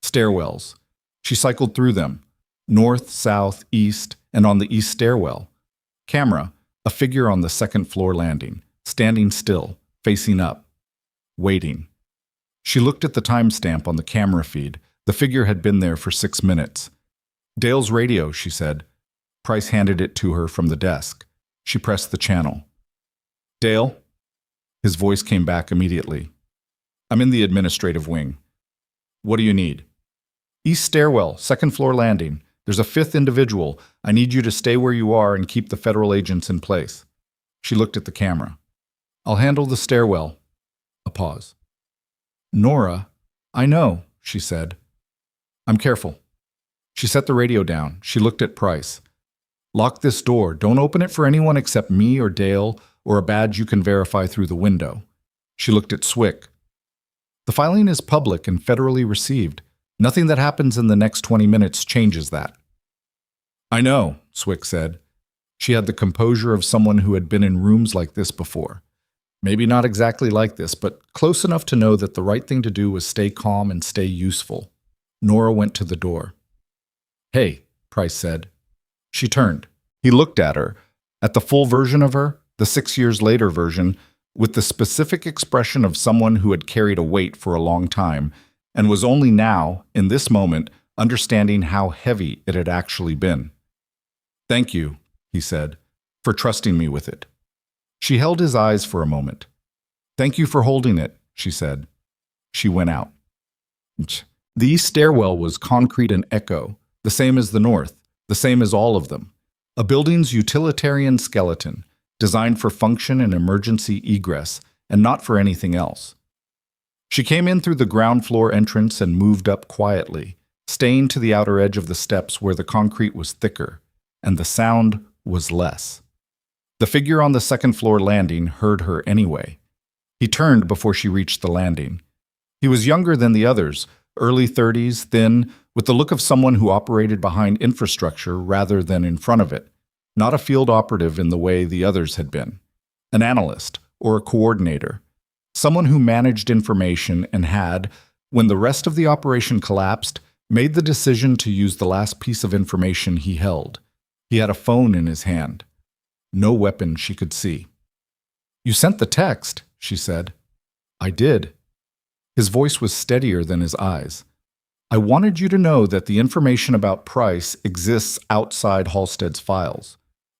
Stairwells. She cycled through them. North, south, east, and on the east stairwell. Camera. A figure on the second floor landing. Standing still. Facing up. Waiting. She looked at the timestamp on the camera feed. The figure had been there for 6 minutes. Dale's radio, she said. Price handed it to her from the desk. She pressed the channel. Dale? His voice came back immediately. I'm in the administrative wing. What do you need? East stairwell, second floor landing. There's a 5th individual. I need you to stay where you are and keep the federal agents in place. She looked at the camera. I'll handle the stairwell. A pause. Nora, I know, she said. I'm careful. She set the radio down. She looked at Price. Lock this door. Don't open it for anyone except me or Dale or a badge you can verify through the window. She looked at Swick. The filing is public and federally received. Nothing that happens in the next 20 minutes changes that. I know, Swick said. She had the composure of someone who had been in rooms like this before. Maybe not exactly like this, but close enough to know that the right thing to do was stay calm and stay useful. Nora went to the door. Hey, Price said. She turned. He looked at her, at the full version of her, the 6 years later version, with the specific expression of someone who had carried a weight for a long time and was only now, in this moment, understanding how heavy it had actually been. Thank you, he said, for trusting me with it. She held his eyes for a moment. Thank you for holding it, she said. She went out. The east stairwell was concrete and echo, the same as the north, the same as all of them. A building's utilitarian skeleton, designed for function and emergency egress, and not for anything else. She came in through the ground floor entrance and moved up quietly, staying to the outer edge of the steps where the concrete was thicker, and the sound was less. The figure on the second floor landing heard her anyway. He turned before she reached the landing. He was younger than the others, early 30s, thin, with the look of someone who operated behind infrastructure rather than in front of it, not a field operative in the way the others had been, an analyst or a coordinator, someone who managed information and had, when the rest of the operation collapsed, made the decision to use the last piece of information he held. He had a phone in his hand. No weapon she could see. You sent the text, she said. I did. His voice was steadier than his eyes. I wanted you to know that the information about Price exists outside Halstead's files.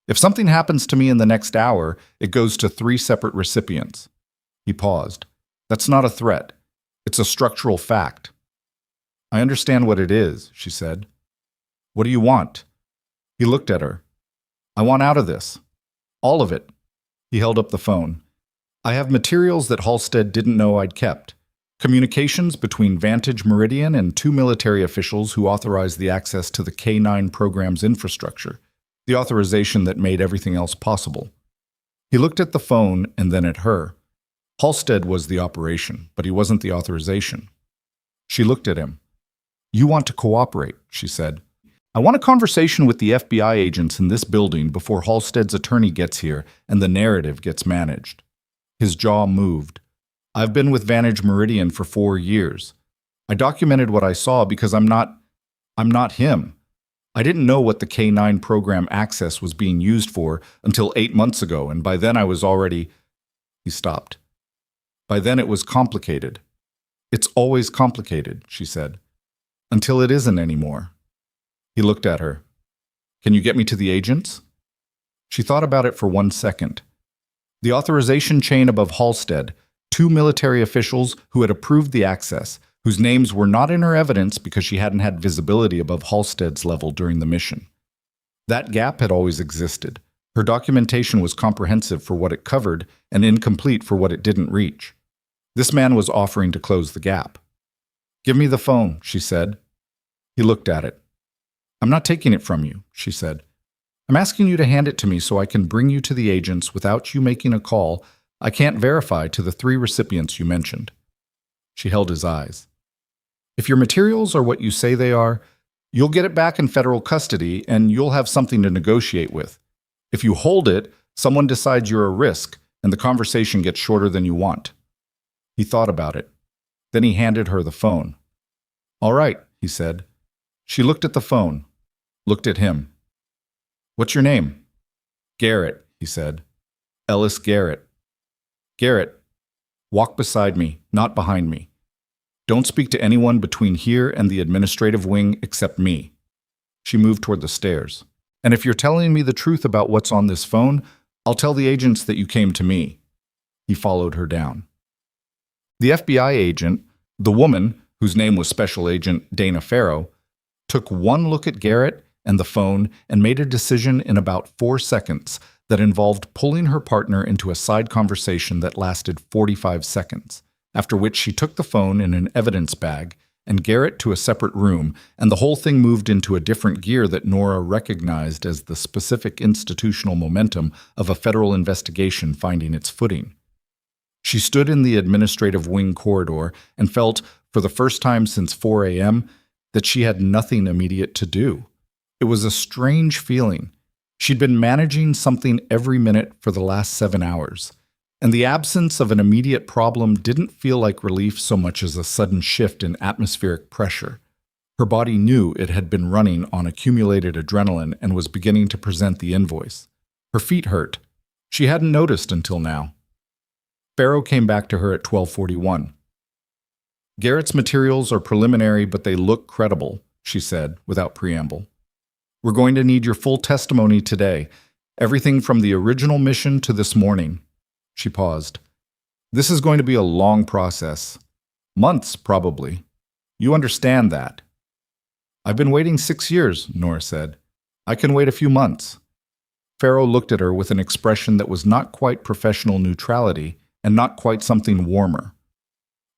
If something happens to me in the next hour, it goes to 3 separate recipients. He paused. That's not a threat. It's a structural fact. I understand what it is, she said. What do you want? He looked at her. I want out of this. All of it. He held up the phone. I have materials that Halstead didn't know I'd kept. Communications between Vantage Meridian and 2 military officials who authorized the access to the K9 program's infrastructure, the authorization that made everything else possible. He looked at the phone and then at her. Halstead was the operation, but he wasn't the authorization. She looked at him. You want to cooperate, she said. I want a conversation with the FBI agents in this building before Halstead's attorney gets here and the narrative gets managed. His jaw moved. I've been with Vantage Meridian for 4 years. I documented what I saw because I'm not him. I didn't know what the K9 program access was being used for until 8 months ago, and by then I was already... He stopped. By then it was complicated. It's always complicated, she said. Until it isn't anymore. He looked at her. Can you get me to the agents? She thought about it for 1 second. The authorization chain above Halstead, 2 military officials who had approved the access, whose names were not in her evidence because she hadn't had visibility above Halstead's level during the mission. That gap had always existed. Her documentation was comprehensive for what it covered and incomplete for what it didn't reach. This man was offering to close the gap. Give me the phone, she said. He looked at it. I'm not taking it from you, she said. I'm asking you to hand it to me so I can bring you to the agents without you making a call I can't verify to the 3 recipients you mentioned. She held his eyes. If your materials are what you say they are, you'll get it back in federal custody and you'll have something to negotiate with. If you hold it, someone decides you're a risk and the conversation gets shorter than you want. He thought about it. Then he handed her the phone. All right, he said. She looked at the phone, looked at him. What's your name? Garrett, he said. Ellis Garrett. Garrett, walk beside me, not behind me. Don't speak to anyone between here and the administrative wing except me. She moved toward the stairs. And if you're telling me the truth about what's on this phone, I'll tell the agents that you came to me. He followed her down. The FBI agent, the woman, whose name was Special Agent Dana Farrow, took one look at Garrett and the phone and made a decision in about 4 seconds that involved pulling her partner into a side conversation that lasted 45 seconds, after which she took the phone in an evidence bag and Garrett to a separate room, and the whole thing moved into a different gear that Nora recognized as the specific institutional momentum of a federal investigation finding its footing. She stood in the administrative wing corridor and felt, for the first time since 4 a.m., that she had nothing immediate to do. It was a strange feeling. She'd been managing something every minute for the last 7 hours, and the absence of an immediate problem didn't feel like relief so much as a sudden shift in atmospheric pressure. Her body knew it had been running on accumulated adrenaline and was beginning to present the invoice. Her feet hurt. She hadn't noticed until now. Farrow came back to her at 12:41. "Garrett's materials are preliminary, but they look credible," she said, without preamble. "We're going to need your full testimony today, everything from the original mission to this morning." She paused. "This is going to be a long process. Months, probably. You understand that." "I've been waiting 6 years," Nora said. "I can wait a few months." Farrow looked at her with an expression that was not quite professional neutrality and not quite something warmer.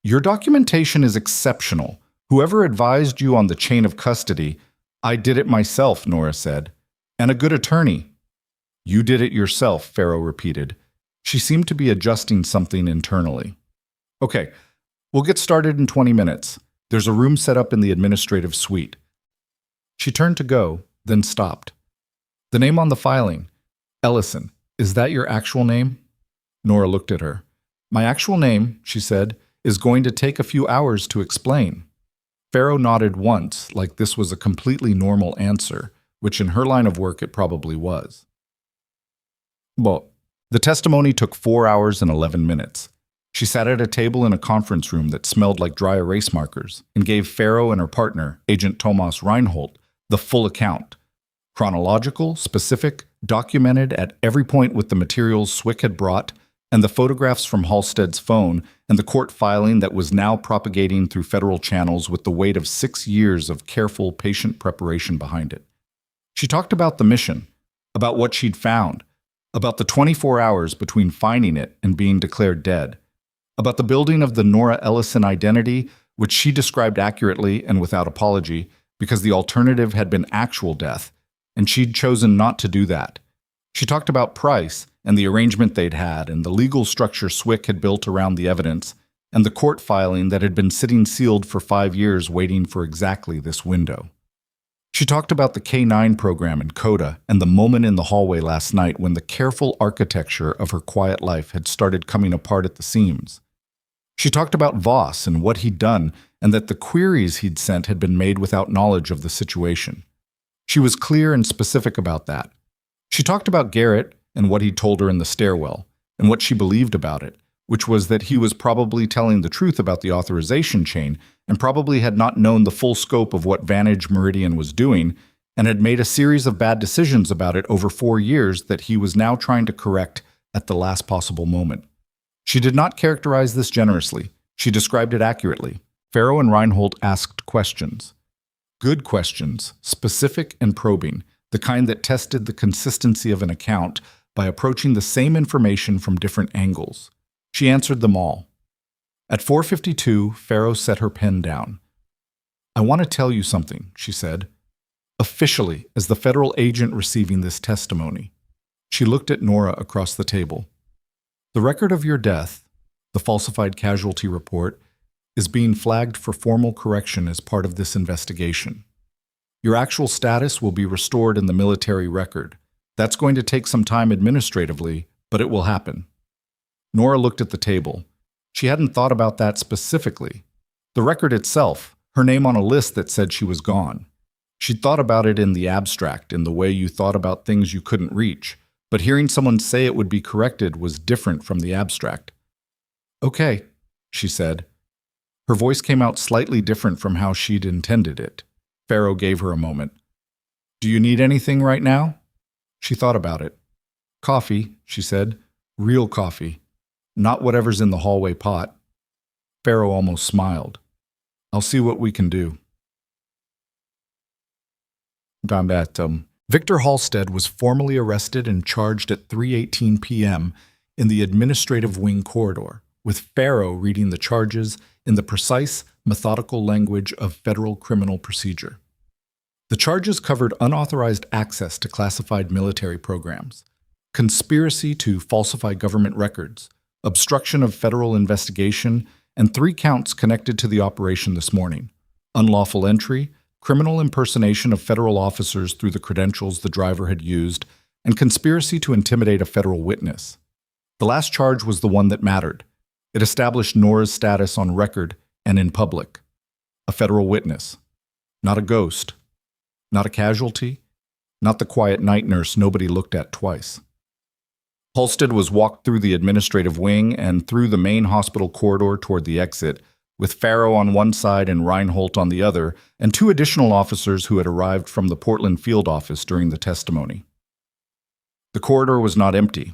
"Your documentation is exceptional. Whoever advised you on the chain of custody—" "I did it myself," Nora said. "And a good attorney." "You did it yourself," Farrow repeated. She seemed to be adjusting something internally. "Okay, we'll get started in 20 minutes. There's a room set up in the administrative suite." She turned to go, then stopped. "The name on the filing, Ellison, is that your actual name?" Nora looked at her. "My actual name," she said, "is going to take a few hours to explain." Farrow nodded once, like this was a completely normal answer, which in her line of work it probably was. The testimony took 4 hours and 11 minutes. She sat at a table in a conference room that smelled like dry erase markers and gave Farrow and her partner, Agent Thomas Reinhold, the full account. Chronological, specific, documented at every point with the materials Swick had brought, and the photographs from Halstead's phone, and the court filing that was now propagating through federal channels with the weight of 6 years of careful, patient preparation behind it. She talked about the mission, about what she'd found, about the 24 hours between finding it and being declared dead, about the building of the Nora Ellison identity, which she described accurately and without apology, because the alternative had been actual death, and she'd chosen not to do that. She talked about Price and the arrangement they'd had and the legal structure Swick had built around the evidence, and the court filing that had been sitting sealed for 5 years waiting for exactly this window. She talked about the K-9 program in Coda and the moment in the hallway last night when the careful architecture of her quiet life had started coming apart at the seams. She talked about Voss and what he'd done, and that the queries he'd sent had been made without knowledge of the situation. She was clear and specific about that. She talked about Garrett and what he'd told her in the stairwell, and what she believed about it, which was that he was probably telling the truth about the authorization chain and probably had not known the full scope of what Vantage Meridian was doing and had made a series of bad decisions about it over 4 years that he was now trying to correct at the last possible moment. She did not characterize this generously. She described it accurately. Farrow and Reinhold asked questions. Good questions, specific and probing, the kind that tested the consistency of an account by approaching the same information from different angles. She answered them all. At 4:52, Farrow set her pen down. "I want to tell you something," she said. "Officially, as the federal agent receiving this testimony." She looked at Nora across the table. "The record of your death, the falsified casualty report, is being flagged for formal correction as part of this investigation. Your actual status will be restored in the military record. That's going to take some time administratively, but it will happen." Nora looked at the table. She hadn't thought about that specifically. The record itself, her name on a list that said she was gone. She'd thought about it in the abstract, in the way you thought about things you couldn't reach, but hearing someone say it would be corrected was different from the abstract. "Okay," she said. Her voice came out slightly different from how she'd intended it. Farrow gave her a moment. "Do you need anything right now?" She thought about it. "Coffee," she said. "Real coffee. Not whatever's in the hallway pot." Farrow almost smiled. "I'll see what we can do." Victor Halstead was formally arrested and charged at 3:18 p.m. in the administrative wing corridor, with Farrow reading the charges in the precise, methodical language of federal criminal procedure. The charges covered unauthorized access to classified military programs, conspiracy to falsify government records, obstruction of federal investigation, and 3 counts connected to the operation this morning: unlawful entry, criminal impersonation of federal officers through the credentials the driver had used, and conspiracy to intimidate a federal witness. The last charge was the one that mattered. It established Nora's status on record and in public. A federal witness. Not a ghost. Not a casualty. Not the quiet night nurse nobody looked at twice. Halstead was walked through the administrative wing and through the main hospital corridor toward the exit, with Farrow on one side and Reinhold on the other, and 2 additional officers who had arrived from the Portland field office during the testimony. The corridor was not empty.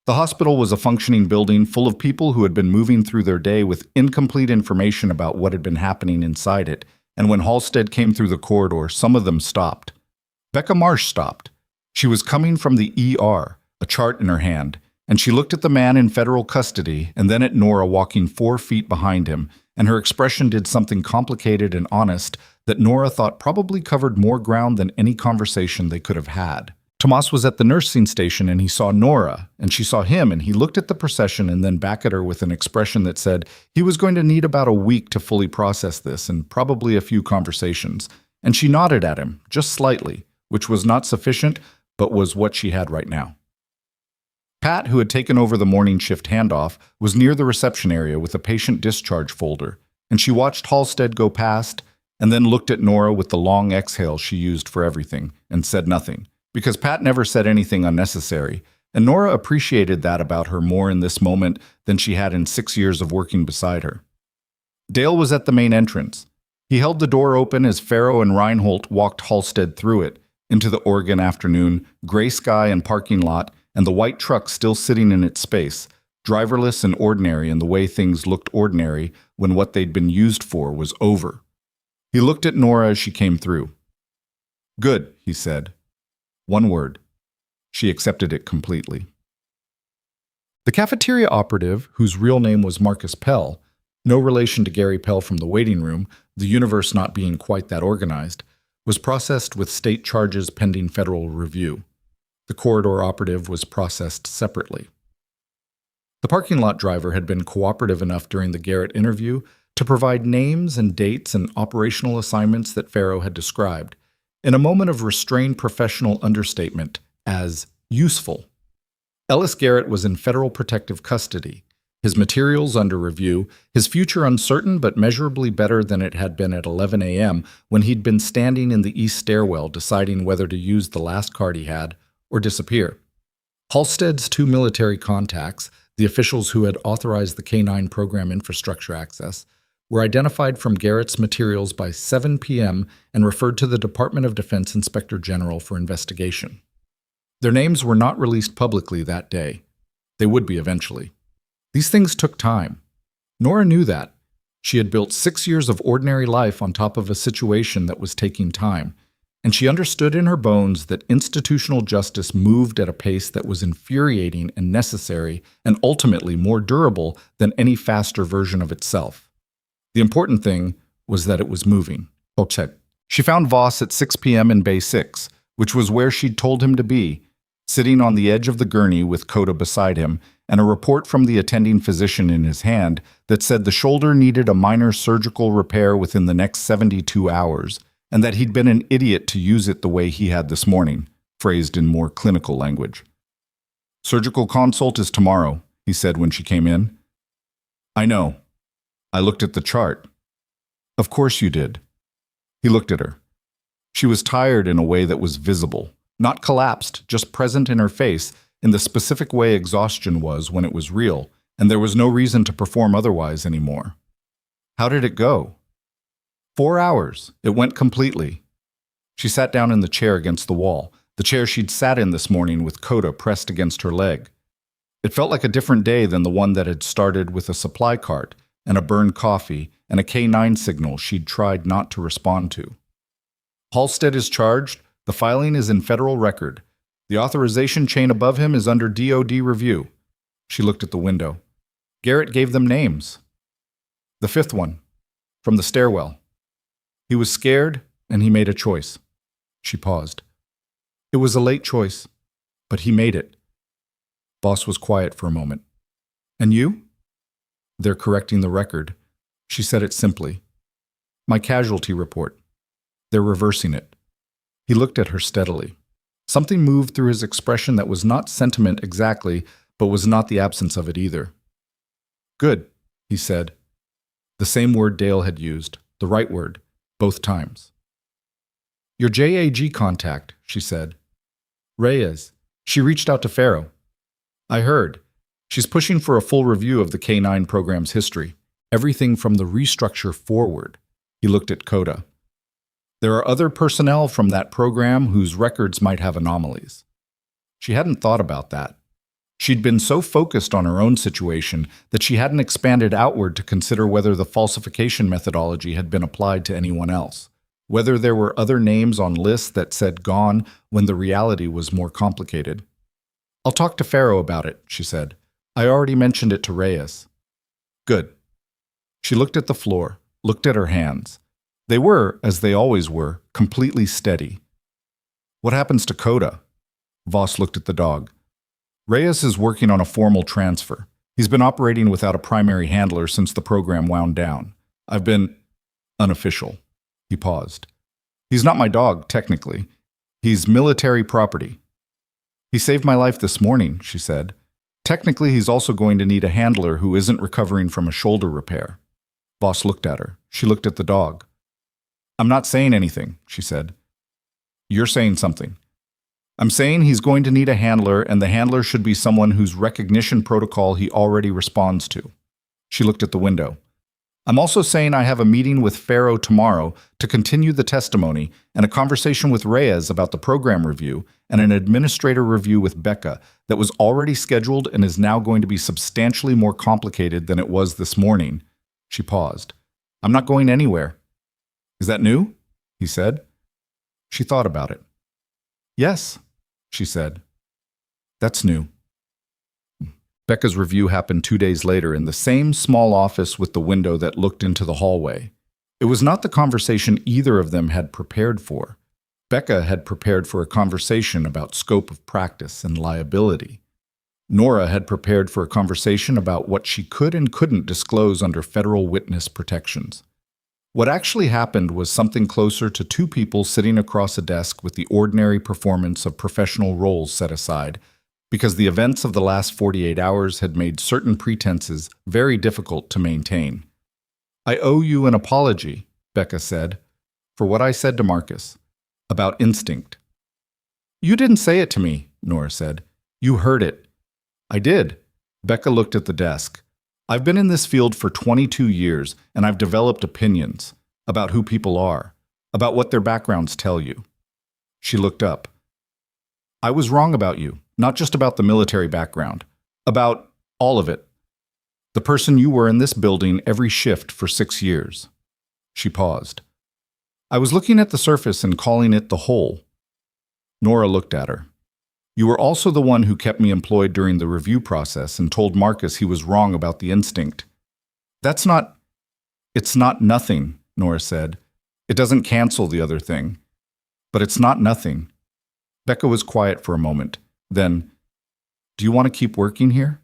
The hospital was a functioning building full of people who had been moving through their day with incomplete information about what had been happening inside it, and when Halstead came through the corridor, some of them stopped. Becca Marsh stopped. She was coming from the ER, a chart in her hand, and she looked at the man in federal custody and then at Nora walking 4 feet behind him, and her expression did something complicated and honest that Nora thought probably covered more ground than any conversation they could have had. Tomas was at the nursing station and he saw Nora, and she saw him, and he looked at the procession and then back at her with an expression that said he was going to need about a week to fully process this and probably a few conversations. And she nodded at him, just slightly, which was not sufficient, but was what she had right now. Pat, who had taken over the morning shift handoff, was near the reception area with a patient discharge folder, and she watched Halstead go past and then looked at Nora with the long exhale she used for everything and said nothing, because Pat never said anything unnecessary, and Nora appreciated that about her more in this moment than she had in 6 years of working beside her. Dale was at the main entrance. He held the door open as Farrow and Reinhold walked Halstead through it, into the Oregon afternoon, gray sky and parking lot, and the white truck still sitting in its space, driverless and ordinary in the way things looked ordinary when what they'd been used for was over. He looked at Nora as she came through. "Good," he said. One word. She accepted it completely. The cafeteria operative, whose real name was Marcus Pell, no relation to Gary Pell from the waiting room, the universe not being quite that organized, was processed with state charges pending federal review. The corridor operative was processed separately. The parking lot driver had been cooperative enough during the Garrett interview to provide names and dates and operational assignments that Farrow had described, in a moment of restrained professional understatement, as useful. Ellis Garrett was in federal protective custody, his materials under review, his future uncertain but measurably better than it had been at 11 a.m. when he'd been standing in the east stairwell deciding whether to use the last card he had or disappear. Halstead's 2 military contacts, the officials who had authorized the K-9 program infrastructure access, were identified from Garrett's materials by 7 p.m. and referred to the Department of Defense Inspector General for investigation. Their names were not released publicly that day. They would be eventually. These things took time. Nora knew that. She had built 6 years of ordinary life on top of a situation that was taking time, and she understood in her bones that institutional justice moved at a pace that was infuriating and necessary and ultimately more durable than any faster version of itself. The important thing was that it was moving. She found Voss at 6 p.m. in Bay 6, which was where she'd told him to be, sitting on the edge of the gurney with Coda beside him, and a report from the attending physician in his hand that said the shoulder needed a minor surgical repair within the next 72 hours, and that he'd been an idiot to use it the way he had this morning, phrased in more clinical language. "Surgical consult is tomorrow," he said when she came in. "I know. I looked at the chart." "Of course you did." He looked at her. She was tired in a way that was visible, not collapsed, just present in her face, in the specific way exhaustion was when it was real, and there was no reason to perform otherwise anymore. "How did it go?" 4 hours. It went completely. She sat down in the chair against the wall, the chair she'd sat in this morning with Coda pressed against her leg. It felt like a different day than the one that had started with a supply cart and a burned coffee and a K-9 signal she'd tried not to respond to. "Halstead is charged. The filing is in federal record. The authorization chain above him is under DOD review." She looked at the window. Garrett gave them names. "The 5th one, from the stairwell. He was scared, and he made a choice." She paused. "It was a late choice, but he made it." Voss was quiet for a moment. And you? They're correcting the record. She said it simply. My casualty report. They're reversing it. He looked at her steadily. Something moved through his expression that was not sentiment exactly, but was not the absence of it either. Good, he said. The same word Dale had used, the right word, both times. Your JAG contact, she said. Reyes. She reached out to Pharaoh. I heard. She's pushing for a full review of the K9 program's history, everything from the restructure forward. He looked at Coda. There are other personnel from that program whose records might have anomalies. She hadn't thought about that. She'd been so focused on her own situation that she hadn't expanded outward to consider whether the falsification methodology had been applied to anyone else, whether there were other names on lists that said gone when the reality was more complicated. I'll talk to Pharaoh about it, she said. I already mentioned it to Reyes. Good. She looked at the floor, looked at her hands. They were, as they always were, completely steady. What happens to Coda? Voss looked at the dog. Reyes is working on a formal transfer. He's been operating without a primary handler since the program wound down. I've been unofficial. He paused. He's not my dog, technically. He's military property. He saved my life this morning, she said. Technically, he's also going to need a handler who isn't recovering from a shoulder repair. Voss looked at her. She looked at the dog. I'm not saying anything, she said. You're saying something. I'm saying he's going to need a handler, and the handler should be someone whose recognition protocol he already responds to. She looked at the window. I'm also saying I have a meeting with Pharaoh tomorrow to continue the testimony and a conversation with Reyes about the program review and an administrator review with Becca that was already scheduled and is now going to be substantially more complicated than it was this morning. She paused. I'm not going anywhere. Is that new? He said. She thought about it. Yes, she said. That's new. Becca's review happened 2 days later in the same small office with the window that looked into the hallway. It was not the conversation either of them had prepared for. Becca had prepared for a conversation about scope of practice and liability. Nora had prepared for a conversation about what she could and couldn't disclose under federal witness protections. What actually happened was something closer to two people sitting across a desk with the ordinary performance of professional roles set aside, because the events of the last 48 hours had made certain pretenses very difficult to maintain. I owe you an apology, Becca said, for what I said to Marcus, about instinct. You didn't say it to me, Nora said. You heard it. I did. Becca looked at the desk. I've been in this field for 22 years, and I've developed opinions about who people are, about what their backgrounds tell you. She looked up. I was wrong about you, not just about the military background, about all of it. The person you were in this building every shift for 6 years. She paused. I was looking at the surface and calling it the whole. Nora looked at her. You were also the one who kept me employed during the review process and told Marcus he was wrong about the instinct. It's not nothing, Nora said. It doesn't cancel the other thing. But it's not nothing. Becca was quiet for a moment. Then, do you want to keep working here?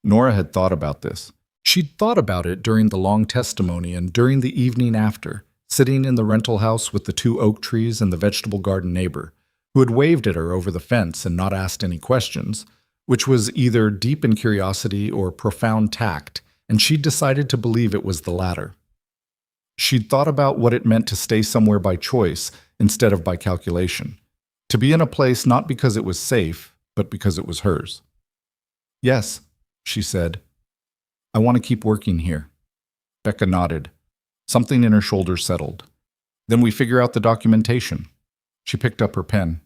Nora had thought about this. She'd thought about it during the long testimony and during the evening after, sitting in the rental house with the 2 oak trees and the vegetable garden neighbor, who had waved at her over the fence and not asked any questions, which was either deep in curiosity or profound tact, and she'd decided to believe it was the latter. She'd thought about what it meant to stay somewhere by choice instead of by calculation, to be in a place not because it was safe, but because it was hers. Yes, she said. I want to keep working here. Becca nodded. Something in her shoulder settled. Then we figure out the documentation. She picked up her pen.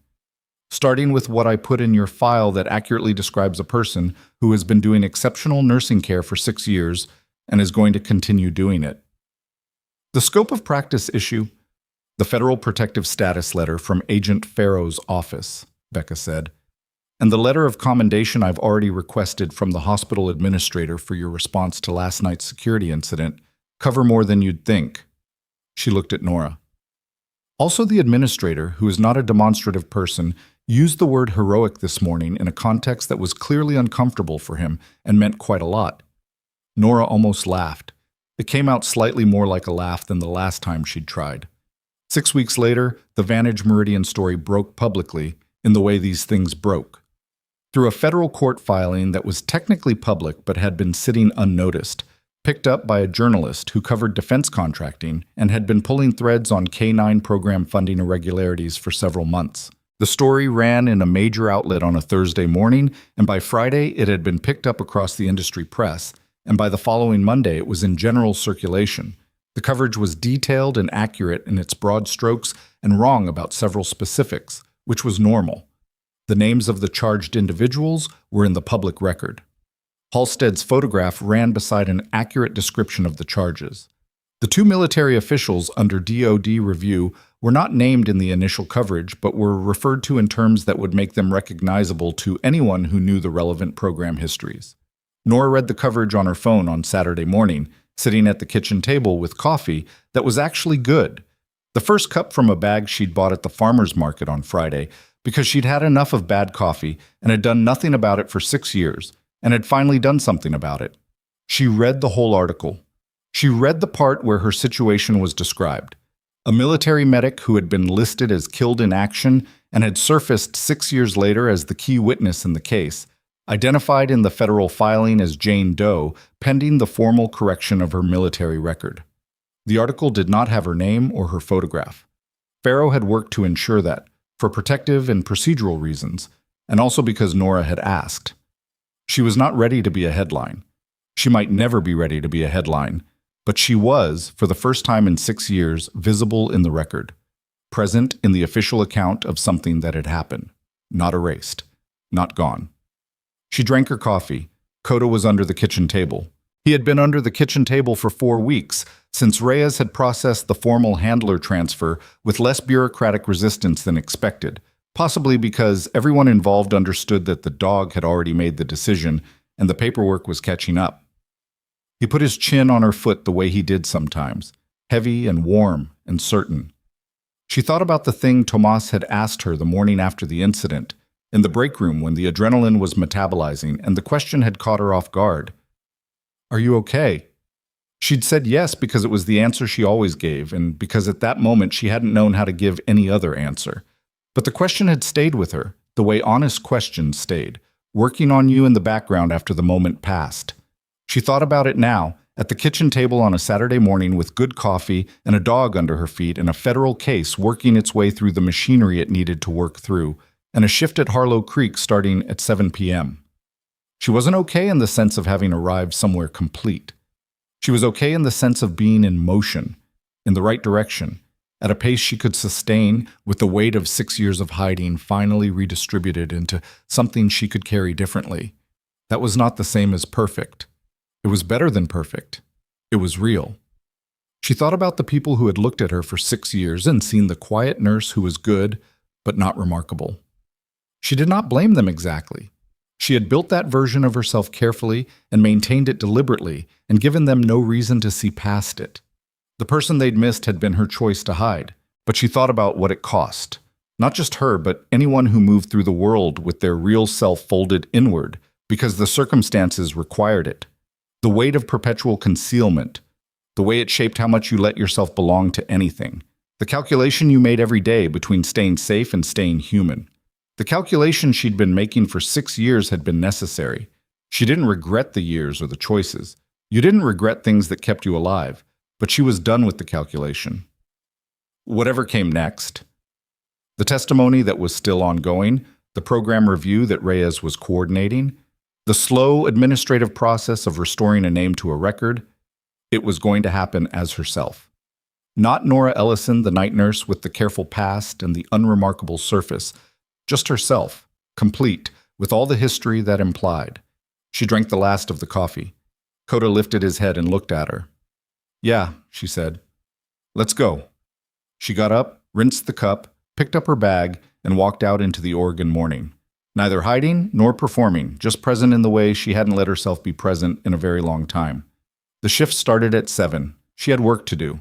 Starting with what I put in your file that accurately describes a person who has been doing exceptional nursing care for 6 years and is going to continue doing it. The scope of practice issue, the Federal Protective Status letter from Agent Pharaoh's office, Becca said, and the letter of commendation I've already requested from the hospital administrator for your response to last night's security incident cover more than you'd think. She looked at Nora. Also, the administrator, who is not a demonstrative person, Used the word heroic this morning in a context that was clearly uncomfortable for him and meant quite a lot. Nora almost laughed. It came out slightly more like a laugh than the last time she'd tried. 6 weeks later, the Vantage Meridian story broke publicly in the way these things broke. Through a federal court filing that was technically public but had been sitting unnoticed, picked up by a journalist who covered defense contracting and had been pulling threads on K-9 program funding irregularities for several months. The story ran in a major outlet on a Thursday morning, and by Friday it had been picked up across the industry press, and by the following Monday it was in general circulation. The coverage was detailed and accurate in its broad strokes and wrong about several specifics, which was normal. The names of the charged individuals were in the public record. Halstead's photograph ran beside an accurate description of the charges. The two military officials under DoD review were not named in the initial coverage, but were referred to in terms that would make them recognizable to anyone who knew the relevant program histories. Nora read the coverage on her phone on Saturday morning, sitting at the kitchen table with coffee that was actually good. The first cup from a bag she'd bought at the farmer's market on Friday, because she'd had enough of bad coffee and had done nothing about it for 6 years, and had finally done something about it. She read the whole article. She read the part where her situation was described. A military medic who had been listed as killed in action and had surfaced 6 years later as the key witness in the case, identified in the federal filing as Jane Doe, pending the formal correction of her military record. The article did not have her name or her photograph. Farrow had worked to ensure that, for protective and procedural reasons, and also because Nora had asked. She was not ready to be a headline. She might never be ready to be a headline, but she was, for the first time in 6 years, visible in the record, present in the official account of something that had happened, not erased, not gone. She drank her coffee. Coda was under the kitchen table. He had been under the kitchen table for 4 weeks, since Reyes had processed the formal handler transfer with less bureaucratic resistance than expected, possibly because everyone involved understood that the dog had already made the decision and the paperwork was catching up. He put his chin on her foot the way he did sometimes, heavy and warm and certain. She thought about the thing Tomas had asked her the morning after the incident, in the break room when the adrenaline was metabolizing, and the question had caught her off guard. "Are you okay?" She'd said yes because it was the answer she always gave, and because at that moment she hadn't known how to give any other answer. But the question had stayed with her, the way honest questions stayed, working on you in the background after the moment passed. She thought about it now, at the kitchen table on a Saturday morning with good coffee and a dog under her feet and a federal case working its way through the machinery it needed to work through, and a shift at Harlow Creek starting at 7 p.m. She wasn't okay in the sense of having arrived somewhere complete. She was okay in the sense of being in motion, in the right direction, at a pace she could sustain, with the weight of 6 years of hiding finally redistributed into something she could carry differently. That was not the same as perfect. It was better than perfect. It was real. She thought about the people who had looked at her for 6 years and seen the quiet nurse who was good, but not remarkable. She did not blame them exactly. She had built that version of herself carefully and maintained it deliberately and given them no reason to see past it. The person they'd missed had been her choice to hide, but she thought about what it cost. Not just her, but anyone who moved through the world with their real self folded inward, because the circumstances required it. The weight of perpetual concealment, the way it shaped how much you let yourself belong to anything. The calculation you made every day between staying safe and staying human. The calculation she'd been making for 6 years had been necessary. She didn't regret the years or the choices. You didn't regret things that kept you alive, but she was done with the calculation. Whatever came next. The testimony that was still ongoing, the program review that Reyes was coordinating, the slow administrative process of restoring a name to a record, it was going to happen as herself. Not Nora Ellison, the night nurse with the careful past and the unremarkable surface, just herself, complete, with all the history that implied. She drank the last of the coffee. Coda lifted his head and looked at her. "Yeah," she said. "Let's go." She got up, rinsed the cup, picked up her bag, and walked out into the Oregon morning. Neither hiding nor performing, just present in the way she hadn't let herself be present in a very long time. The shift started at 7. She had work to do.